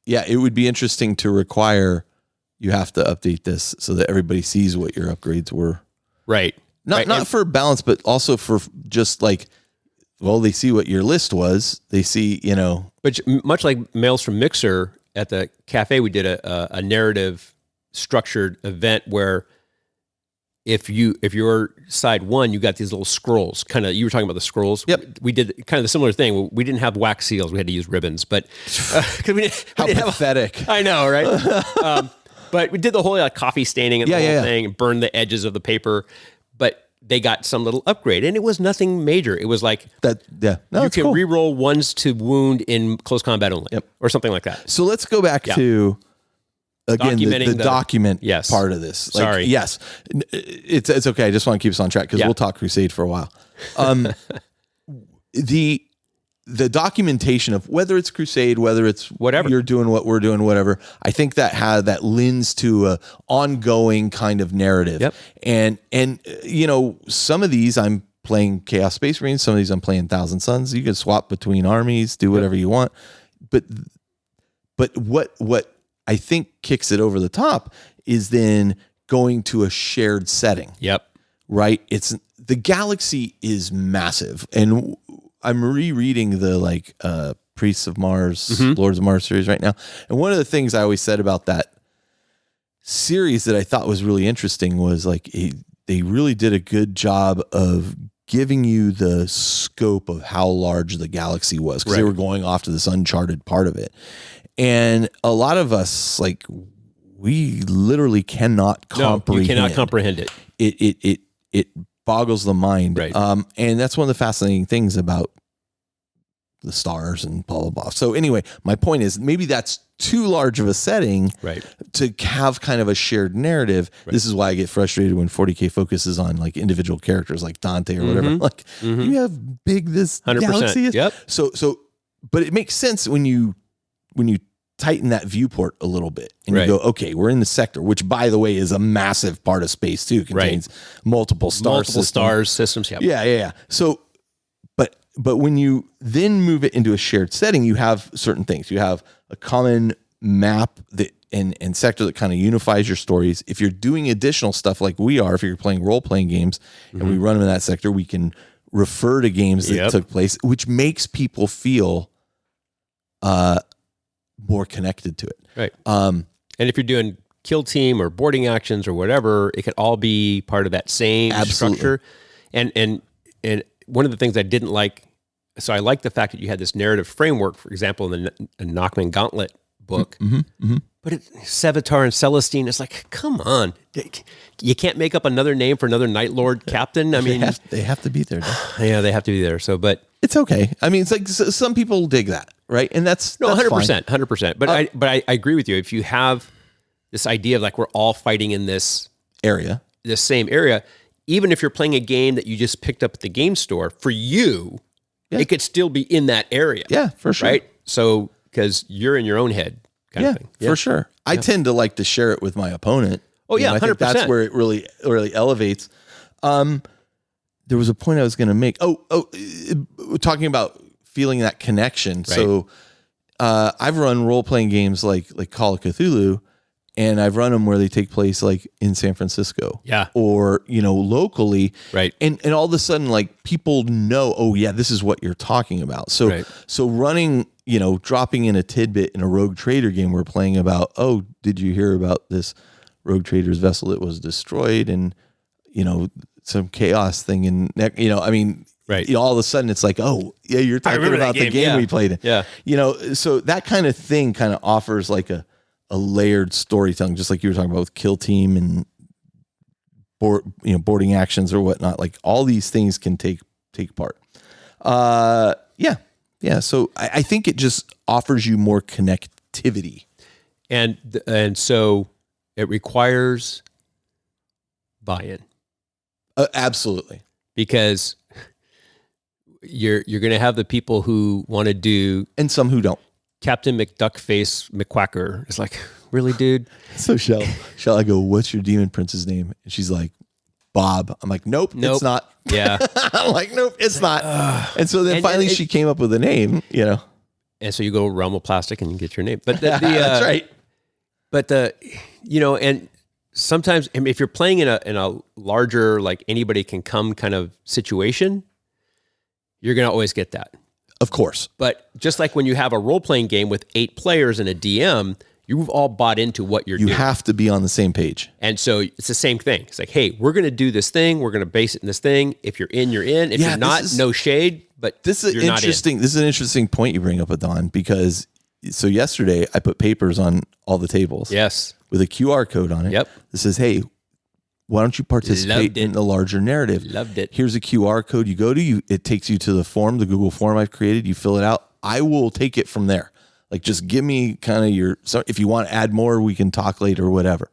yeah, it would be interesting to require you have to update this so that everybody sees what your upgrades were. Right. Not for balance, but also for just like, well, they see what your list was. They see, But much like Mails from Mixer at the cafe, we did a narrative structured event where if you're side one, you got these little scrolls. Kind of, you were talking about the scrolls. Yep. We did kind of the similar thing. We didn't have wax seals. We had to use ribbons, but we didn't how have pathetic. I know, right? But we did the whole coffee staining and the whole thing and burned the edges of the paper. But they got some little upgrade, and it was nothing major. It was like that. Yeah, no, you it's can cool. re-roll ones to wound in close combat only, or something like that. So let's go back to again the document part of this. Like, Sorry. Yes, it's okay. I just want to keep us on track because we'll talk Crusade for a while. The documentation of whether it's Crusade, whether it's whatever you're doing, what we're doing, whatever. I think that lends to a ongoing kind of narrative. Yep. And some of these I'm playing Chaos Space Marines, some of these I'm playing Thousand Suns. You can swap between armies, do whatever you want. But what I think kicks it over the top is then going to a shared setting. Yep. Right? The galaxy is massive, and I'm rereading the Priests of Mars, Lords of Mars series right now. And one of the things I always said about that series that I thought was really interesting was they really did a good job of giving you the scope of how large the galaxy was, because they were going off to this uncharted part of it. And a lot of us, we literally cannot comprehend. You cannot comprehend it. It boggles the mind. Right. And that's one of the fascinating things about the stars and blah, blah, blah. So anyway, my point is maybe that's too large of a setting to have kind of a shared narrative. Right. This is why I get frustrated when 40K focuses on individual characters like Dante or whatever. You have big this 100%. galaxy is. Yep. So, but it makes sense when you tighten that viewport a little bit and you go, okay, we're in the sector, which by the way is a massive part of space too, contains multiple stars systems. Yep. Yeah. So, but when you then move it into a shared setting, you have certain things. You have a common map and sector that kind of unifies your stories. If you're doing additional stuff like we are, if you're playing role-playing games and we run them in that sector, we can refer to games that took place, which makes people feel more connected to it. Right. And if you're doing kill team or boarding actions or whatever, it could all be part of that same structure. And one of the things I didn't like, so I like the fact that you had this narrative framework, for example, in the Nachman Gauntlet book, but Sevatar and Celestine, it's like, come on, you can't make up another name for another Night Lord captain. I mean, they have to be there. Yeah, they have to be there. So, but it's okay. I mean, it's some people dig that, right? And that's 100%. But I agree with you. If you have this idea of like we're all fighting in this same area. Even if you're playing a game that you just picked up at the game store, for you, it could still be in that area. Yeah, for sure. Right? So, because you're in your own head kind of thing. Yeah, for sure. I tend to like to share it with my opponent. Oh, yeah, I think 100%. that's where it really elevates. There was a point I was going to make. Talking about feeling that connection. Right. So I've run role-playing games like Call of Cthulhu, and I've run them where they take place like in San Francisco, or locally, right? And all of a sudden, like people know, oh yeah, this is what you're talking about. So so running, dropping in a tidbit in a Rogue Trader game we're playing about. Oh, did you hear about this Rogue Trader's vessel that was destroyed, and some chaos thing, and all of a sudden it's like, oh yeah, you're talking about the game we played. So that kind of thing kind of offers like a layered storytelling, just like you were talking about with Kill Team and boarding actions or whatnot. Like all these things can take part. So I think it just offers you more connectivity, and so it requires buy-in. Absolutely, because you're going to have the people who want to do, and some who don't. Captain McDuckface McQuacker. It's like, really, dude? So shall I go, what's your demon prince's name? And she's like, Bob. I'm like, nope. It's not. Yeah. I'm like, nope, it's not. And so then finally she came up with a name, And so you go Realm of Plastic and you get your name. But that's right. But and sometimes if you're playing in a larger, like anybody can come kind of situation, you're going to always get that. Of course. But just like when you have a role-playing game with 8 players and a DM, you've all bought into what you're doing. You have to be on the same page. And so it's the same thing. It's like, hey, we're going to do this thing. We're going to base it in this thing. If you're in, you're in. If you're not, no shade. But this is interesting. This is an interesting point you bring up, Adan, because so yesterday I put papers on all the tables. Yes. With a QR code on it. Yep. That says, hey, why don't you participate in the larger narrative? Loved it. Here's a QR code you go to. It takes you to the form, the Google form I've created. You fill it out. I will take it from there. Like, just give me kind of if you want to add more, we can talk later or whatever.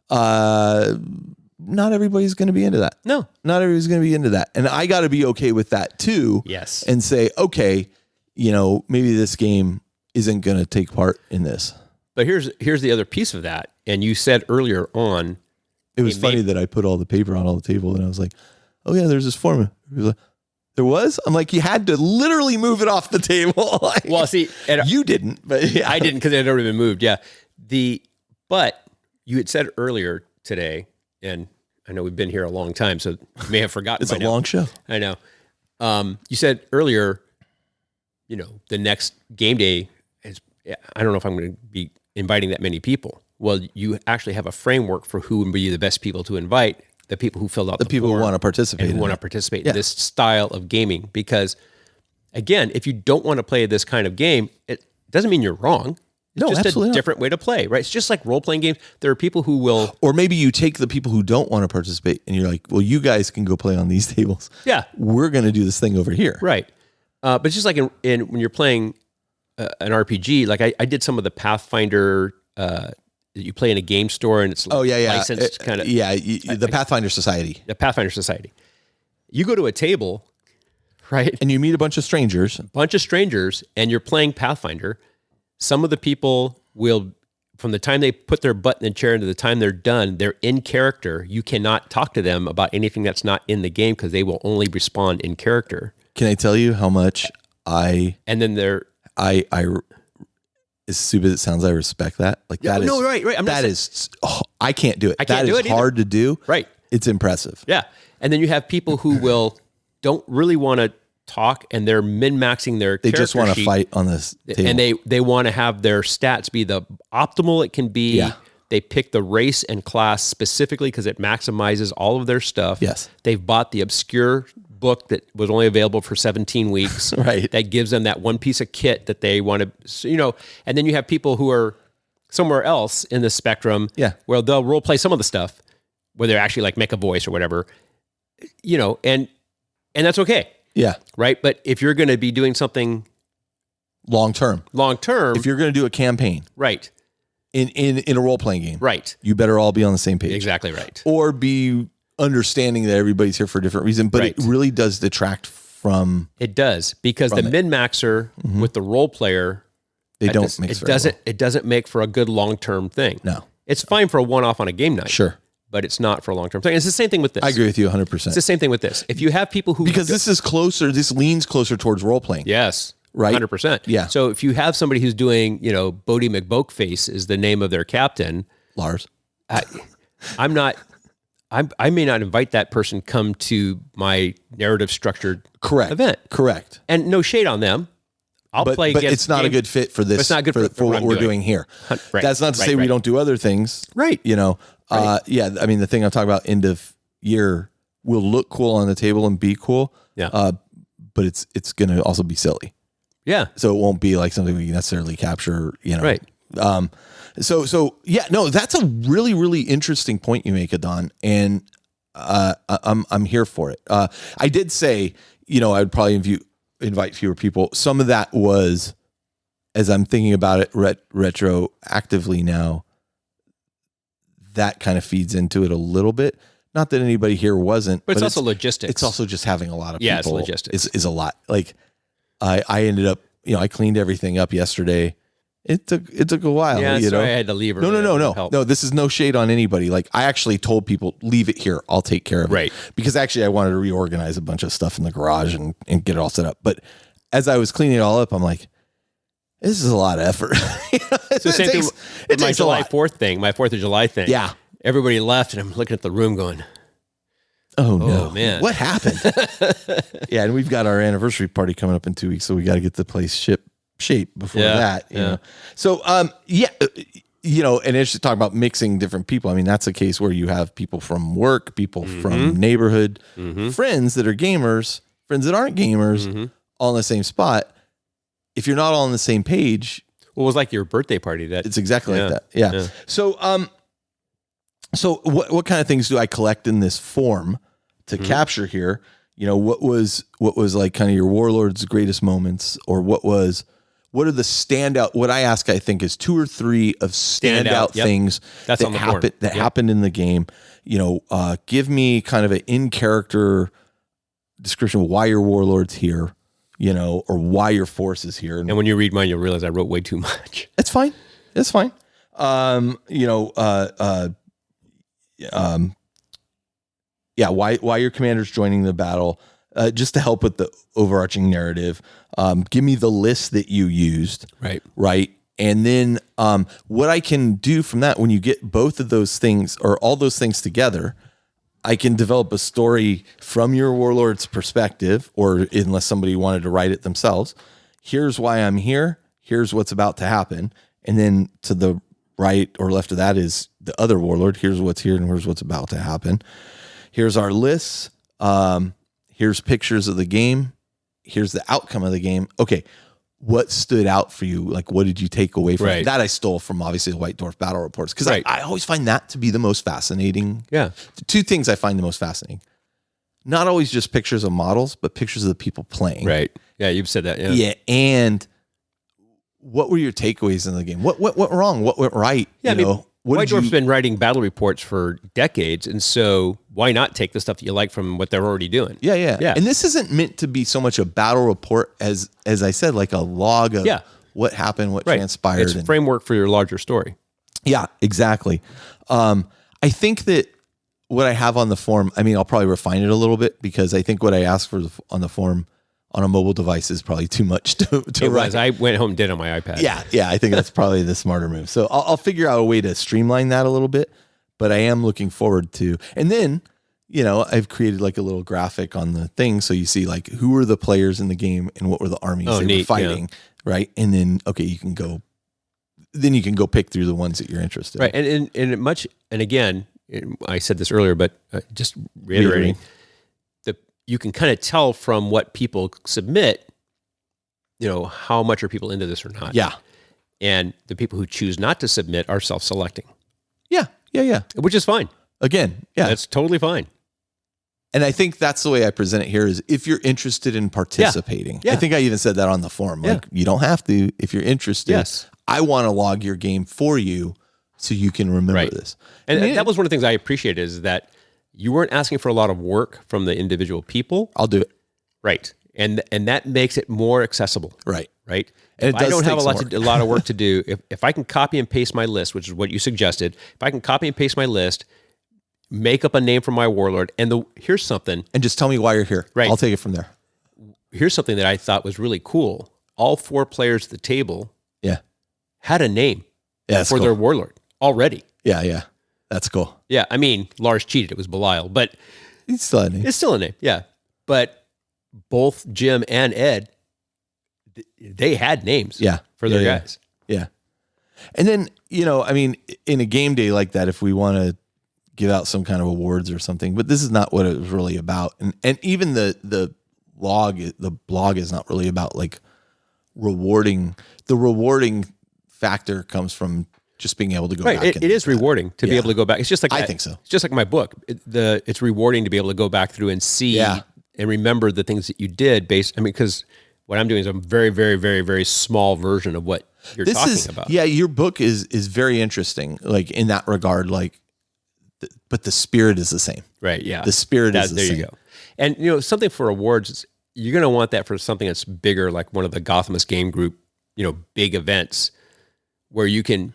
Not everybody's going to be into that. No. Not everybody's going to be into that. And I got to be okay with that too. Yes. And say, okay, maybe this game isn't going to take part in this. But here's the other piece of that. And you said earlier on, it was funny that I put all the paper on all the table and I was like, oh yeah, there's this form. There was? I'm like, you had to literally move it off the table. Like, well, see, you didn't, but yeah. I didn't because it had already been moved. Yeah. But you had said earlier today, and I know we've been here a long time, so you may have forgotten. It's a long show. I know. You said earlier, the next game day I don't know if I'm going to be inviting that many people. Well, you actually have a framework for who would be the best people to invite, the people who filled out the people form who want to participate and who want to participate in this style of gaming. Because again, if you don't want to play this kind of game, it doesn't mean you're wrong. It's just absolutely a different way to play, right? It's just like role-playing games. There are people who will... Or maybe you take the people who don't want to participate and you're like, well, you guys can go play on these tables. Yeah. We're going to do this thing over here. Right. But just like in when you're playing an RPG, like I did some of the Pathfinder... you play in a game store and it's licensed kind of... the Pathfinder Society. The Pathfinder Society. You go to a table, right? And you meet a bunch of strangers. And you're playing Pathfinder. Some of the people will, from the time they put their butt in the chair to the time they're done, they're in character. You cannot talk to them about anything that's not in the game because they will only respond in character. Can I tell you how much And then they're... as stupid as it sounds, I respect that. Like that is... No, right. I can't do it. I can't do it either. Hard to do. Right. It's impressive. Yeah. And then you have people who don't really want to talk and they're min-maxing their character They just want to sheet, fight on this table. and they want to have their stats be the optimal it can be. Yeah. They pick the race and class specifically because it maximizes all of their stuff. Yes. They've bought the obscure book that was only available for 17 weeks. Right. That gives them that one piece of kit that they want to, and then you have people who are somewhere else in the spectrum where they'll role play some of the stuff where they're actually like make a voice or whatever, and that's okay. Yeah. Right. But if you're going to be doing something long term, if you're going to do a campaign, right, in a role playing game. Right. You better all be on the same page. Exactly right. Or be understanding that everybody's here for a different reason, but Right. it really does detract from. It does, because the min-maxer with the role player, They don't mix very well. It doesn't make for a good long-term thing. No. It's fine for a one-off on a game night. Sure. But it's not for a long-term thing. It's the same thing with this. I agree with you 100%. It's the same thing with this. If you have people who... Because this leans closer towards role playing. Yes. Right? 100%. Yeah. So if you have somebody who's doing, Bodie McBokeface is the name of their captain, Lars. I may not invite that person come to my narrative structured event. Correct. And no shade on them. I'll play but against it's not a good fit for this. It's not good for what we're doing here. Right. That's not to say we don't do other things. Right. Yeah. I mean, the thing I'm talking about end of year will look cool on the table and be cool. Yeah. But it's going to also be silly. Yeah. So it won't be like something we can necessarily capture, Right. So yeah, no, that's a really, really interesting point you make, Adan. And, I'm here for it. I did say, I would probably invite fewer people. Some of that was, as I'm thinking about it retroactively now, that kind of feeds into it a little bit. Not that anybody here wasn't, But it's also logistics. It's also just having a lot of people. Yeah, it's logistics. Is a lot. Like I ended up, I cleaned everything up yesterday. It took a while. Yeah, sorry, I had to leave. No. This is no shade on anybody. Like I actually told people, leave it here. I'll take care of it. Right. Because actually I wanted to reorganize a bunch of stuff in the garage and get it all set up. But as I was cleaning it all up, I'm like, this is a lot of effort. It's the same thing with my July 4th thing, my 4th of July thing. Yeah. Everybody left, and I'm looking at the room going, oh no, man. What happened? Yeah. And we've got our anniversary party coming up in 2 weeks. So we got to get the place shape before that. You know? So, and it's just talking about mixing different people. I mean, that's a case where you have people from work, people from neighborhood, friends that are gamers, friends that aren't gamers, all in the same spot. If you're not all on the same page, well, it was like your birthday party. It's exactly like that. Yeah. So what kind of things do I collect in this form to capture here? What was like kind of your warlord's greatest moments, or what are the standout? What I ask, I think, is 2 or 3 of standout things that happened in the game. Give me kind of an in character description of why your warlord's here, or why your force is here. And when you read mine, you'll realize I wrote way too much. It's fine. Why your commander's joining the battle, just to help with the overarching narrative. Give me the list that you used. Right. And then what I can do from that, when you get both of those things or all those things together, I can develop a story from your warlord's perspective, or unless somebody wanted to write it themselves. Here's why I'm here. Here's what's about to happen. And then to the right or left of that is the other warlord. Here's what's here and here's what's about to happen. Here's our lists. Here's pictures of the game. Here's the outcome of the game. Okay. What stood out for you? Like, what did you take away from it? That I stole from obviously the White Dwarf battle reports. Cause I always find that to be the most fascinating. Yeah. The 2 things I find the most fascinating, not always just pictures of models, but pictures of the people playing. Right. Yeah. You've said that. Yeah. And what were your takeaways in the game? What went wrong? What went right? Yeah. White Dwarf's been writing battle reports for decades, and so why not take the stuff that you like from what they're already doing? Yeah. And this isn't meant to be so much a battle report as I said, like a log of what happened, what transpired. It's a framework for your larger story. Yeah, exactly. I think that what I have on the form, I mean, I'll probably refine it a little bit, because I think what I asked for on the form on a mobile device is probably too much to write. I went home and did it on my iPad. Yeah. I think that's probably the smarter move. So I'll figure out a way to streamline that a little bit, but I am looking forward to, and then, I've created like a little graphic on the thing. So you see like who were the players in the game and what were the armies they were fighting. Yeah. Right. And then, okay, you can go pick through the ones that you're interested in. Right. And again, I said this earlier, but just reiterating, you can kind of tell from what people submit, how much are people into this or not. Yeah. And the people who choose not to submit are self-selecting. Yeah. Which is fine. Again, yeah. That's totally fine. And I think that's the way I present it here is if you're interested in participating. Yeah. I think I even said that on the forum. Like, you don't have to if you're interested. Yes. I want to log your game for you so you can remember Right. this. And that was one of the things I appreciated is that you weren't asking for a lot of work from the individual people. I'll do it. Right. And that makes it more accessible. Right. Right. And If it I does don't have take a lot of work to do, if I can copy and paste my list, which is what you suggested, if I can copy and paste my list, make up a name for my warlord, and here's something. And just tell me why you're here. Right. I'll take it from there. Here's something that I thought was really cool. All 4 players at the table Yeah. had a name Yeah. for their warlord already. Yeah. Yeah. That's cool. Yeah, I mean, Lars cheated. It was Belial, but It's still a name. it's still a name. Yeah. But both Jim and Ed, they had names for their guys. Yeah. And then, I mean, in a game day like that, if we want to give out some kind of awards or something, but this is not what it was really about. And even the blog is not really about like rewarding. The rewarding factor comes from just being able to go back. It is rewarding to be able to go back. It's just like I think so. It's just like my book. It's rewarding to be able to go back through and see and remember the things that you did because what I'm doing is a very, very, very, very small version of what you're talking about. Yeah, your book is very interesting, like in that regard. Like, but the spirit is the same. Right. Yeah. The spirit is the same. There you go. And something for awards, you're going to want that for something that's bigger, like one of the Gothamist Game Group, big events where you can.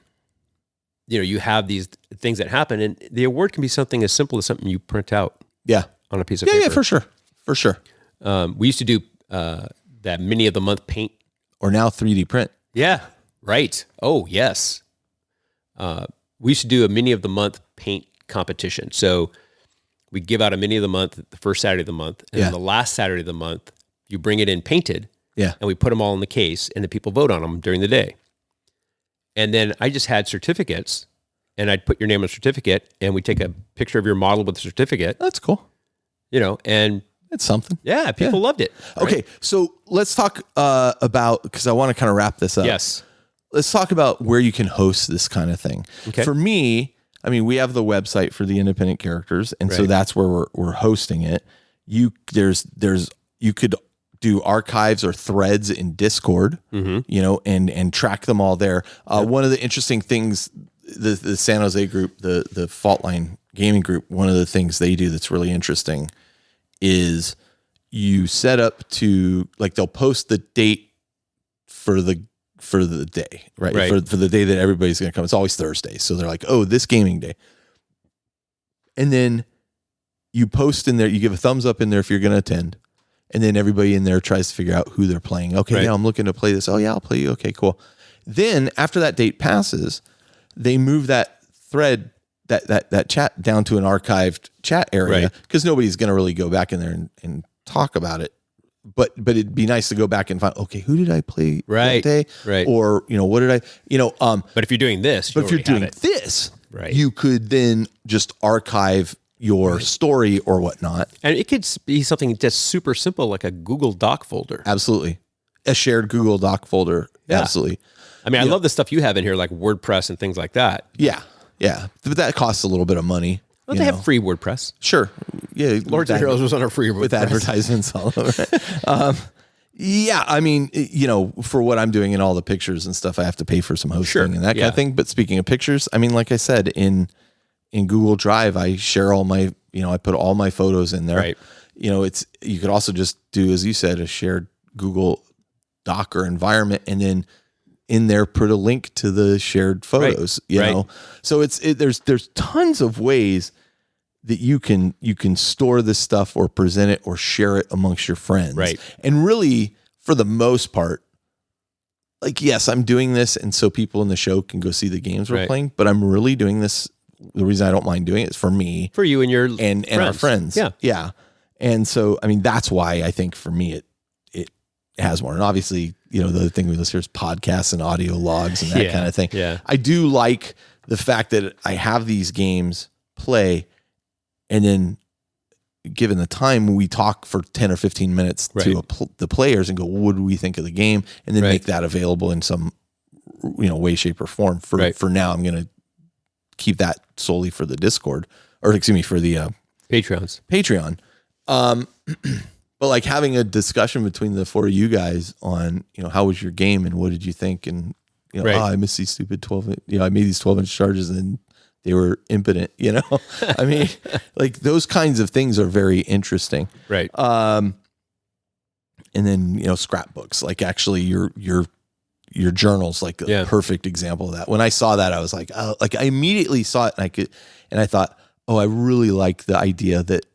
You have these things that happen, and the award can be something as simple as something you print out. Yeah. On a piece of paper. Yeah, for sure. We used to do that mini of the month paint, or now 3D print. Yeah, right. Oh yes. We used to do a mini of the month paint competition. So we give out a mini of the month the first Saturday of the month, and then the last Saturday of the month you bring it in painted. Yeah. And we put them all in the case, and the people vote on them during the day. And then I just had certificates, and I'd put your name on a certificate, and we take a picture of your model with the certificate. That's cool. And it's something. Yeah, people loved it. Right? Okay, so let's talk about, because I want to kind of wrap this up. Yes. Let's talk about where you can host this kind of thing. Okay. For me, I mean, we have the website for the independent characters, and so that's where we're hosting it. You could do archives or threads in Discord, and track them all there. One of the interesting things, the San Jose group, the Fault Line Gaming group, one of the things they do that's really interesting is you set up to, like, they'll post the date for the day, right? For the day that everybody's going to come. It's always Thursday. So they're like, oh, this gaming day. And then you post in there, you give a thumbs up in there if you're going to attend. And then everybody in there tries to figure out who they're playing. Okay, yeah, I'm looking to play this. Oh yeah, I'll play you. Okay, cool. Then after that date passes, they move that thread, that chat down to an archived chat area, because nobody's going to really go back in there and talk about it. But it'd be nice to go back and find, okay, who did I play that day? Right. Or, what did I, but if you're doing this, you could then just archive your story or whatnot. And it could be something just super simple, like a Google Doc folder. Absolutely. A shared Google Doc folder. Yeah. Absolutely. I mean, I love the stuff you have in here, like WordPress and things like that. Yeah. Yeah. But that costs a little bit of money. Well, they have free WordPress. Sure. Yeah. Lords of Heroes was on a free WordPress. With advertisements all over it. Yeah. I mean, for what I'm doing and all the pictures and stuff, I have to pay for some hosting and that kind of thing. But speaking of pictures, I mean, like I said, in Google Drive, I share all my, I put all my photos in there. Right. You could also just do, as you said, a shared Google Doc or environment, and then in there put a link to the shared photos. You know, so there's tons of ways that you can store this stuff or present it or share it amongst your friends. Right. And really, for the most part, like, yes, I'm doing this, and so people in the show can go see the games we're playing, but I'm really doing this. The reason I don't mind doing it is for me, for you and your and our friends. Yeah. Yeah. And so, I mean, that's why I think for me, it has more. And obviously, the other thing we list here is podcasts and audio logs and that kind of thing. Yeah. I do like the fact that I have these games play, and then given the time, we talk for 10 or 15 minutes to the players and go, well, what do we think of the game? And then make that available in some, way, shape, or form. For now, I'm going to keep that solely for the Discord, or excuse me, for the Patreon. But like having a discussion between the four of you guys on, how was your game and what did you think, and You know, I missed these stupid 12. You know, I made these 12-inch charges and they were impotent. You know, I mean, like those kinds of things are very interesting. Right. And then, you know, scrapbooks, like actually your journals, like a perfect example of that. When I saw that, I was like, oh, like I immediately saw it and I thought, oh, I really like the idea that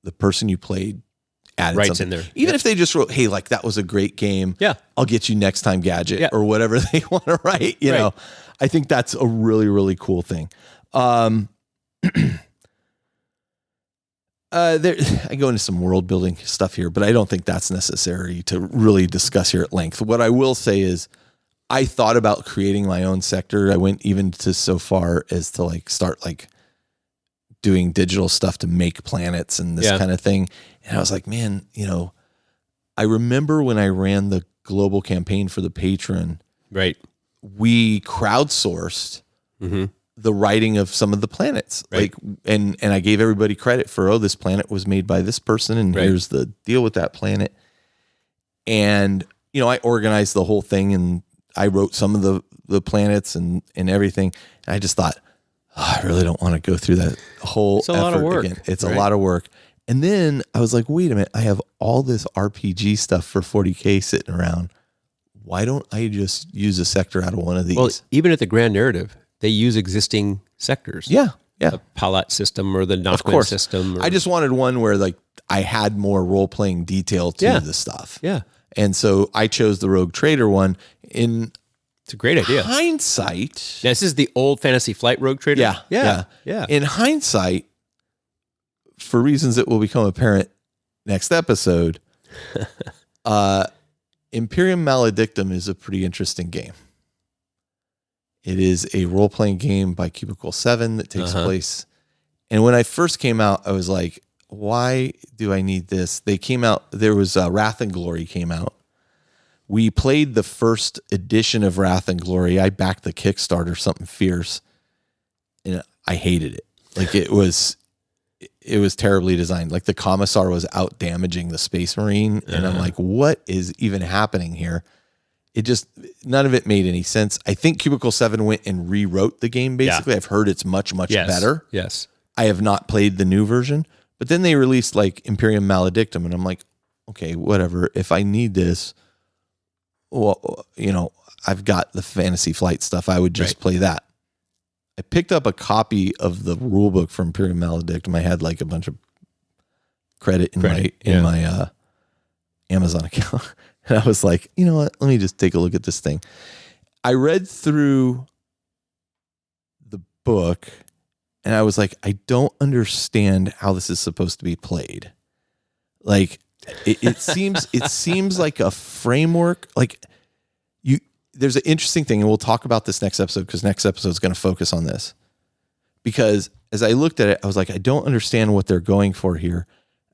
the person you played added Writes something in there. Even if they just wrote, hey, like that was a great game. Yeah. I'll get you next time gadget or whatever they want to write. You know, I think that's a really, really cool thing. I go into some world building stuff here, but I don't think that's necessary to really discuss here at length. What I will say is I thought about creating my own sector. I went even to so far as to like start like doing digital stuff to make planets and this kind of thing. And I was like, man, you know, I remember when I ran the global campaign for the patron, we crowdsourced the writing of some of the planets. Like, and I gave everybody credit for, oh, this planet was made by this person. And here's the deal with that planet. And, you know, I organized the whole thing and I wrote some of the planets and everything. And I just thought, oh, I really don't want to go through that whole effort a lot of work. Again. It's a lot of work. And then I was like, wait a minute, I have all this RPG stuff for 40K sitting around. Why don't I just use a sector out of one of these? Well, even at the Grand Narrative, they use existing sectors. Yeah. The Palat system or the Knockman system. I just wanted one where like I had more role-playing detail to the stuff. Yeah. And so I chose the Rogue Trader one. It's a great idea. Hindsight. Now, this is the old Fantasy Flight Rogue Trader? Yeah. In hindsight, for reasons that will become apparent next episode, Imperium Maledictum is a pretty interesting game. It is a role-playing game by Cubicle 7 that takes place. And when I first came out, I was like, why do I need this? They came out, there was Wrath and Glory came out. We played the first edition of Wrath and Glory. I backed the Kickstarter, something fierce, and I hated it. Like it was terribly designed. Like the Commissar was out damaging the Space Marine, and I'm like, what is even happening here? It just, none of it made any sense. I think Cubicle 7 went and rewrote the game, basically. I've heard it's much, much better. Yes. I have not played the new version, but then they released like Imperium Maledictum, and I'm like, okay, whatever. If I need this, well, you know, I've got the Fantasy Flight stuff. I would just play that. I picked up a copy of the rule book for Imperium Maledictum. I had like a bunch of credit in my Amazon account. And I was like, you know what? Let me just take a look at this thing. I read through the book and I was like, I don't understand how this is supposed to be played. Like it seems like a framework. Like there's an interesting thing, and we'll talk about this next episode because next episode is going to focus on this. Because as I looked at it, I was like, I don't understand what they're going for here.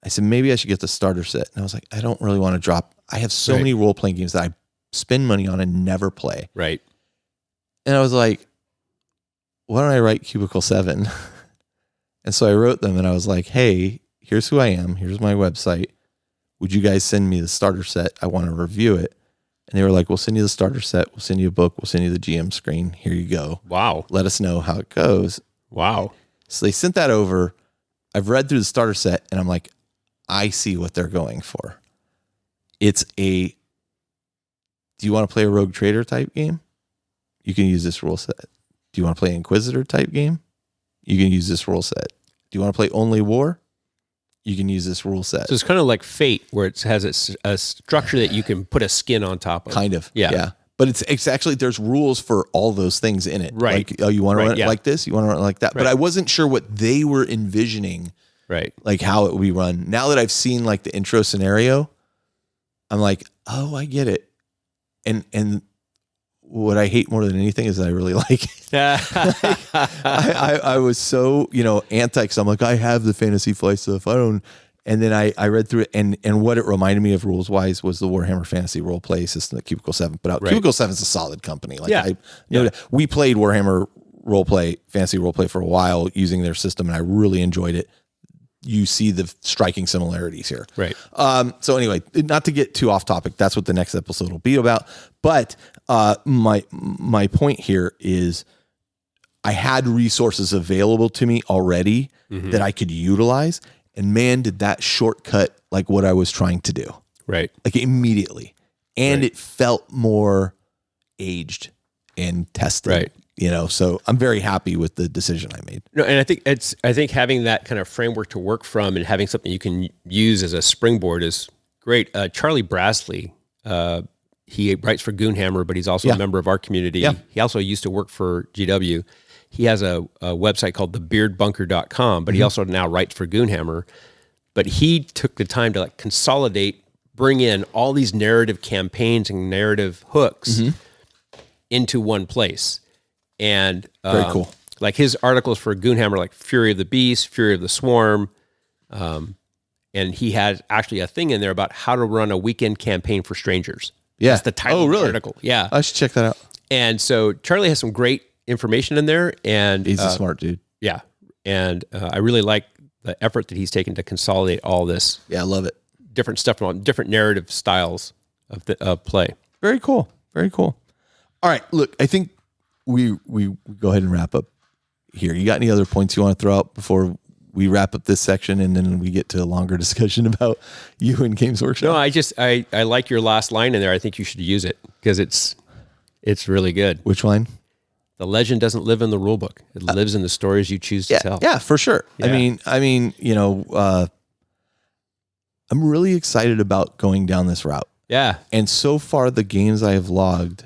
I said, maybe I should get the starter set. And I was like, I don't really want to drop. I have so many role-playing games that I spend money on and never play. Right. And I was like, why don't I write Cubicle 7? And so I wrote them and I was like, hey, here's who I am. Here's my website. Would you guys send me the starter set? I want to review it. And they were like, we'll send you the starter set. We'll send you a book. We'll send you the GM screen. Here you go. Wow. Let us know how it goes. Wow. So they sent that over. I've read through the starter set and I'm like, I see what they're going for. It's do you want to play a Rogue Trader type game? You can use this rule set. Do you want to play an Inquisitor type game? You can use this rule set. Do you want to play only war? You can use this rule set. So it's kind of like Fate, where it has a structure that you can put a skin on top of. Kind of. Yeah. But it's actually, there's rules for all those things in it. Right. Like, oh, you want to run it like this? You want to run it like that? Right. But I wasn't sure what they were envisioning. Right. Like how it would be run. Now that I've seen like the intro scenario, I'm like, oh, I get it. And what I hate more than anything is that I really like it. I was so, anti, because I'm like, I have the Fantasy Flight stuff. I don't. And then I read through it, and what it reminded me of rules wise was the Warhammer Fantasy role play system that Cubicle 7 put out. Right. Cubicle 7 is a solid company. Like we played Warhammer Fantasy role play for a while using their system, and I really enjoyed it. You see the striking similarities here. Right. So anyway, not to get too off topic, that's what the next episode will be about. But My point here is I had resources available to me already that I could utilize, and man, did that shortcut like what I was trying to do. Right. Like immediately. And it felt more aged and tested. Right. You know, so I'm very happy with the decision I made. No, and I think having that kind of framework to work from and having something you can use as a springboard is great. Charlie Brasley, he writes for Goonhammer, but he's also a member of our community. Yeah. He also used to work for GW. He has a website called thebeardbunker.com, but he also now writes for Goonhammer. But he took the time to like consolidate, bring in all these narrative campaigns and narrative hooks into one place. And Very cool. Like his articles for Goonhammer, like Fury of the Beast, Fury of the Swarm, and he had actually a thing in there about how to run a weekend campaign for strangers. Yeah. That's the title of the article. Yeah. I should check that out. And so Charlie has some great information in there, and He's a smart dude. yeah, and I really like the effort that he's taken to consolidate all this Yeah, I love it. different stuff from different narrative styles of play. Very cool. Very cool. All right, look, I think we go ahead and wrap up here. You got any other points you want to throw out before we wrap up this section and then we get to a longer discussion about you and Games Workshop? No, I like your last line in there. I think you should use it because it's really good. Which line? The legend doesn't live in the rule book. It lives in the stories you choose to tell. Yeah, for sure. Yeah. I mean, you know, I'm really excited about going down this route. Yeah. And so far, the games I have logged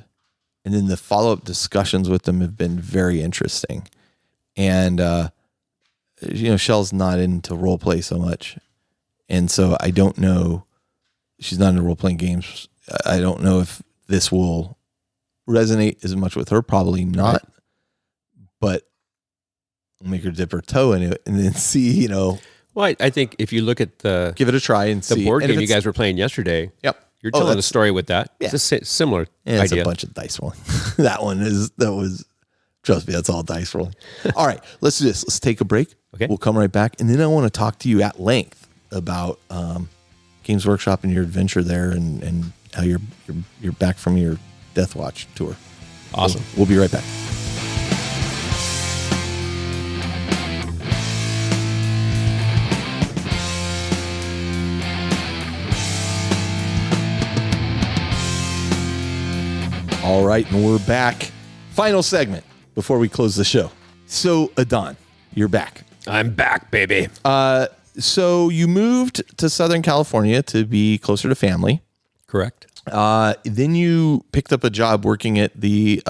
and then the follow-up discussions with them have been very interesting. And, you know, Shell's not into role play so much. And so I don't know, she's not into role-playing games. I don't know if this will resonate as much with her. Probably not. Right. But I'll make her dip her toe in it and then see, you know. Well, I think if you look at give it a try and see. The board game you guys were playing yesterday. Yep. You're telling a story with that. Yeah. It's a similar idea. It's a bunch of dice rolling. Trust me, that's all dice rolling. All right, let's do this. Let's take a break. Okay. We'll come right back. And then I want to talk to you at length about Games Workshop and your adventure there and how you're back from your Death Watch tour. Awesome. So we'll be right back. All right, and we're back. Final segment before we close the show. So, Adan, you're back. I'm back, baby. So you moved to Southern California to be closer to family. Correct. Then you picked up a job working at the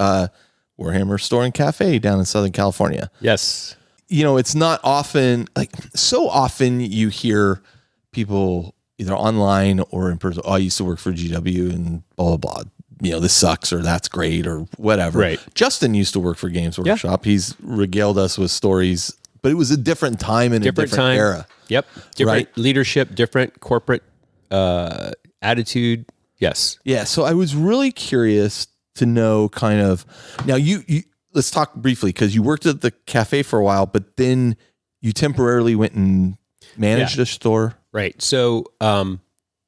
Warhammer store and cafe down in Southern California. Yes. You know, it's not often, like so often you hear people either online or in person, oh, I used to work for GW and blah, blah, blah. You know, this sucks or that's great or whatever. Right. Justin used to work for Games Workshop. Yeah. He's regaled us with stories, but it was a different time and a different era. Yep. Different leadership, different corporate attitude. Yes. Yeah. So I was really curious to know kind of, now you let's talk briefly because you worked at the cafe for a while, but then you temporarily went and managed a store. Right. So,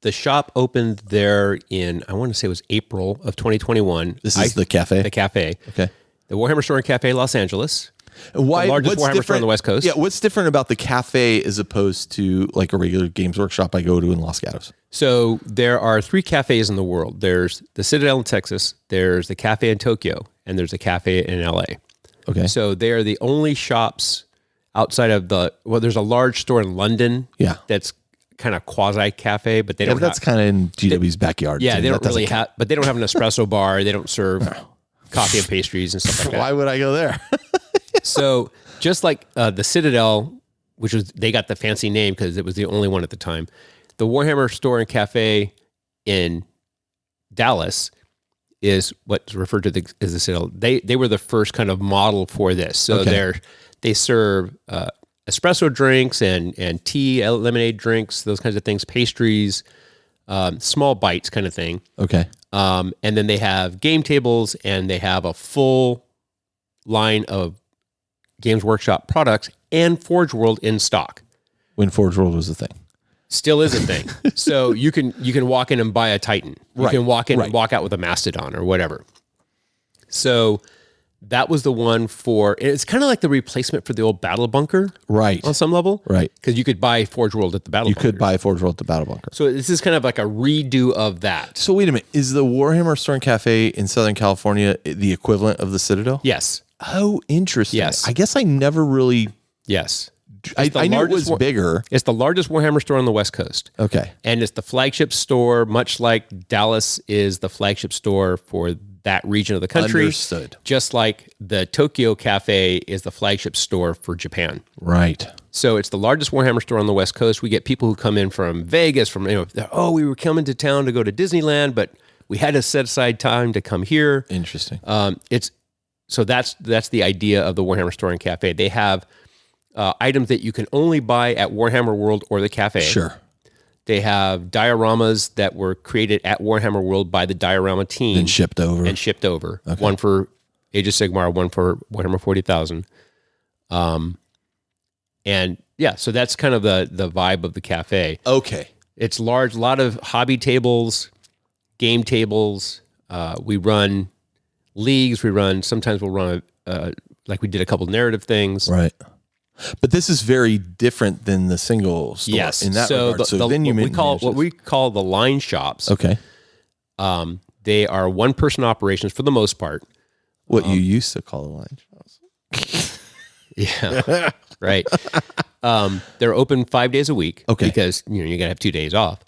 the shop opened there in, I want to say it was April of 2021. This is the cafe? The cafe. Okay. The Warhammer Store and Cafe, Los Angeles. Why, the largest Warhammer store on the West Coast. Yeah, what's different about the cafe as opposed to like a regular Games Workshop I go to in Los Gatos? So there are 3 cafes in the world. There's the Citadel in Texas, there's the cafe in Tokyo, and there's a cafe in LA. Okay. So they are the only shops outside of there's a large store in London. Yeah. That's kind of quasi cafe, but they don't. That's kind of in GW's backyard. Yeah, too. they don't really have, but they don't have an espresso bar. They don't serve coffee and pastries and stuff like that. Why would I go there? So just like the Citadel, which was, they got the fancy name because it was the only one at the time. The Warhammer Store and Cafe in Dallas is what's referred to as the Citadel. They were the first kind of model for this. So they serve espresso drinks and tea, lemonade drinks, those kinds of things, pastries, small bites kind of thing. Okay. And then they have game tables and they have a full line of Games Workshop products and Forge World in stock. When Forge World was a thing. Still is a thing. So you can walk in and buy a Titan. You can walk in and walk out with a Mastodon or whatever. So that was the one for, it's kind of like the replacement for the old Battle Bunker. Right. On some level. Right. Because you could buy Forge World at the Battle Bunker. You could buy Forge World at the Battle Bunker. So this is kind of like a redo of that. So wait a minute. Is the Warhammer Store and Cafe in Southern California the equivalent of the Citadel? Yes. Oh, interesting. Yes. I guess I never really... Yes. I knew it was bigger. It's the largest Warhammer store on the West Coast. Okay. And it's the flagship store, much like Dallas is the flagship store for that region of the country. Understood. Just like the Tokyo Cafe is the flagship store for Japan. Right. So it's the largest Warhammer store on the West Coast. We get people who come in from Vegas, from, we were coming to town to go to Disneyland, but we had to set aside time to come here. Interesting. So that's the idea of the Warhammer store and cafe. They have items that you can only buy at Warhammer World or the cafe. Sure. They have dioramas that were created at Warhammer World by the diorama team. And shipped over. Okay. One for Age of Sigmar, one for Warhammer 40,000. And yeah, so that's kind of the vibe of the cafe. Okay. It's large, a lot of hobby tables, game tables. We run leagues. Sometimes we'll run, like we did a couple narrative things. Right. But this is very different than the single store in that regard. What we call the line shops. Okay. They are one-person operations for the most part. What you used to call the line shops. Yeah, right. They're open 5 days a week. Okay. Because you gotta have 2 days off.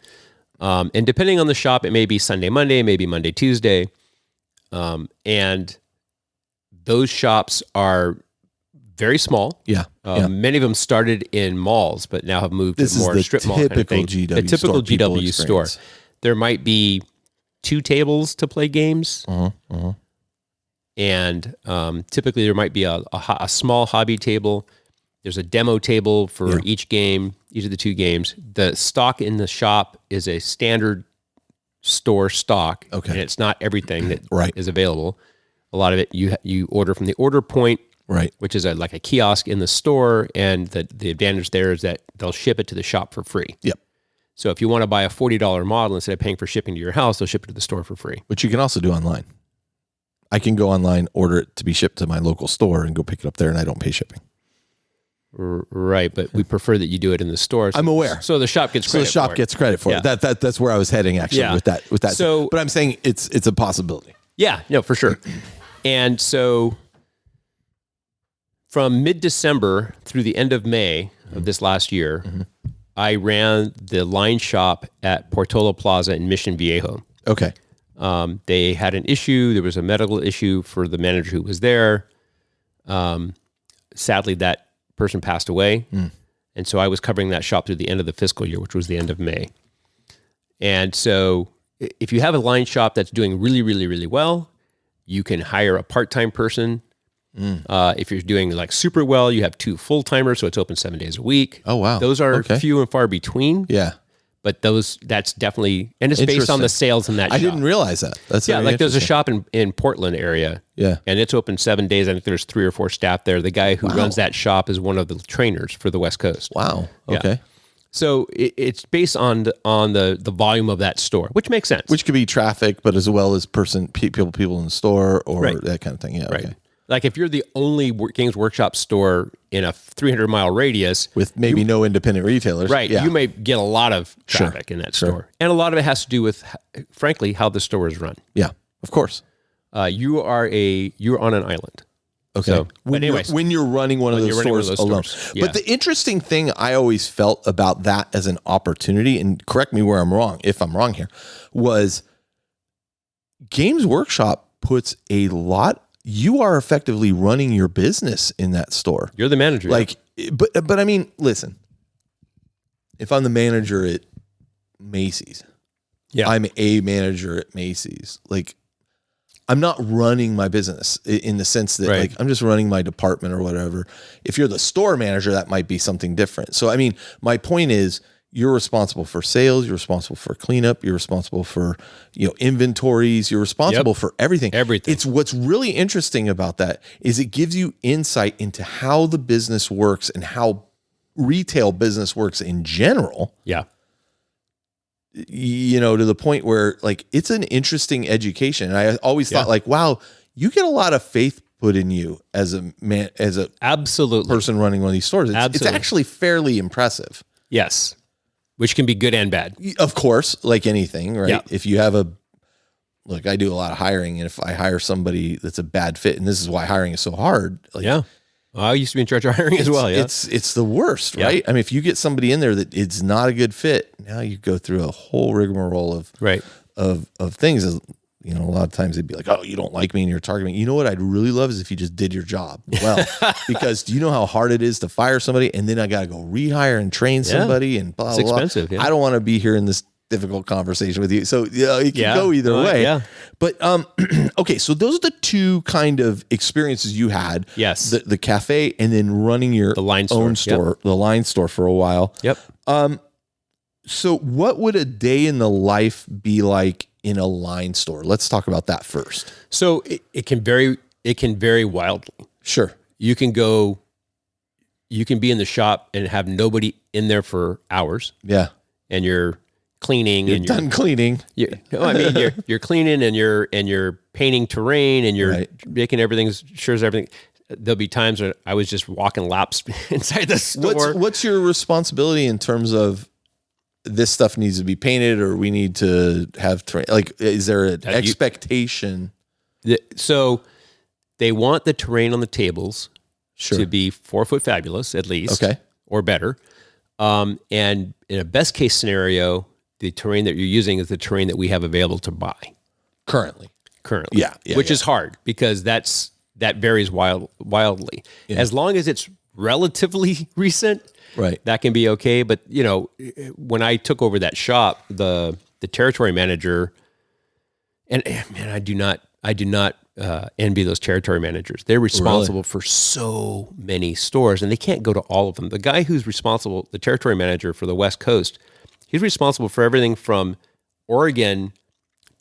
And depending on the shop, it may be Sunday, Monday, maybe Monday, Tuesday. And those shops are very small. Yeah. Many of them started in malls, but now have moved to more strip mall kind of thing. The typical GW store. There might be 2 tables to play games. And typically there might be a small hobby table. There's a demo table for each game, each of the 2 games. The stock in the shop is a standard store stock. Okay. And it's not everything that is available. A lot of it you order from the order point, right, which is like a kiosk in the store, and the advantage there is that they'll ship it to the shop for free. Yep. So if you want to buy a $40 model, instead of paying for shipping to your house, they'll ship it to the store for free. Which you can also do online. I can go online, order it to be shipped to my local store, and go pick it up there, and I don't pay shipping. Right, but we prefer that you do it in the store. I'm aware. So the shop gets credit. Gets credit for it. That's where I was heading actually with that. So, but I'm saying it's a possibility. Yeah, no, for sure. And so from mid-December through the end of May of this last year, I ran the line shop at Portola Plaza in Mission Viejo. Okay. They had an issue. There was a medical issue for the manager who was there. Sadly, that person passed away. And so I was covering that shop through the end of the fiscal year, which was the end of May. And so if you have a line shop that's doing really, really, really well, you can hire a part-time person. If you're doing like super well, you have 2 full-timers, so it's open 7 days a week. Oh, wow. Those are few and far between. Yeah. But that's definitely, and it's based on the sales in that shop. I didn't realize that. That's like there's a shop in Portland area. Yeah. And it's open 7 days. I think there's 3 or 4 staff there. The guy who runs that shop is one of the trainers for the West Coast. Wow. Yeah. Okay. So it's based on the volume of that store, which makes sense. Which could be traffic, but as well as people in the store or that kind of thing. Yeah. Right. Okay. Like if you're the only Games Workshop store in a 300-mile radius with maybe no independent retailers, right? Yeah. You may get a lot of traffic in that store, and a lot of it has to do with, frankly, how the store is run. Yeah, of course. You're on an island. Okay. So, when you're running one of those stores alone. Yeah. But the interesting thing I always felt about that as an opportunity, and correct me where I'm wrong, if I'm wrong here, was Games Workshop puts a lot. You are effectively running your business in that store. You're the manager. But I mean, listen, if I'm the manager at Macy's, I'm a manager at Macy's. Like, I'm not running my business in the sense that like I'm just running my department or whatever. If you're the store manager, that might be something different. So, I mean, my point is, you're responsible for sales. You're responsible for cleanup. You're responsible for, inventories. You're responsible for everything. It's what's really interesting about that is it gives you insight into how the business works and how retail business works in general. Yeah. To the point where like, it's an interesting education. And I always thought like, wow, you get a lot of faith put in you as a man, as a absolutely person running one of these stores. It's Absolutely. actually fairly impressive. Yes, which can be good and bad. Of course, like anything, right? Yeah. If you have look, I do a lot of hiring, and if I hire somebody that's a bad fit, and this is why hiring is so hard. Like, Yeah. I used to be in charge of hiring as well. Yeah. It's the worst, Yeah. right? I mean, if you get somebody in there that it's not a good fit, now you go through a whole rigmarole of Right. of things. You know, a lot of times they'd be like, "Oh, you don't like me and you're targeting me." You know what I'd really love is if you just did your job well, because do you know how hard it is to fire somebody and then I got to go rehire and train somebody and blah, It's blah, blah. expensive, yeah. I don't want to be here in this difficult conversation with you. So yeah, it can go either way. Yeah. But okay, so those are the two kind of experiences you had. Yes. The cafe and then running your line own store, store, the line store for a while. Yep. So what would a day in the life be like in a line store? Let's talk about that first. So it can vary wildly. Sure. You can be in the shop and have nobody in there for hours, Yeah. and you're cleaning You're and done cleaning. you're cleaning and you're painting terrain and you're Right. making everything sure as everything. There'll be times when I was just walking laps inside the store. What's your responsibility in terms of this stuff needs to be painted or we need to have terrain? Like, is there an expectation? So they want the terrain on the tables Sure. to be 4 foot fabulous at least, Okay. or better. And in a best case scenario, the terrain that you're using is the terrain that we have available to buy Currently. currently. Yeah, which yeah. is hard because that varies wildly. Yeah. As long as it's relatively recent, Right. that can be okay. But you know, when I took over that shop, the territory manager, and man, I do not envy those territory managers. They're responsible for so many stores, and they can't go to all of them. The guy who's responsible, the territory manager for the West Coast, he's responsible for everything from Oregon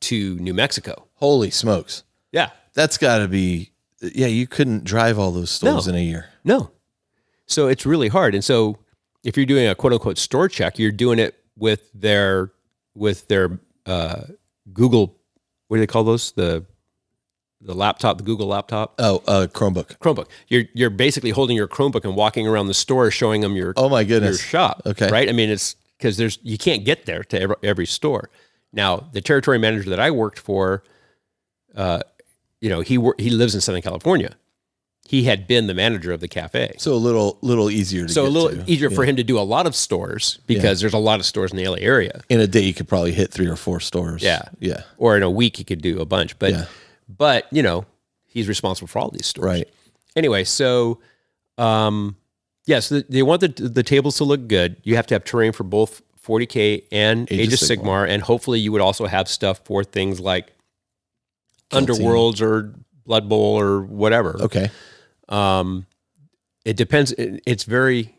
to New Mexico. Holy smokes. Yeah. That's got to be, yeah, you couldn't drive all those stores in a year. No. So it's really hard. And so if you're doing a quote unquote store check, you're doing it with their Google, what do they call those? The laptop, the Google laptop. Oh, Chromebook. Chromebook. You're basically holding your Chromebook and walking around the store showing them your Oh my goodness. your shop. Okay. Right? I mean, it's because you can't get there to every store. Now, the territory manager that I worked for, he lives in Southern California. He had been the manager of the cafe. So a little easier to So get a little to. easier for him to do a lot of stores because there's a lot of stores in the LA area. In a day, you could probably hit 3 or 4 stores. Yeah. Yeah. Or in a week, he could do a bunch. But he's responsible for all these stores. Right. Anyway, so yes, they want the tables to look good. You have to have terrain for both 40K and Age of Sigmar, and hopefully you would also have stuff for things like Underworlds or Blood Bowl or whatever. Okay. It depends. It's very.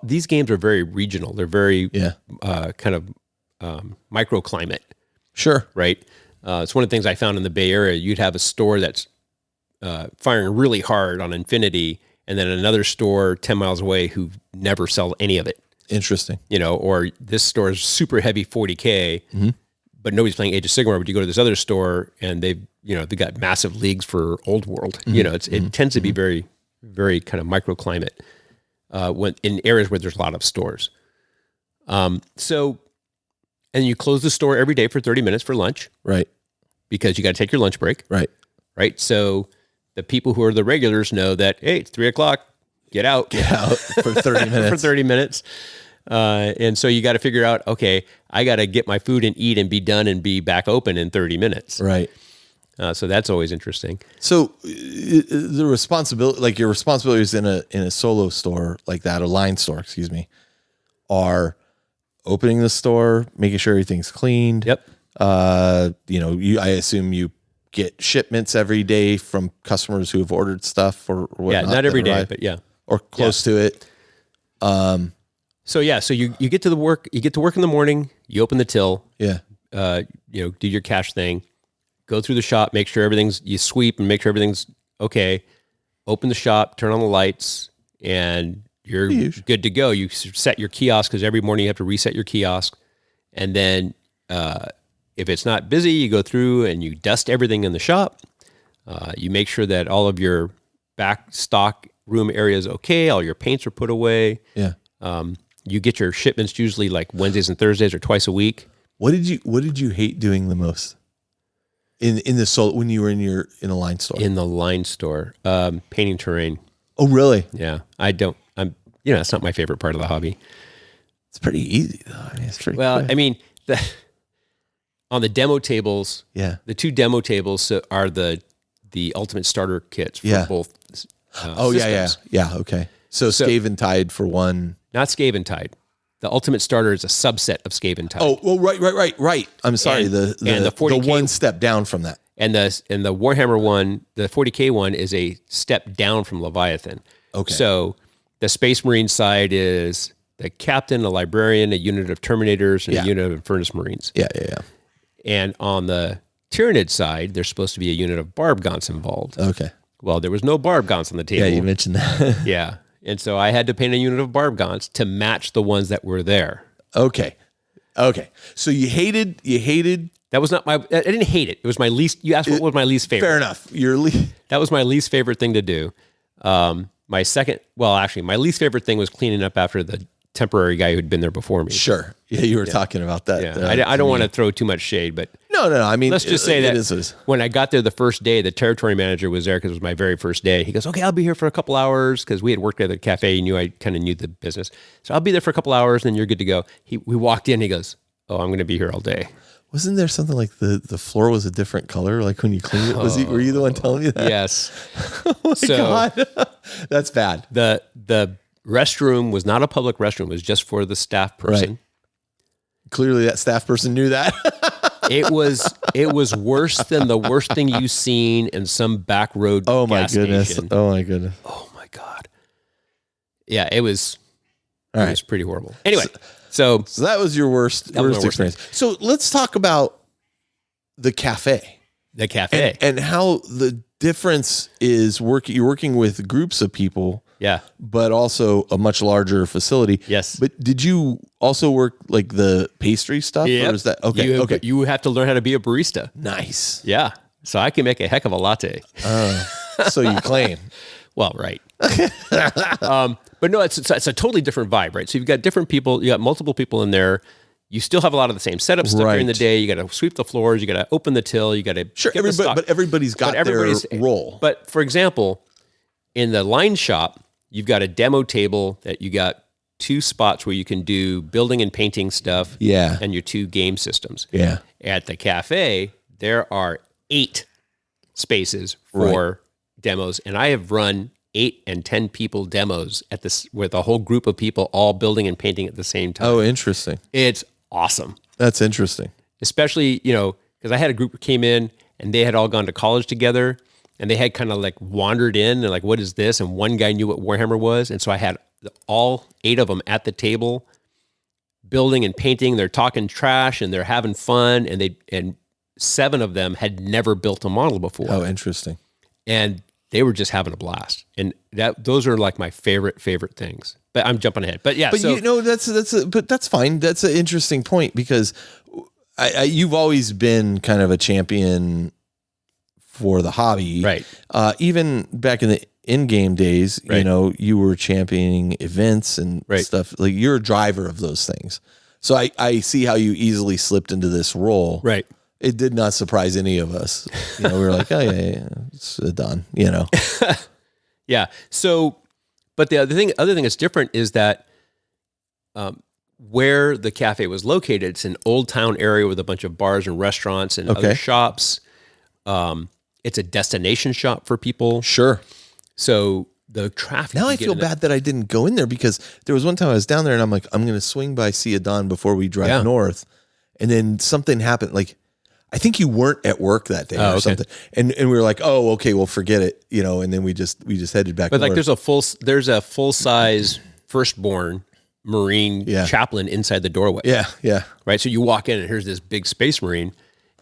These games are very regional. They're very kind of microclimate. Sure. Right. It's one of the things I found in the Bay Area. You'd have a store that's firing really hard on Infinity, and then another store 10 miles away who never sell any of it. Interesting. Or this store is super heavy 40K, but nobody's playing Age of Sigmar. But you go to this other store and they got massive leagues for Old World. It tends to be very, very kind of microclimate when in areas where there's a lot of stores. And you close the store every day for 30 minutes for lunch. Right. Because you got to take your lunch break. Right. Right. So the people who are the regulars know that, hey, it's 3:00, get out For 30 minutes. for 30 minutes. And so you got to figure out, okay, I got to get my food and eat and be done and be back open in 30 minutes. Right. So that's always interesting. So the responsibility, like your responsibilities in a solo store like that, a line store, excuse me, are opening the store, making sure everything's cleaned. Yep. I assume you get shipments every day from customers who have ordered stuff or whatnot. Yeah, not every day, but yeah. Or close to it. So you get to work in the morning, you open the till, Yeah. do your cash thing, go through the shop, make sure you sweep and make sure everything's okay. Open the shop, turn on the lights, and you're good to go. You set your kiosk because every morning you have to reset your kiosk. And then if it's not busy, you go through and you dust everything in the shop. You make sure that all of your back stock room area is okay. All your paints are put away. Yeah. You get your shipments usually like Wednesdays and Thursdays or twice a week. What did you hate doing the most in the solo when you were in a line store? In the line store, painting terrain. Oh, really? Yeah, it's not my favorite part of the hobby. It's pretty easy though. I mean, it's pretty Well, quick. I mean, on the demo tables, Yeah. the 2 demo tables are the ultimate starter kits for both. Oh systems. yeah. Okay. So Skaven Tide for one. Not Skaven Tide. The ultimate starter is a subset of Skaven Tide. Oh, well, right. I'm sorry. And the the 40K one step down from that. And the Warhammer one, the 40K one, is a step down from Leviathan. Okay. So the Space Marine side is the captain, a librarian, a unit of Terminators, and a unit of Infernus Marines. Yeah. And on the Tyranid side, there's supposed to be a unit of Barbgaunts involved. Okay. Well, there was no Barbgaunts on the table. Yeah, you mentioned that. Yeah. And so I had to paint a unit of Barbgaunts to match the ones that were there. Okay. So you hated. That was not my. I didn't hate it. It was my least. You asked what was my least favorite. Fair enough. That was my least favorite thing to do. My least favorite thing was cleaning up after the temporary guy who'd been there before me. Sure. Yeah, you were talking about that. Yeah. I don't want to throw too much shade, but No. I mean, let's just say that it is. when I got there the first day, the territory manager was there because it was my very first day. He goes, "Okay, I'll be here for a couple hours," because we had worked at the cafe. He knew I kind of knew the business, so I'll be there for a couple hours, and then you're good to go. We walked in. He goes, "Oh, I'm going to be here all day." Wasn't there something like the floor was a different color, like when you cleaned it? Were you the one telling me that? Yes. Oh my God, that's bad. The restroom was not a public restroom; it was just for the staff person. Right. Clearly, that staff person knew that. It was worse than the worst thing you've seen in some back road. Oh my gas goodness! station. Oh my goodness! Oh my God! Yeah, it was. All It right. was pretty horrible. Anyway, so that was your worst my worst experience. So let's talk about the cafe. the cafe. And how the difference is you're working with groups of people, yeah. but also a much larger facility. Yes. But did you also work like the pastry stuff? Yep. Or is that okay? You, okay. You have to learn how to be a barista. Nice. Yeah. So I can make a heck of a latte. So you claim. Well, right. But no, it's a totally different vibe, right? So you've got different people, you got multiple people in there. You still have a lot of the same setup stuff during the day. You got to sweep the floors. You got to open the till. You got to Sure, but everybody's got their role. But for example, in the line shop, you've got a demo table that you got 2 spots where you can do building and painting stuff. Yeah. And your 2 game systems. Yeah. At the cafe, there are 8 spaces for demos, and I have run 8 and 10 people demos at this with a whole group of people all building and painting at the same time. Oh, interesting. It's awesome. That's interesting. Especially, because I had a group that came in and they had all gone to college together and they had kind of like wandered in and like, what is this? And one guy knew what Warhammer was. And so I had all 8 of them at the table building and painting. They're talking trash and they're having fun. And 7 of them had never built a model before. Oh, interesting. And they were just having a blast. And those are like my favorite things. But I'm jumping ahead. But yeah, but that's fine. That's an interesting point because you've always been kind of a champion for the hobby, right? Even back in the in-game days, you were championing events and stuff. Like you're a driver of those things. So I see how you easily slipped into this role, right? It did not surprise any of us. We were like, oh yeah, it's done. Yeah. So. But the other thing that's different is that where the cafe was located, it's an old town area with a bunch of bars and restaurants and other shops. It's a destination shop for people. Sure. So the traffic. Now I feel bad that I didn't go in there because there was one time I was down there and I'm like, I'm going to swing by Adan before we drive north. And then something happened. Like, I think you weren't at work that day or something. And we were like, oh, okay, well, forget it. And then we just headed back. But north. like there's a full size firstborn Marine chaplain inside the doorway. Yeah. Yeah. Right. So you walk in and here's this big space Marine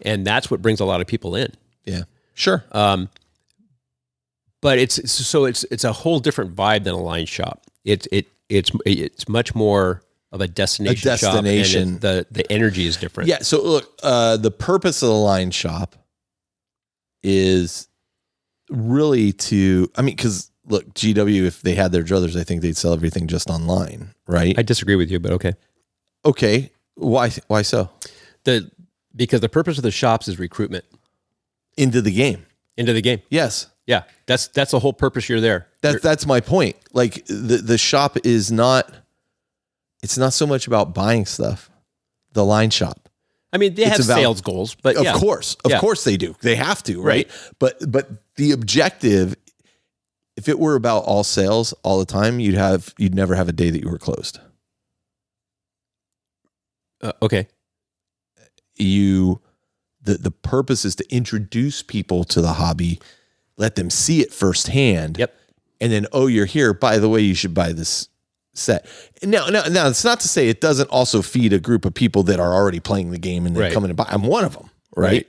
and that's what brings a lot of people in. Yeah. Sure. But it's a whole different vibe than a line shop. It's much more of a destination shop, and the energy is different. Yeah. So look, the purpose of the line shop is really because look, GW, if they had their druthers, I think they'd sell everything just online, right? I disagree with you, but okay. Okay. Why so? Because the purpose of the shops is recruitment. Into the game. Yes. Yeah. That's the whole purpose you're there. That's my point. Like the shop is not, it's not so much about buying stuff. The line shop. I mean, they have sales goals, but of course they do. They have to, right? But the objective, if it were about all sales all the time, you'd never have a day that you were closed. Okay. The purpose is to introduce people to the hobby, let them see it firsthand. Yep. And then, you're here. By the way, you should buy this set. Now, it's not to say it doesn't also feed a group of people that are already playing the game and they're coming to buy. I'm one of them, right?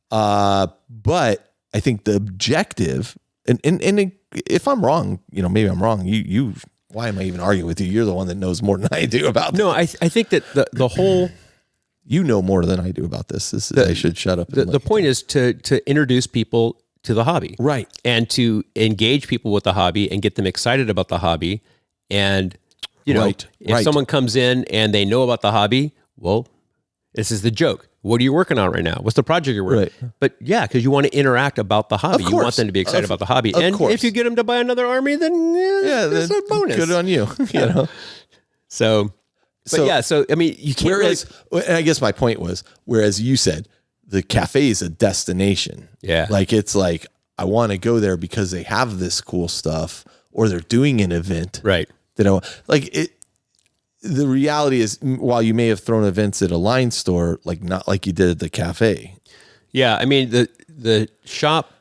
But I think the objective, and if I'm wrong, maybe I'm wrong. You, why am I even arguing with you? You're the one that knows more than I do about this. No, I think that the whole... You know more than I do about this. I should shut up. The point is to introduce people to the hobby. Right. And to engage people with the hobby and get them excited about the hobby. And, if someone comes in and they know about the hobby, well, this is the joke. What are you working on right now? What's the project you're working on? But yeah, because you want to interact about the hobby. You want them to be excited about the hobby. And if you get them to buy another army, then that's a bonus. Good on you. So I mean, you can't. And I guess my point was, whereas you said the cafe is a destination. Yeah. Like it's like, I want to go there because they have this cool stuff or they're doing an event. Right. The reality is, while you may have thrown events at a line store, like not like you did at the cafe. Yeah. I mean, the shop,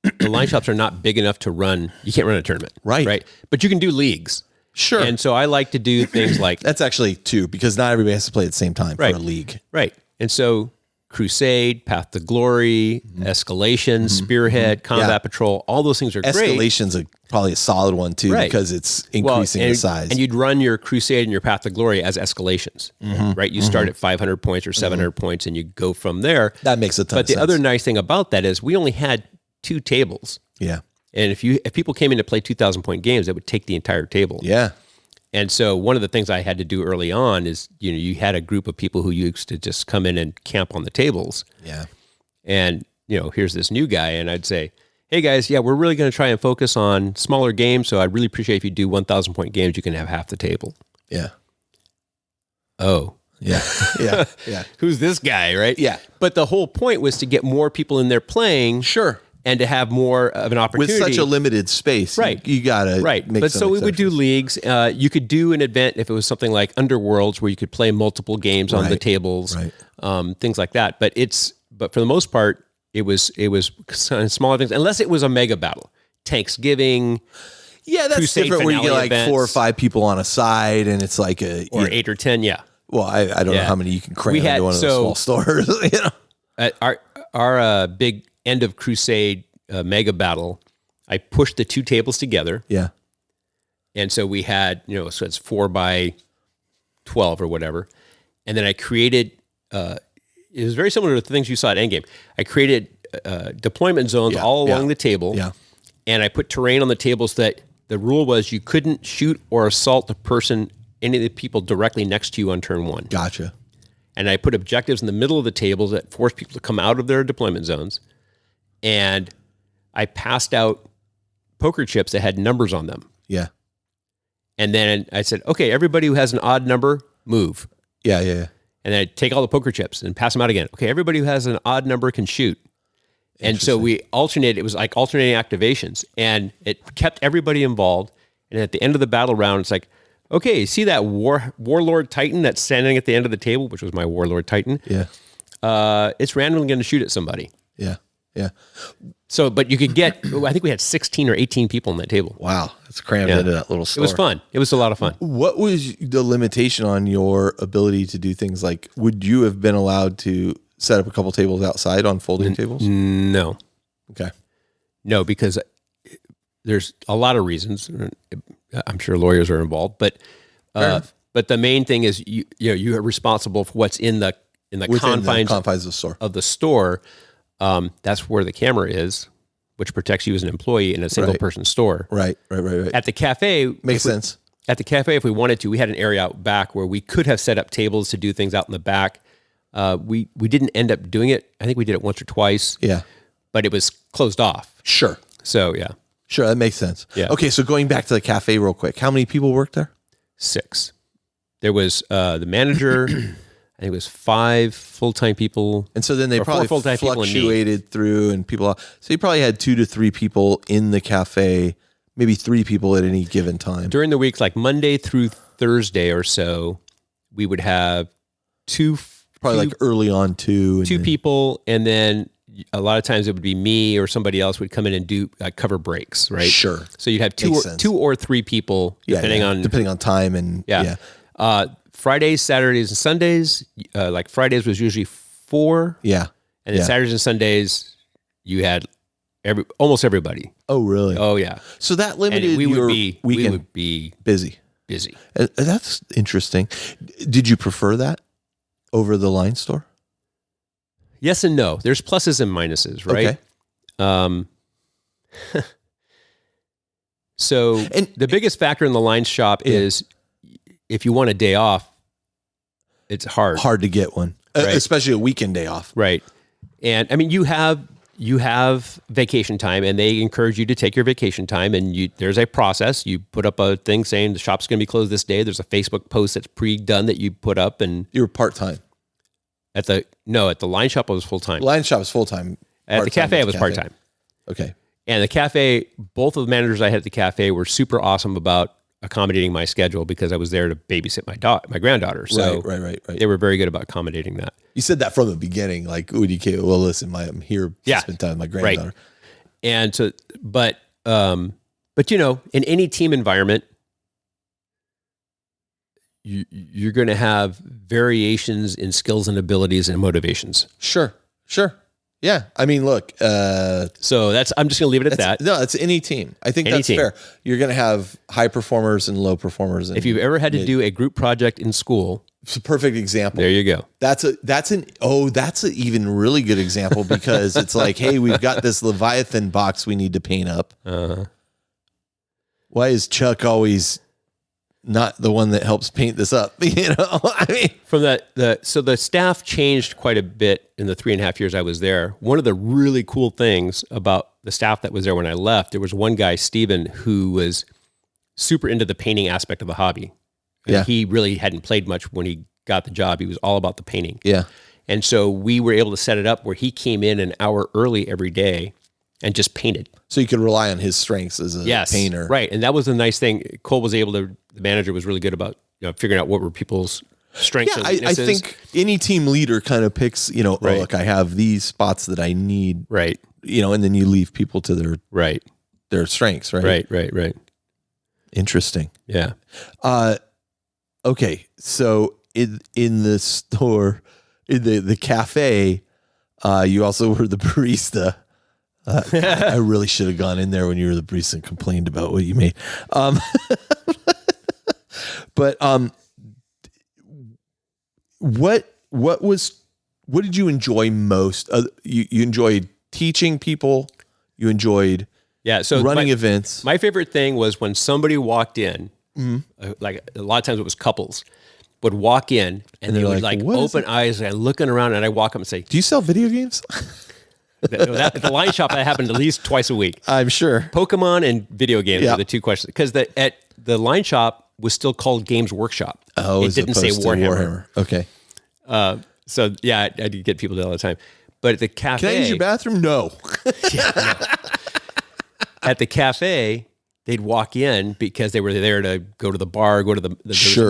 the line shops are not big enough to run. You can't run a tournament. Right. But you can do leagues. Sure. And so I like to do things like... That's actually two, because not everybody has to play at the same time for a league. Right. And so Crusade, Path to Glory, Escalation, Spearhead, Combat Patrol, all those things are great. Escalation's probably a solid one too, because it's increasing the size. And you'd run your Crusade and your Path to Glory as escalations, right? You start at 500 points or 700 points and you go from there. That makes a ton of sense. But the other nice thing about that is we only had 2 tables. Yeah. And if people came in to play 2,000 point games, it would take the entire table. Yeah. And so one of the things I had to do early on is, you had a group of people who used to just come in and camp on the tables. Yeah. And, here's this new guy. And I'd say, hey guys, we're really going to try and focus on smaller games. So I'd really appreciate if you do 1,000 point games, you can have half the table. Yeah. Oh. Yeah. Yeah. Yeah. Who's this guy, right? Yeah. But the whole point was to get more people in there playing. Sure. And to have more of an opportunity. With such a limited space. Right. You got to make But some so we would do exceptions. leagues. You could do an event if it was something like Underworlds where you could play multiple games on the tables, things like that. But for the most part, it was smaller things, unless it was a mega battle. Thanksgiving. Yeah, that's Crusade different where you get like events, 4 or 5 people on a side and it's like or 8 or 10, yeah. Well, I don't know how many you can cram into one of those small stores. Our big end of Crusade mega battle, I pushed the 2 tables together. Yeah. And so we had, so it's 4 by 12 or whatever. And then I created, it was very similar to the things you saw at Endgame. I created deployment zones all along the table. Yeah. And I put terrain on the tables that the rule was you couldn't shoot or assault any of the people directly next to you on turn 1. Gotcha. And I put objectives in the middle of the tables that forced people to come out of their deployment zones. And I passed out poker chips that had numbers on them. Yeah. And then I said, okay, everybody who has an odd number, move. Yeah. And then I'd take all the poker chips and pass them out again. Okay, everybody who has an odd number can shoot. And so we alternated. It was like alternating activations. And it kept everybody involved. And at the end of the battle round, it's like, okay, see that Warlord Titan that's standing at the end of the table, which was my Warlord Titan? Yeah. It's randomly going to shoot at somebody. Yeah. Yeah. So, but you could get, I think we had 16 or 18 people on that table. Wow. It's crammed into that little store. It was fun. It was a lot of fun. What was the limitation on your ability to do things like, would you have been allowed to set up a couple tables outside on folding tables? No. Okay. No, because there's a lot of reasons. I'm sure lawyers are involved, but the main thing is you are responsible for what's in the confines of the store. That's where the camera is. which protects you as an employee in a single person store. Right. At the cafe, Makes sense. At the cafe, if we wanted to, we had an area out back where we could have set up tables to do things out in the back. We didn't end up doing it. I think we did it once or twice. Yeah. But it was closed off. Sure. So, yeah. Sure, that makes sense. Yeah. Okay, so going back to the cafe real quick, how many people worked there? 6. There was the manager, I think it was 5 full-time people. And so then they or 4 probably full-time people and me. fluctuated through and people. So you probably had 2 to 3 people in the cafe, maybe 3 people at any given time. During the week, like Monday through Thursday or so, we would have 2 Probably like early on 2. Two people, and then a lot of times it would be me or somebody else would come in and do cover breaks, right? Sure. So you'd have 2 or 3 people, depending on time and Fridays, Saturdays, and Sundays. Like Fridays was usually 4. Yeah. And then Saturdays and Sundays, you had almost everybody. Oh, really? Oh, yeah. So that limited and we your weekend. We would be busy. That's interesting. Did you prefer that over the line store? Yes and no. There's pluses and minuses, right? Okay. So the biggest factor in the line shop is if you want a day off, it's hard to get one, right? Especially a weekend day off. Right. And I mean, you have vacation time, and they encourage you to take your vacation time, and there's a process. You put up a thing saying the shop's going to be closed this day. There's a Facebook post that's pre-done that you put up, and you were part-time. At the line shop I was full-time. Line shop was full-time. At the cafe I was part-time. Okay. And the cafe, both of the managers I had at the cafe were super awesome about accommodating my schedule because I was there to babysit my granddaughter. So right. They were very good about accommodating that. You said that from the beginning, like, well, listen, I'm here to spend time with my granddaughter. Right. And so, but in any team environment, you're going to have variations in skills and abilities and motivations. Sure. Yeah. I mean, look. So I'm just going to leave it at that. No, it's any team. I think that's fair. You're going to have high performers and low performers. If you've ever had to do a group project in school, it's a perfect example. There you go. That's an even really good example because it's like, hey, we've got this Leviathan box we need to paint up. Uh-huh. Why is Chuck always not the one that helps paint this up? I mean, from so the staff changed quite a bit in the 3.5 years I was there. One of the really cool things about the staff that was there when I left, there was one guy, Steven, who was super into the painting aspect of the hobby. Yeah. He really hadn't played much when he got the job. He was all about the painting. Yeah. And so we were able to set it up where he came in an hour early every day and just painted. So you could rely on his strengths as a painter. Right. And that was the nice thing. Cole was able to, the manager was really good about figuring out what were people's strengths and weaknesses. I think any team leader kind of picks, right. Oh, look, I have these spots that I need. Right. And then you leave people to their strengths, right? Right. Interesting. Yeah. Okay. So in the store, in the cafe, you also were the barista. I really should have gone in there when you were the barista and complained about what you made. But what did you enjoy most? You enjoyed teaching people. You enjoyed running events. My favorite thing was when somebody walked in, like a lot of times it was couples, would walk in and they would like open eyes and looking around, and I walk up and say, "Do you sell video games?" At the line shop, that happened at least twice a week. I'm sure. Pokemon and video games were the two questions. Because at the line shop was still called Games Workshop. Oh, it didn't say Warhammer. Okay. So yeah, I did get people there all the time. But at the cafe, can I use your bathroom? No. No. At the cafe, they'd walk in because they were there to go to the bar, go to the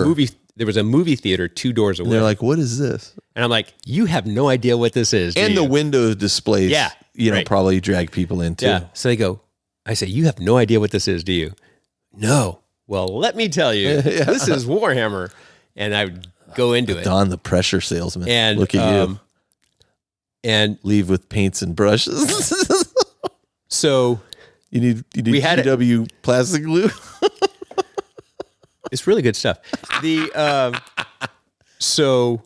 movie. There was a movie theater 2 doors away. And they're like, "What is this?" And I'm like, "You have no idea what this is." And the window displays, right. probably drag people in too. Yeah. So they go, I say, "You have no idea what this is, do you?" No. Well, let me tell you, this is Warhammer. And I would go into it. Don, the pressure salesman. And look at you. And leave with paints and brushes. So you need GW plastic glue. It's really good stuff. So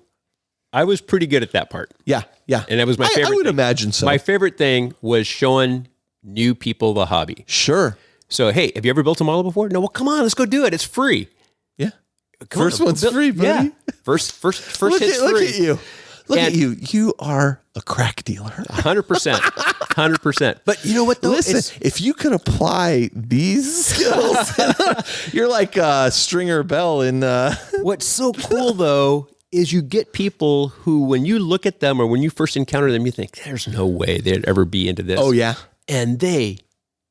I was pretty good at that part. Yeah. And that was my favorite. I would imagine so. My favorite thing was showing new people the hobby. Sure. So, hey, have you ever built a model before? No, well, come on, let's go do it. It's free. Yeah. Come First on, one's free, buddy. Yeah. First Look hit's at, free. look at you. Look And- at you. You are a crack dealer. 100%. 100%. But you know what, though? Listen, if you could apply these skills, you're like Stringer Bell in. What's so cool, though, is you get people who, when you look at them or when you first encounter them, you think, there's no way they'd ever be into this. Oh, yeah. And they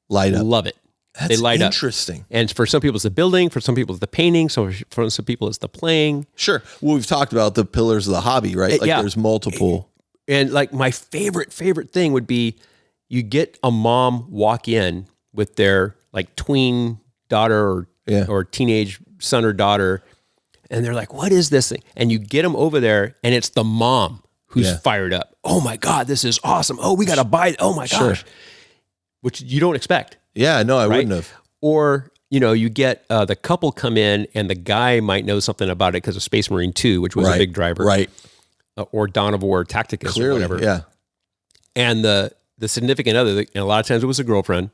Light up. love it. That's they light interesting. up. And for some people, it's the building. For some people, it's the painting. So for some people, it's the playing. Sure. Well, we've talked about the pillars of the hobby, right? Like yeah. there's multiple. And like my favorite thing would be you get a mom walk in with their like tween daughter or teenage son or daughter, and they're like, what is this thing? And you get them over there, and it's the mom who's fired up. Oh my God, this is awesome. Oh, we got to buy it. Oh my gosh. Which you don't expect. Yeah, no, I wouldn't have. Or, you get the couple come in and the guy might know something about it because of Space Marine 2, which was a big driver. Right. Or Dawn of War Tacticus or whatever. Yeah. And the significant other, and a lot of times it was a girlfriend.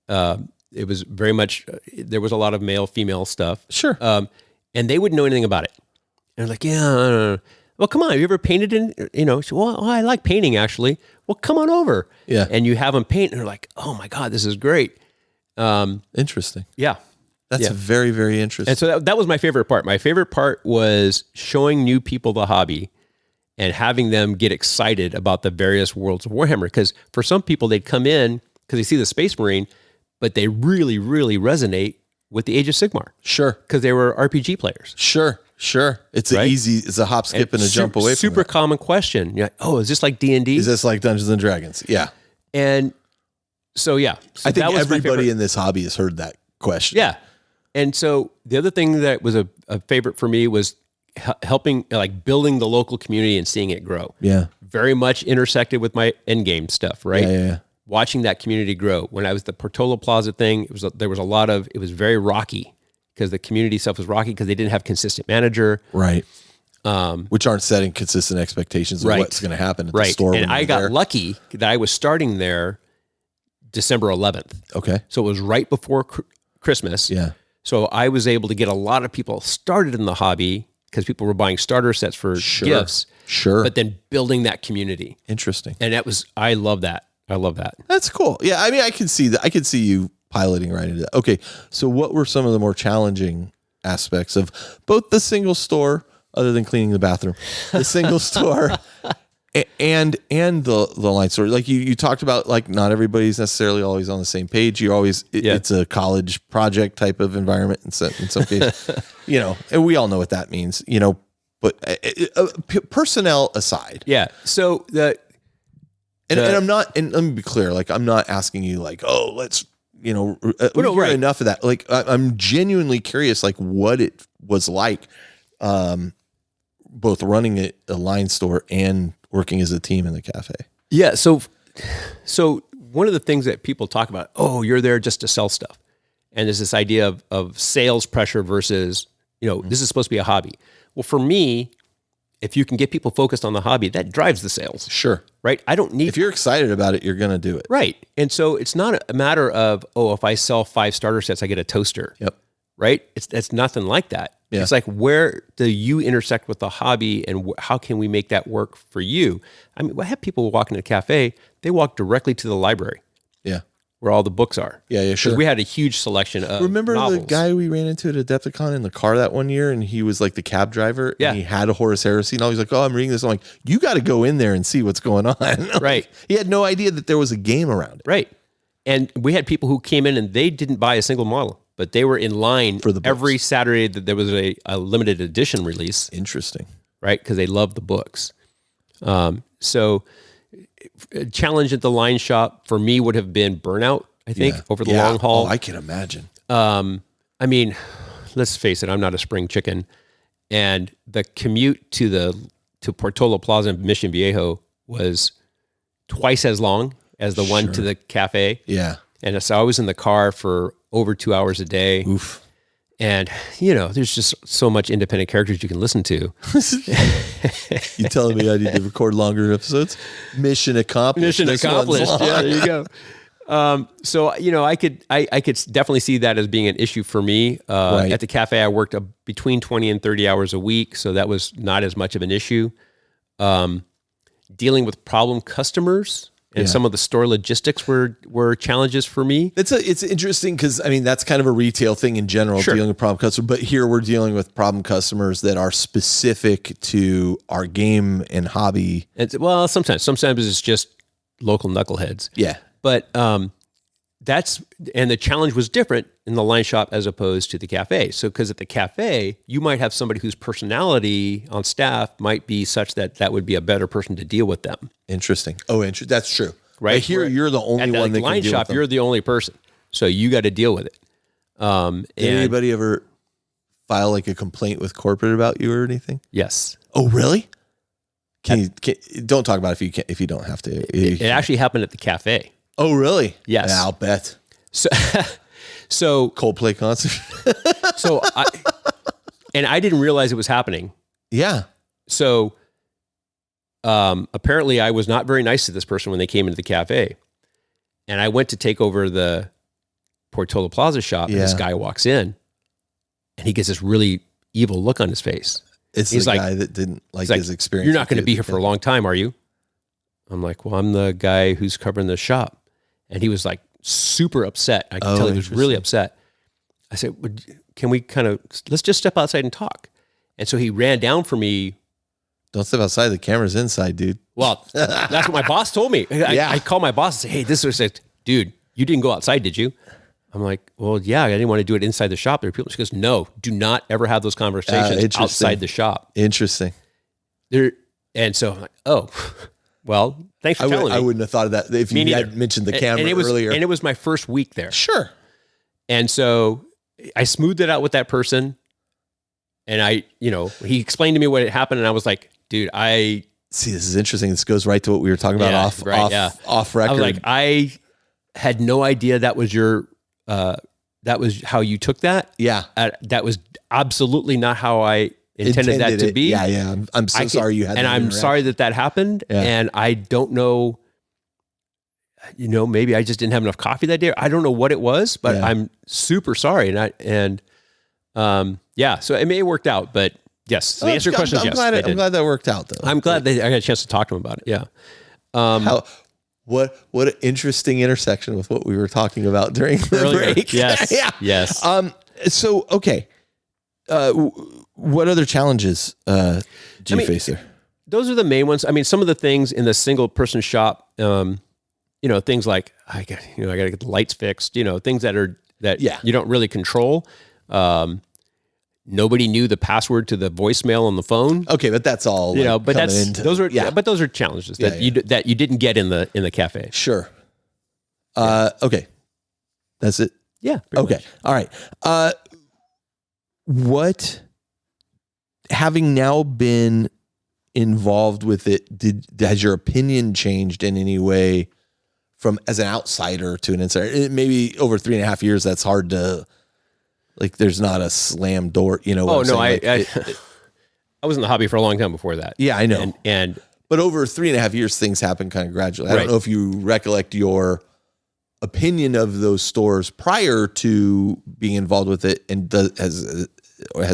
It was very much, there was a lot of male-female stuff. Sure. And they wouldn't know anything about it. And they're like, yeah, I don't know. Well, come on, have you ever painted in, well, I like painting actually. Well, come on over. Yeah. And you have them paint and they're like, oh my God, this is great. Interesting. Yeah. That's very, very interesting. And so that was my favorite part. My favorite part was showing new people the hobby and having them get excited about the various worlds of Warhammer. Because for some people, they'd come in because they see the Space Marine, but they really, really resonate with the Age of Sigmar. Sure. Because they were RPG players. Sure. It's it's a hop, skip, and a jump away from super that. common question. You're like, oh, is this like D&D? Is this like Dungeons and Dragons? Yeah. And so, yeah. So I think that was my everybody favorite. in this hobby has heard that question. Yeah. And so the other thing that was a favorite for me was helping, like building the local community and seeing it grow. Yeah. Very much intersected with my endgame stuff, right? Yeah. Watching that community grow. When I was the Portola Plaza thing, it was very rocky because the community stuff was rocky because they didn't have consistent manager. Right. Which aren't setting consistent expectations of what's going to happen at the store. And I got lucky that I was starting there December 11th. Okay. So it was right before Christmas. Yeah. So I was able to get a lot of people started in the hobby because people were buying starter sets for gifts. Sure. But then building that community. Interesting. And I love that. I love that. That's cool. Yeah. I mean, I can see that. I can see you piloting right into that. Okay. So what were some of the more challenging aspects of both the single store, other than cleaning the bathroom, the single store and the line store? Like you talked about, like not everybody's necessarily always on the same page. You always, it's a college project type of environment in some cases, and we all know what that means, but personnel aside. Yeah. So and I'm not, and let me be clear, like I'm not asking you like, oh, let's, enough of that. Like I'm genuinely curious, like what it was like, both running a line store and working as a team in the cafe. Yeah. So one of the things that people talk about, oh, you're there just to sell stuff. And there's this idea of sales pressure versus, this is supposed to be a hobby. Well, for me, if you can get people focused on the hobby, that drives the sales. Sure. Right? I don't need... If you're excited about it, you're going to do it. Right. And so it's not a matter of, if I sell 5 starter sets, I get a toaster. Yep. Right? It's nothing like that. Yeah. It's like, where do you intersect with the hobby and how can we make that work for you? I mean, I have people walk into a cafe, they walk directly to the library. Yeah. Where all the books are. Yeah, sure. Because we had a huge selection of Remember novels. the guy we ran into at Adepticon in the car that one year, and he was like the cab driver, and he had a Horus Heresy, and all he's like, oh, I'm reading this. I'm like, you got to go in there and see what's going on. Right. He had no idea that there was a game around it. Right. And we had people who came in and they didn't buy a single model, but they were in line for the books. Every Saturday that there was a limited edition release. Interesting. Right? Because they love the books. So a challenge at the line shop for me would have been burnout, I think, over the long haul. Oh, I can imagine. I mean, let's face it, I'm not a spring chicken. And the commute to Portola Plaza in Mission Viejo was twice as long as the one to the cafe. Yeah. And so I was in the car for over 2 hours a day. Oof. And, there's just so much independent characters you can listen to. You telling me I need to record longer episodes? Mission accomplished. Mission accomplished. Yeah, there you go. So I could definitely see that as being an issue for me. Right. At the cafe, I worked between 20 and 30 hours a week, so that was not as much of an issue. Dealing with problem customers and some of the store logistics were challenges for me. It's interesting because that's kind of a retail thing in general, dealing with problem customers. But here we're dealing with problem customers that are specific to our game and hobby. Sometimes it's just local knuckleheads. Yeah. But and the challenge was different in the line shop as opposed to the cafe. So because at the cafe, you might have somebody whose personality on staff might be such that would be a better person to deal with them. Interesting. Oh, that's true. Right. But here, you're the only one that line can deal shop, with them. you're the only person. So you got to deal with it. Did anybody ever file like a complaint with corporate about you or anything? Yes. Oh, really? Don't talk about it if you don't have to. It actually happened at the cafe. Oh, really? Yes. Yeah, I'll bet. So Coldplay concert. I didn't realize it was happening. Yeah. So apparently I was not very nice to this person when they came into the cafe. And I went to take over the Portola Plaza shop, and this guy walks in and he gets this really evil look on his face. He's the guy that didn't like his experience. You're not going to be here for a long time, are you? I'm like, well, I'm the guy who's covering the shop. And he was like super upset. I could tell he was really upset. I said, can we let's just step outside and talk. And so he ran down for me. Don't step outside. The camera's inside, dude. Well, that's what my boss told me. I called my boss and said, hey, this was like, dude, you didn't go outside, did you? I'm like, well, yeah, I didn't want to do it inside the shop. There are people. She goes, no, do not ever have those conversations outside the shop. Interesting. And so I'm like, oh, well, thanks for telling me. I wouldn't have thought of that if you had mentioned the camera earlier. And it was my first week there. Sure. And so I smoothed it out with that person. And he explained to me what had happened. And I was like, dude, see, this is interesting. This goes right to what we were talking about off record. I was like, I had no idea that was that was how you took that. Yeah. That was absolutely not how I intended that to be. Yeah. I'm so sorry you had that. And I'm sorry that happened. Yeah. And I don't know, maybe I just didn't have enough coffee that day. I don't know what it was, but I'm super sorry. So it worked out, but yes. So the answer to your question is yes. I'm glad that worked out though. I'm glad that I got a chance to talk to him about it. Yeah. What an interesting intersection with what we were talking about during the break. Yes. Yeah. Yes. So, okay. What other challenges do you face there? Those are the main ones. I mean, some of the things in the single person shop, things like I got to get the lights fixed, things that you don't really control. Nobody knew the password to the voicemail on the phone. Okay, but that's all. But those are challenges that you didn't get in the cafe. Sure. Okay, that's it. Yeah. Okay. Much. All right. What, having now been involved with it, has your opinion changed in any way from as an outsider to an insider? Maybe over 3.5 years, that's hard to. Like, there's not a slam door, Oh no, I was in the hobby for a long time before that. Yeah, I know. And but over 3.5 years, things happen kind of gradually. I don't know if you recollect your opinion of those stores prior to being involved with it, and has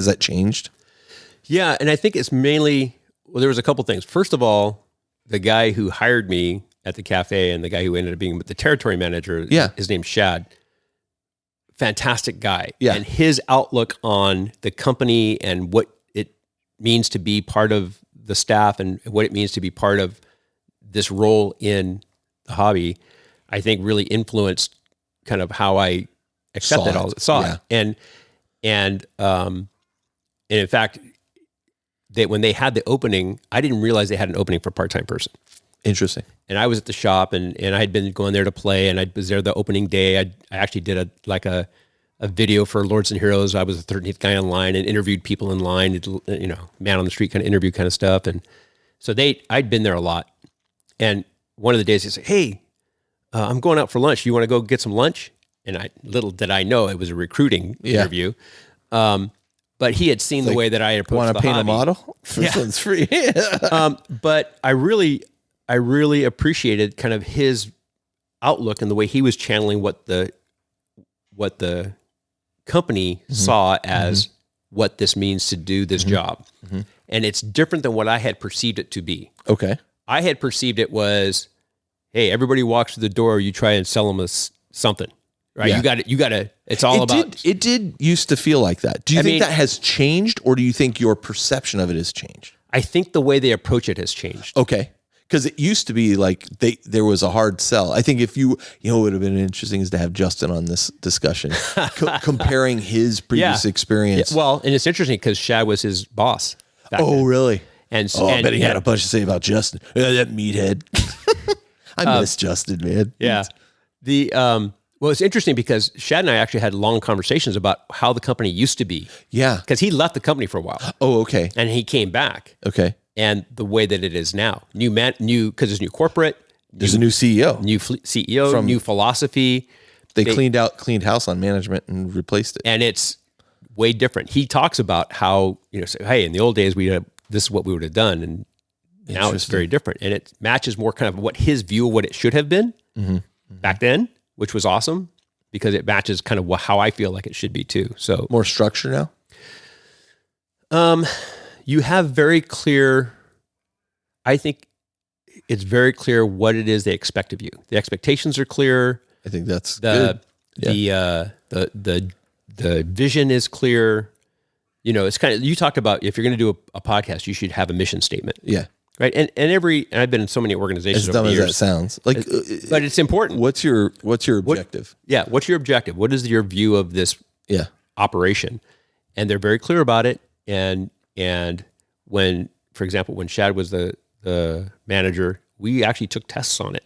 that changed? Yeah, and I think it's mainly there was a couple things. First of all, the guy who hired me at the cafe and the guy who ended up being the territory manager, his name's Shad. Fantastic guy. Yeah. And his outlook on the company and what it means to be part of the staff and what it means to be part of this role in the hobby, I think really influenced kind of how I accepted it. And in fact, when they had the opening, I didn't realize they had an opening for a part-time person. Interesting. And I was at the shop and I had been going there to play, and I was there the opening day. I actually did a video for Lords and Heroes. I was the 13th guy in line and interviewed people in line, man on the street kind of interview kind of stuff. And so I'd been there a lot. And one of the days they said, hey, I'm going out for lunch. You want to go get some lunch? And little did I know it was a recruiting interview. But he had seen the way that I had approached the hobby. Want to paint a model? This one's free. But I really appreciated kind of his outlook and the way he was channeling what the company saw as what this means to do this job. And it's different than what I had perceived it to be. Okay. I had perceived it was, hey, everybody walks through the door, you try and sell them something, right? Yeah. You got to, it's all about. It did used to feel like that. Do you think that has changed, or do you think your perception of it has changed? I think the way they approach it has changed. Okay. Because it used to be like there was a hard sell. I think if what would have been interesting is to have Justin on this discussion, comparing his previous experience. Yeah, well, and it's interesting because Shad was his boss. Oh, really? And I bet he had a bunch to say about Justin. That meathead. I miss Justin, man. Yeah. Well, it's interesting because Shad and I actually had long conversations about how the company used to be. Yeah. Because he left the company for a while. Oh, okay. And he came back. Okay. And the way that it is now, because it's new corporate. There's a new CEO. New CEO, new philosophy. They cleaned house on management and replaced it. And it's way different. He talks about how, say, hey, in the old days, this is what we would have done. And now it's very different. And it matches more kind of what his view of what it should have been back then, which was awesome because it matches kind of how I feel like it should be too. So more structure now? You have very clear, I think it's very clear what it is they expect of you. The expectations are clear. I think that's good. The vision is clear. It's kind of, you talked about if you're going to do a podcast, you should have a mission statement. Yeah. Right. And I've been in so many organizations as dumb over the years. As that sounds, but it's important. What's your objective? What's your objective? What is your view of this operation? And they're very clear about it. And when, for example, when Shad was the manager, we actually took tests on it.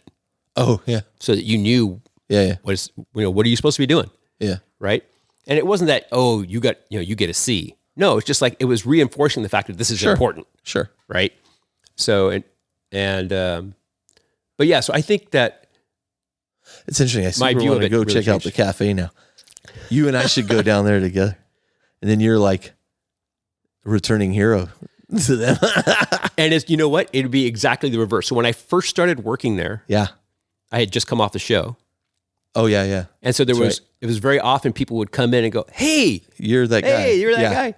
Oh yeah. So that you knew what are you supposed to be doing? Yeah. Right. And it wasn't that, you get a C. No, it's just like, it was reinforcing the fact that this is important. Sure. Right. So, but yeah, so I think that it's interesting. I super want to go check out the cafe now. You and I should go down there together. And then you're like a returning hero to them. And you know what? It'd be exactly the reverse. So when I first started working there, I had just come off the show. Oh yeah, yeah. And so it was very often people would come in and go, "Hey, you're that guy. Hey, you're that guy."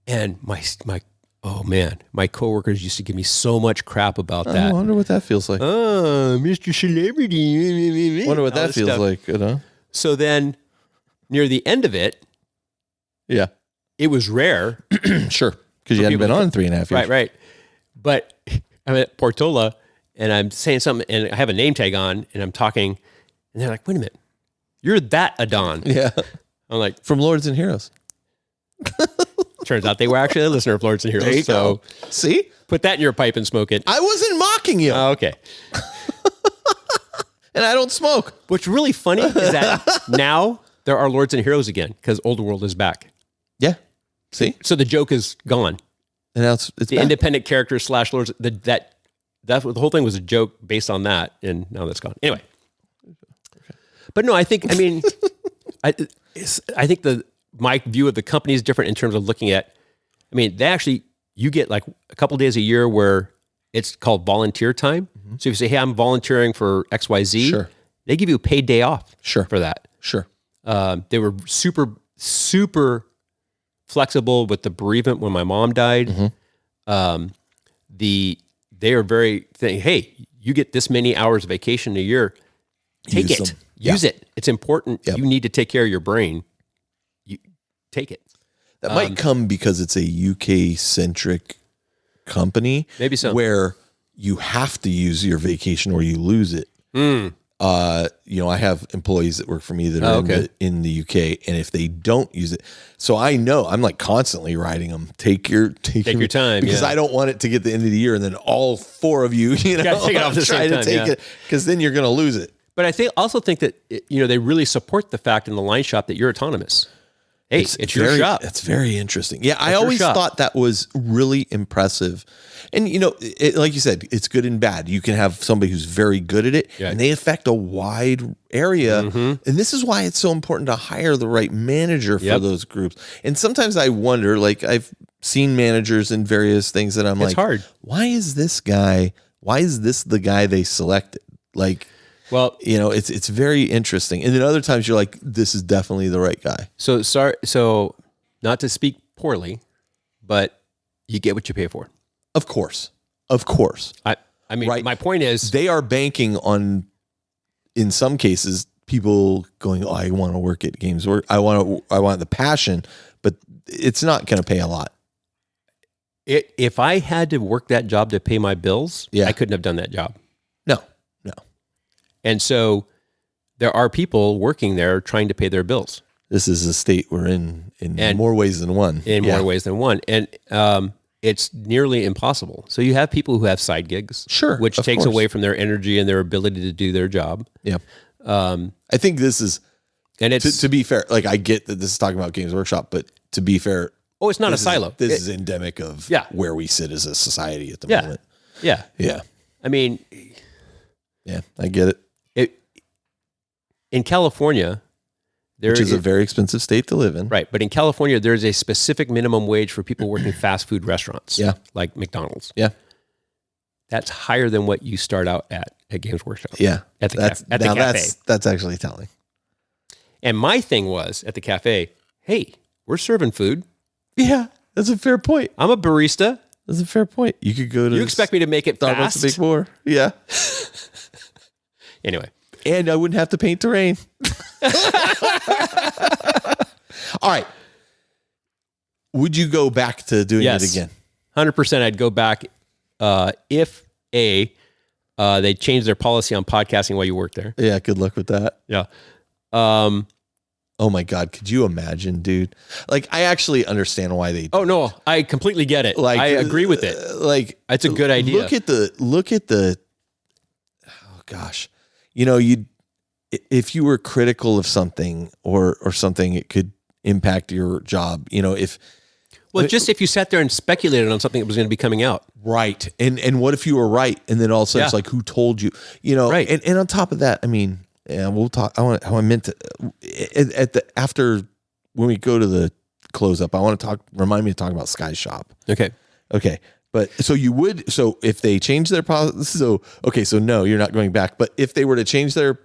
And my coworkers used to give me so much crap about that. I wonder what that feels like. Oh, Mr. Celebrity. Wonder what that feels like, So then near the end of it, it was rare. Sure. Because you hadn't been on 3.5 years. Right. But I'm at Portola and I'm saying something and I have a name tag on and I'm talking and they're like, "Wait a minute. You're that Adan." Yeah. I'm like, from Lords and Heroes. Turns out they were actually a listener of Lords and Heroes. There you go. See? Put that in your pipe and smoke it. I wasn't mocking you. Oh, okay. And I don't smoke. What's really funny is that now there are Lords and Heroes again because Old World is back. Yeah. See? So the joke is gone. And now it's the back. independent characters / Lords. That the whole thing was a joke based on that, and now that's gone. Anyway. But no, I think I think my view of the company is different in terms of looking at. You get like a couple days a year where it's called volunteer time. Mm-hmm. So if you say, "Hey, I'm volunteering for XYZ," sure, they give you a paid day off. Sure, for that. Sure. They were super flexible with the bereavement when my mom died. Mm-hmm. They are very saying, "Hey, you get this many hours of vacation a year. Take it. Use it. It's important. Yep. You need to take care of your brain. You take it." That might come because it's a UK-centric company. Maybe so. Where you have to use your vacation or you lose it. I have employees that work for me that are in the UK, and if they don't use it, so I know I'm like constantly writing them. Take your time, because I don't want it to get the end of the year and then all four of you, take it off the same time, it because then you're going to lose it. But I also think that they really support the fact in the line shop that you're autonomous. Hey, it's your shop. That's very interesting. Yeah, I always thought that was really impressive. And, like you said, it's good and bad. You can have somebody who's very good at it, and they affect a wide area. Mm-hmm. And this is why it's so important to hire the right manager for those groups. And sometimes I wonder, like I've seen managers in various things that I'm it's hard. Why is this the guy they selected? Like, Well, it's very interesting. And then other times you're like, this is definitely the right guy. So sorry. So not to speak poorly, but you get what you pay for. Of course. I mean, my point is, they are banking on, in some cases, people going, "Oh, I want to work at Games Work. I want the passion," but it's not going to pay a lot. If I had to work that job to pay my bills, I couldn't have done that job. No. And so there are people working there trying to pay their bills. This is a state we're in more ways than one. More ways than one. And it's nearly impossible. So you have people who have side gigs, which takes away from their energy and their ability to do their job. Yeah. I think this is, and it's to be fair, like I get that this is talking about Games Workshop, but to be fair, it's not a silo. This is endemic of where we sit as a society at the moment. Yeah. I mean, I get it. In California, which is a very expensive state to live in. Right. But in California, there's a specific minimum wage for people working fast food restaurants. Yeah. Like McDonald's. Yeah. That's higher than what you start out at Games Workshop. Yeah. At the cafe. That's actually telling. And my thing was at the cafe, hey, we're serving food. Yeah. That's a fair point. I'm a barista. That's a fair point. You could go to... You expect me to make it Starbucks fast? a bit more. Yeah. Anyway. And I wouldn't have to paint terrain. All right. Would you go back to doing it again? 100% I'd go back if they change their policy on podcasting while you work there. Yeah, good luck with that. Yeah. Oh my God, could you imagine, dude? Like, I actually understand why they... Oh no, I completely get it. Like, I agree with it. Like, it's a good idea. Look at the oh gosh. If you were critical of something or something, it could impact your job. If you sat there and speculated on something that was going to be coming out, right? And what if you were right? And then also it's like, who told you? Right? And on top of that, I mean, we'll talk. I meant to after when we go to the close up, I want to remind me to talk about Sky Shop. Okay. But so if they change their policy, so no, you're not going back. But if they were to change their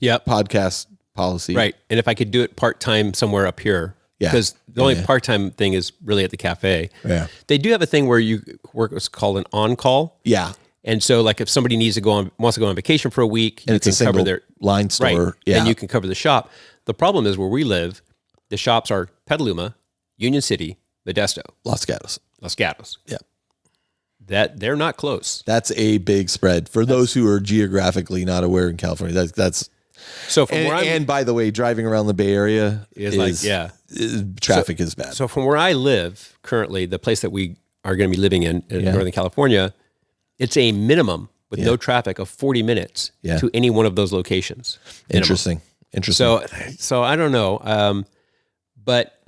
podcast policy. Right. And if I could do it part-time somewhere up here, because the only part-time thing is really at the cafe. Yeah. They do have a thing where you work what's called an on-call. Yeah. And so like if somebody wants to go on vacation for a week, and it's cover their line store. Right. Yeah. And you can cover the shop. The problem is where we live, the shops are Petaluma, Union City, Modesto. Los Gatos. Yeah. That they're not close. That's a big spread for those who are geographically not aware in California. That's so from where and by the way, driving around the Bay Area traffic is bad. So from where I live currently, the place that we are going to be living in Northern California, it's a minimum with no traffic of 40 minutes to any one of those locations. Interesting. So I don't know. But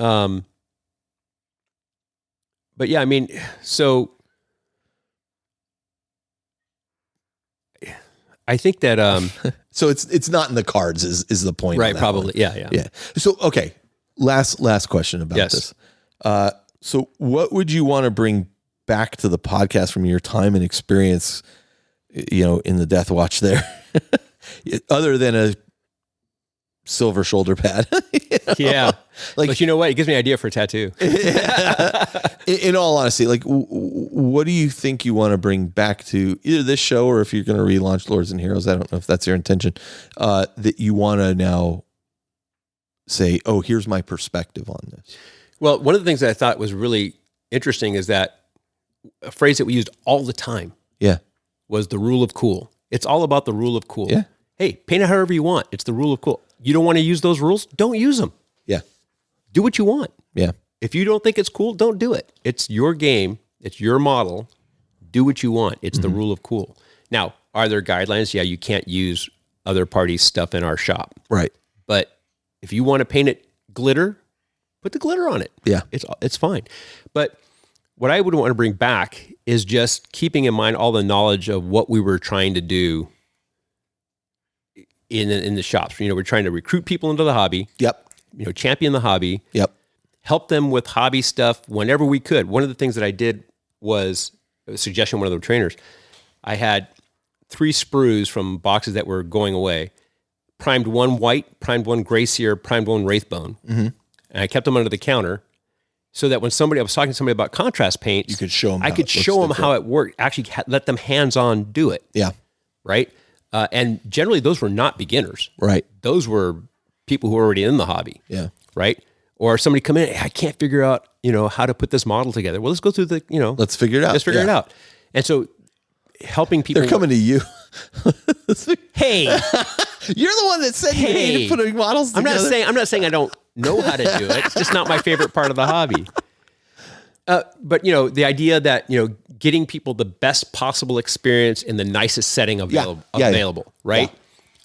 yeah, I mean, so I think that so it's not in the cards is the point, right? Probably, yeah. So okay, last question about this. So what would you want to bring back to the podcast from your time and experience, in the Death Watch there, other than a silver shoulder pad? Yeah, but you know what? It gives me an idea for a tattoo. In all honesty, like, what do you think you want to bring back to either this show or if you're going to relaunch Lords and Heroes? I don't know if that's your intention. That you want to now say, "Oh, here's my perspective on this." Well, one of the things that I thought was really interesting is that a phrase that we used all the time. Yeah, was the rule of cool. It's all about the rule of cool. Yeah. Hey, paint it however you want. It's the rule of cool. You don't want to use those rules? Don't use them. Yeah. Do what you want. Yeah. If you don't think it's cool, don't do it. It's your game. It's your model. Do what you want. It's the rule of cool. Now, are there guidelines? Yeah, you can't use other parties' stuff in our shop. Right. But if you want to paint it glitter, put the glitter on it. Yeah. It's fine. But what I would want to bring back is just keeping in mind all the knowledge of what we were trying to do in the shops. We're trying to recruit people into the hobby. Yep. Champion the hobby. Yep. Help them with hobby stuff whenever we could. One of the things that I did was a suggestion, one of the trainers, I had 3 sprues from boxes that were going away. Primed one white, primed one gray seer, primed one wraithbone. Mm-hmm. And I kept them under the counter so that when I was talking to somebody about contrast paints, You could show them I could show them how it worked. Actually, let them hands-on do it. Yeah. Right? And generally, those were not beginners. Right. Those were people who were already in the hobby. Yeah. Right? Or somebody come in, hey, I can't figure out, how to put this model together. Well, let's go through the, Let's figure it out. Let's figure it out. And so helping people. They're coming to you. Hey, You're the one that said you hated putting models together. I'm not saying I don't know how to do it. It's just not my favorite part of the hobby. But the idea that getting people the best possible experience in the nicest setting available, right?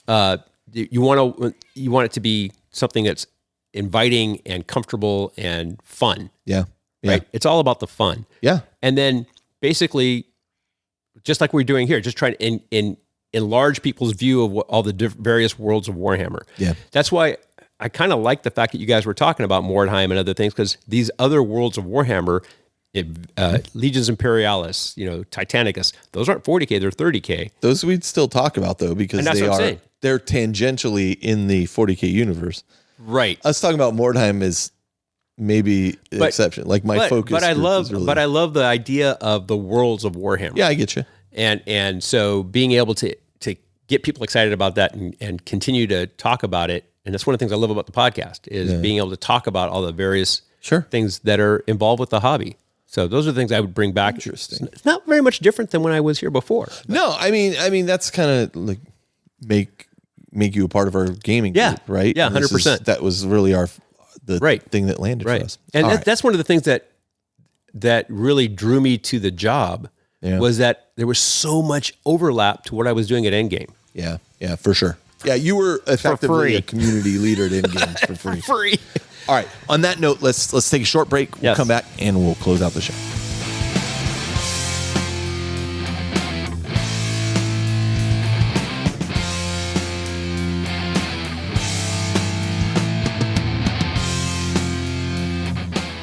Yeah. You want it to be something that's inviting and comfortable and fun. Yeah. Right. It's all about the fun. Yeah. And then basically, just like we're doing here, just trying to enlarge people's view of all the various worlds of Warhammer. Yeah. That's why I kind of like the fact that you guys were talking about Mordheim and other things, because these other worlds of Warhammer, Legions Imperialis, Titanicus, those aren't 40K, they're 30K. Those we'd still talk about though, because they're tangentially in the 40K universe. Right. Us talking about Mordheim is maybe an exception. Like my focus. But I love the idea of the worlds of Warhammer. Yeah, I get you. And so being able to get people excited about that and continue to talk about it. And that's one of the things I love about the podcast is being able to talk about all the various things that are involved with the hobby. So those are the things I would bring back. Interesting. It's not very much different than when I was here before. No, I mean that's kind of like make you a part of our gaming group, right? Yeah, 100%. That was really the thing that landed for us. And that's one of the things that really drew me to the job was that there was so much overlap to what I was doing at Endgame. Yeah, for sure. Yeah, you were effectively a community leader at Endgame for free. Free. All right. On that note, let's take a short break. We'll come back and we'll close out the show.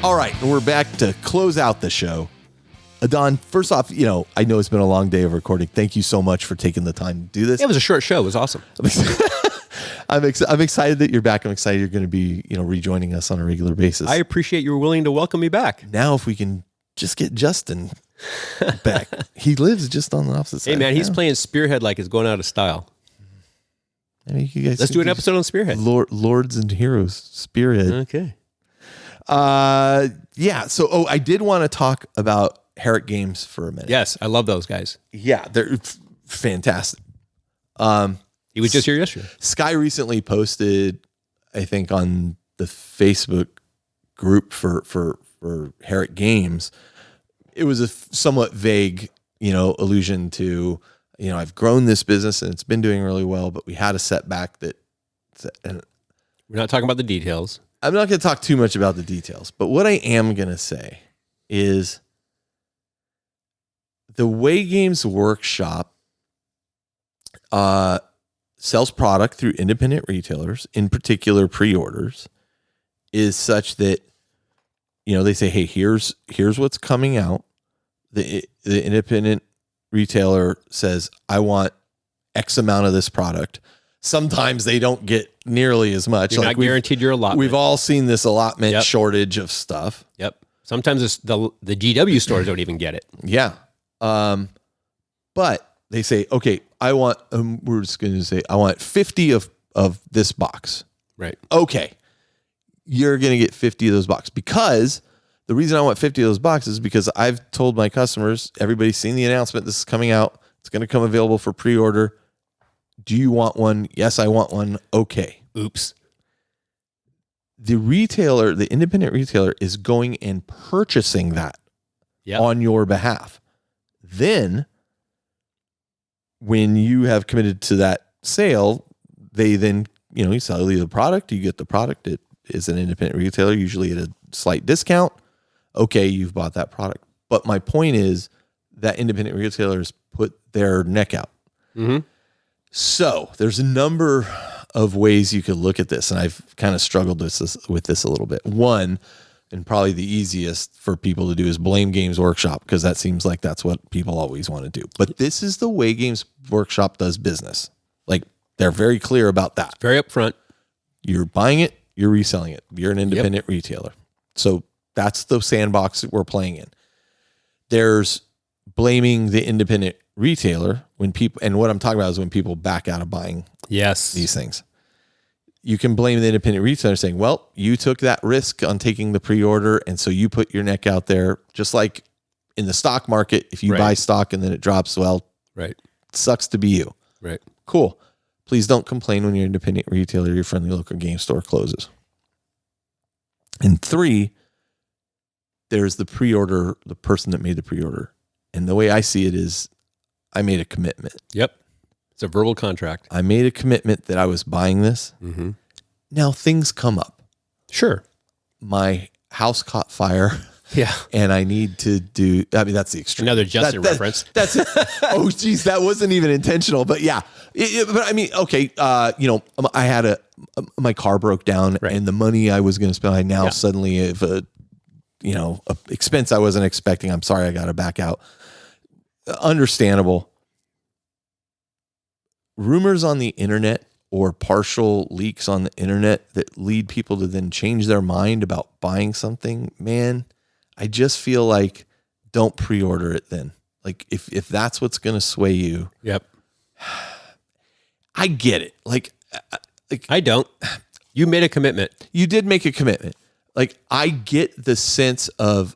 All right, and we're back to close out the show. Adan, first off, I know it's been a long day of recording. Thank you so much for taking the time to do this. It was a short show. It was awesome. I'm excited that you're back. I'm excited you're going to be, rejoining us on a regular basis. I appreciate you were willing to welcome me back. Now, if we can just get Justin back. He lives just on the opposite side. Hey, man, he's playing Spearhead like it's going out of style. I mean, you guys let's do an episode on Spearhead. Lords and Heroes, Spearhead. Okay. Yeah. So, I did want to talk about Herrick Games for a minute. Yes, I love those guys. Yeah, they're fantastic. He was just here yesterday. Sky recently posted, I think, on the Facebook group for Herrick Games. It was a somewhat vague, allusion to, I've grown this business and it's been doing really well, but we had a setback and we're not talking about the details. I'm not going to talk too much about the details, but what I am going to say is the way Games Workshop sells product through independent retailers, in particular pre-orders, is such that, they say, hey, here's what's coming out. The independent retailer says, I want X amount of this product. Sometimes they don't get nearly as much. You're not guaranteed your allotment. We've all seen this allotment shortage of stuff. Yep. Sometimes the GW stores don't even get it. Yeah. But they say, okay, I want, we're just going to say, I want 50 of this box. Right. Okay. You're going to get 50 of those boxes, because the reason I want 50 of those boxes is because I've told my customers, everybody's seen the announcement. This is coming out. It's going to come available for pre-order. Do you want one? Yes, I want one. Okay. Oops. The retailer, the independent retailer, is going and purchasing that on your behalf. Then, when you have committed to that sale, they then, you sell you the product, you get the product. It is an independent retailer, usually at a slight discount. Okay, you've bought that product. But my point is that independent retailers put their neck out. Mm-hmm. So there's a number of ways you could look at this, and I've kind of struggled with this a little bit. One, and probably the easiest for people to do is blame Games Workshop, because that seems like that's what people always want to do. But this is the way Games Workshop does business. Like, they're very clear about that. Very upfront. You're buying it, you're reselling it. You're an independent retailer. So that's the sandbox that we're playing in. There's blaming the independent retailer when people, and what I'm talking about is when people back out of buying these things. You can blame the independent retailer saying, well, you took that risk on taking the pre-order, and so you put your neck out there. Just like in the stock market, if you buy stock and then it drops, well, it sucks to be you. Right. Cool. Please don't complain when your independent retailer, your friendly local game store closes. And 3, there's the pre-order, the person that made the pre-order. And the way I see it is I made a commitment. Yep. It's a verbal contract. I made a commitment that I was buying this. Mm-hmm. Now things come up. Sure. My house caught fire. Yeah. And I need to do, I mean, that's the extreme. Another Justin reference. That's it. Oh, geez, that wasn't even intentional, but yeah. But I mean, okay. I had my car broke down and the money I was going to spend, I now suddenly have a expense I wasn't expecting. I'm sorry, I got to back out. Understandable. Rumors on the internet or partial leaks on the internet that lead people to then change their mind about buying something, man, I just feel like don't pre-order it then. Like if that's what's going to sway you. Yep. I get it. Like I don't. You made a commitment. You did make a commitment. Like I get the sense of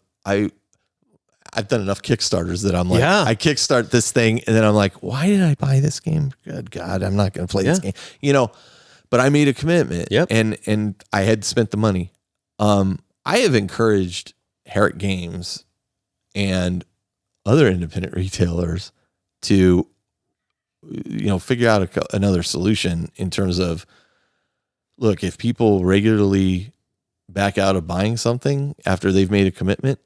I've done enough Kickstarters that I'm like, I kickstart this thing and then I'm like, why did I buy this game? Good God, I'm not going to play this game. But I made a commitment and I had spent the money. I have encouraged Herrick Games and other independent retailers to, figure out another solution in terms of, look, if people regularly back out of buying something after they've made a commitment,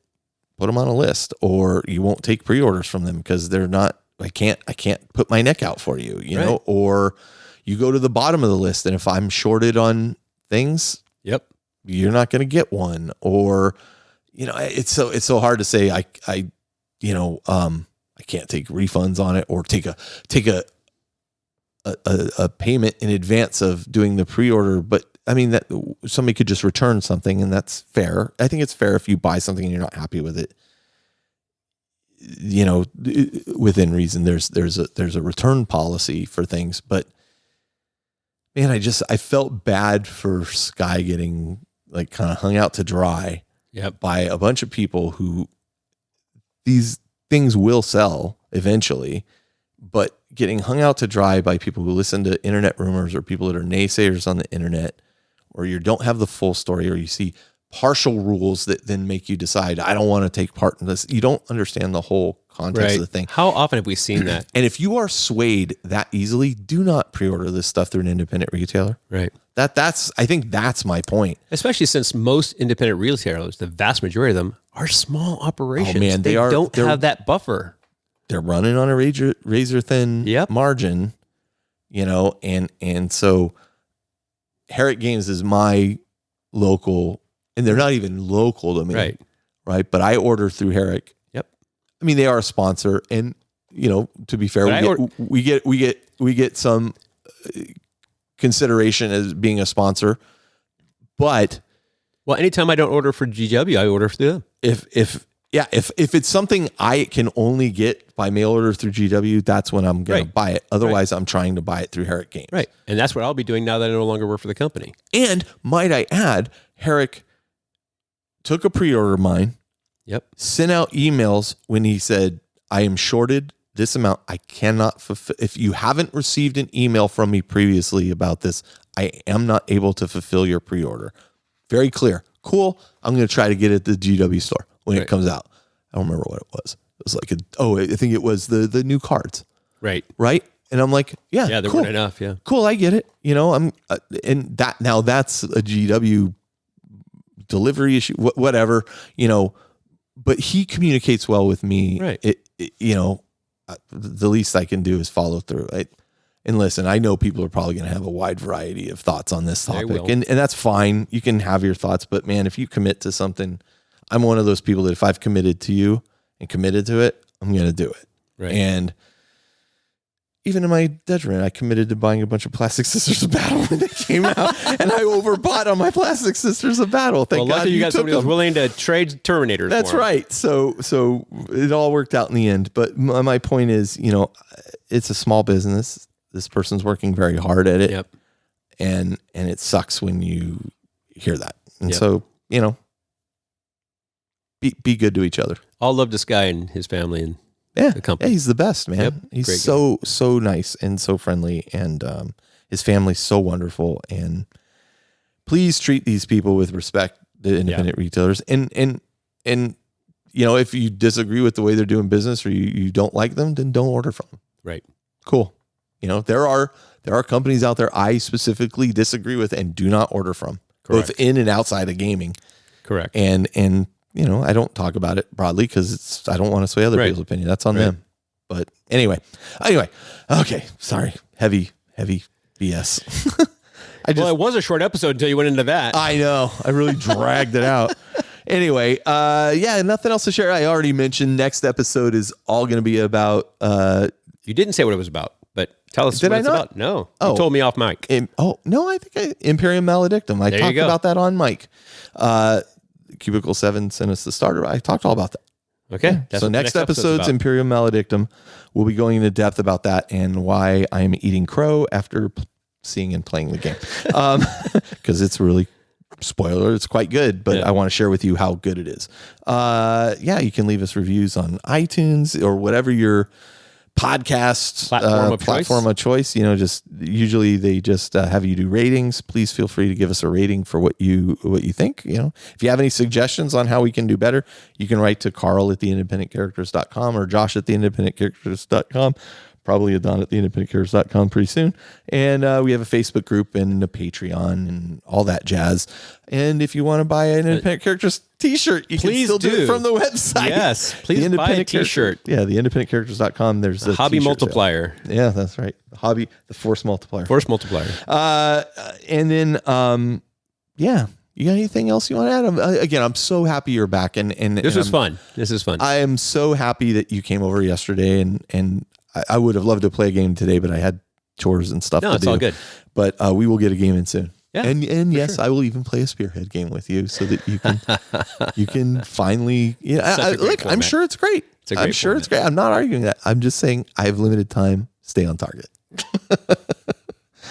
put them on a list, or you won't take pre-orders from them because they're not, I can't put my neck out for you, know, or you go to the bottom of the list. And if I'm shorted on things, you're not going to get one. Or, it's so hard to say, I can't take refunds on it or take a payment in advance of doing the pre-order. But I mean, that somebody could just return something, and that's fair. I think it's fair if you buy something and you're not happy with it. Within reason, there's a return policy for things. But man, I felt bad for Sky getting like kind of hung out to dry by a bunch of people who these things will sell eventually, but getting hung out to dry by people who listen to internet rumors or people that are naysayers on the internet, or you don't have the full story, or you see partial rules that then make you decide, I don't want to take part in this. You don't understand the whole context of the thing. How often have we seen that? And if you are swayed that easily, do not pre-order this stuff through an independent retailer. Right. I think that's my point. Especially since most independent retailers, the vast majority of them, are small operations. Oh man, they don't have that buffer. They're running on a razor thin margin, and so Herrick Games is my local, and they're not even local to me. Right. But I order through Herrick. Yep. I mean, they are a sponsor, and to be fair, we get some consideration as being a sponsor. But anytime I don't order for GW, I order through them. If it's something I can only get by mail order through GW, that's when I'm going to buy it. Otherwise, I'm trying to buy it through Herrick Games. Right. And that's what I'll be doing now that I no longer work for the company. And might I add, Herrick took a pre-order of mine, sent out emails when he said, I am shorted this amount. I cannot fulfill. If you haven't received an email from me previously about this, I am not able to fulfill your pre-order. Very clear. Cool. I'm going to try to get it at the GW store when it comes out. I don't remember what it was. It was like I think it was the new cards. Right. And I'm like, there weren't enough. Yeah. Cool. I get it. I'm and that now that's a GW delivery issue, whatever, but he communicates well with me. Right. The least I can do is follow through. And listen, I know people are probably going to have a wide variety of thoughts on this They topic, will. and that's fine. You can have your thoughts, but man, if you commit to something, I'm one of those people that if I've committed to you and committed to it, I'm going to do it. Right. And even in my detriment, I committed to buying a bunch of Plastic Sisters of Battle when they came out, and I overbought on my Plastic Sisters of Battle. Thank God luckily you got took somebody who's them. willing to trade Terminators. That's for 'em. right. So it all worked out in the end. But my point is, it's a small business. This person's working very hard at it. Yep. And it sucks when you hear that. And Yep. so, be good to each other. All love this guy and his family and Yeah. the company. Yeah, he's the best, man. Yep. He's Great so nice and so friendly, and his family's so wonderful. And please treat these people with respect, the independent retailers. And if you disagree with the way they're doing business or you don't like them, then don't order from them. Right. Cool. There are companies out there I specifically disagree with and do not order from, Correct. both in and outside of gaming. Correct. And I don't talk about it broadly because I don't want to sway other Right. people's opinion. That's on Right. them. But anyway, okay. Sorry, heavy BS. Well, it was a short episode until you went into that. I know. I really dragged it out. Anyway, nothing else to share. I already mentioned next episode is all going to be about. You didn't say what it was about, but tell us Did what I it's not? about. No. Oh. You told me off mic. No, I think Imperium Maledictum. I There you talked go. about that on mic. Cubicle 7 sent us the starter. I talked all about that. Okay. That's So what the next episode's about. Imperium Maledictum. We'll be going into depth about that and why I'm eating crow after seeing and playing the game. Because it's really, spoiler, it's quite good, but I want to share with you how good it is. You can leave us reviews on iTunes or whatever your podcast platform of choice. Just usually they just have you do ratings. Please feel free to give us a rating for what you think. If you have any suggestions on how we can do better, you can write to Carl@theindependentcharacters.com or Josh@theindependentcharacters.com. Probably Adan@theindependentcharacters.com pretty soon. And we have a Facebook group and a Patreon and all that jazz. And if you want to buy an Independent Characters t-shirt, you Please can still do do. it from the website. Yes, please The buy a Independent t-shirt. Yeah, the independentcharacters.com. There's a Hobby t-shirt multiplier. sale. Yeah, that's right. The force multiplier. Force multiplier. And then, you got anything else you want to add? Again, I'm so happy you're back. And This was fun. This is fun. I am so happy that you came over yesterday, and I would have loved to play a game today, but I had chores and stuff to do. It's all good. But we will get a game in soon. Yeah, and yes, I will even play a Spearhead game with you so that you can finally. Such a great I'm format. sure it's great. It's a great I'm sure it's format. great. I'm not arguing that. I'm just saying I have limited time. Stay on target.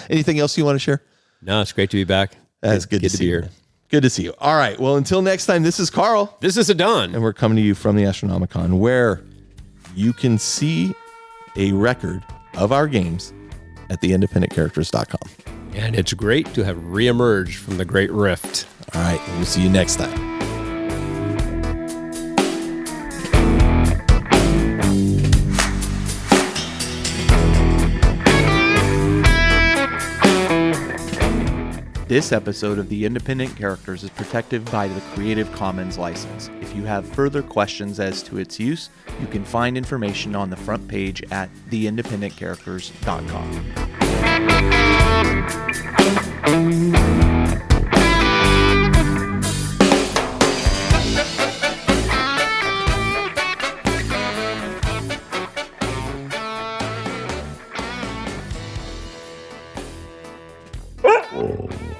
Anything else you want to share? No, it's great to be back. That's good to be see you. here. man. Good to see you. All right. Well, until next time, this is Carl. This is Adan. And we're coming to you from the Astronomicon, where you can see a record of our games at theindependentcharacters.com. And it's great to have reemerged from the Great Rift. All right. We'll see you next time. This episode of The Independent Characters is protected by the Creative Commons license. If you have further questions as to its use, you can find information on the front page at theindependentcharacters.com.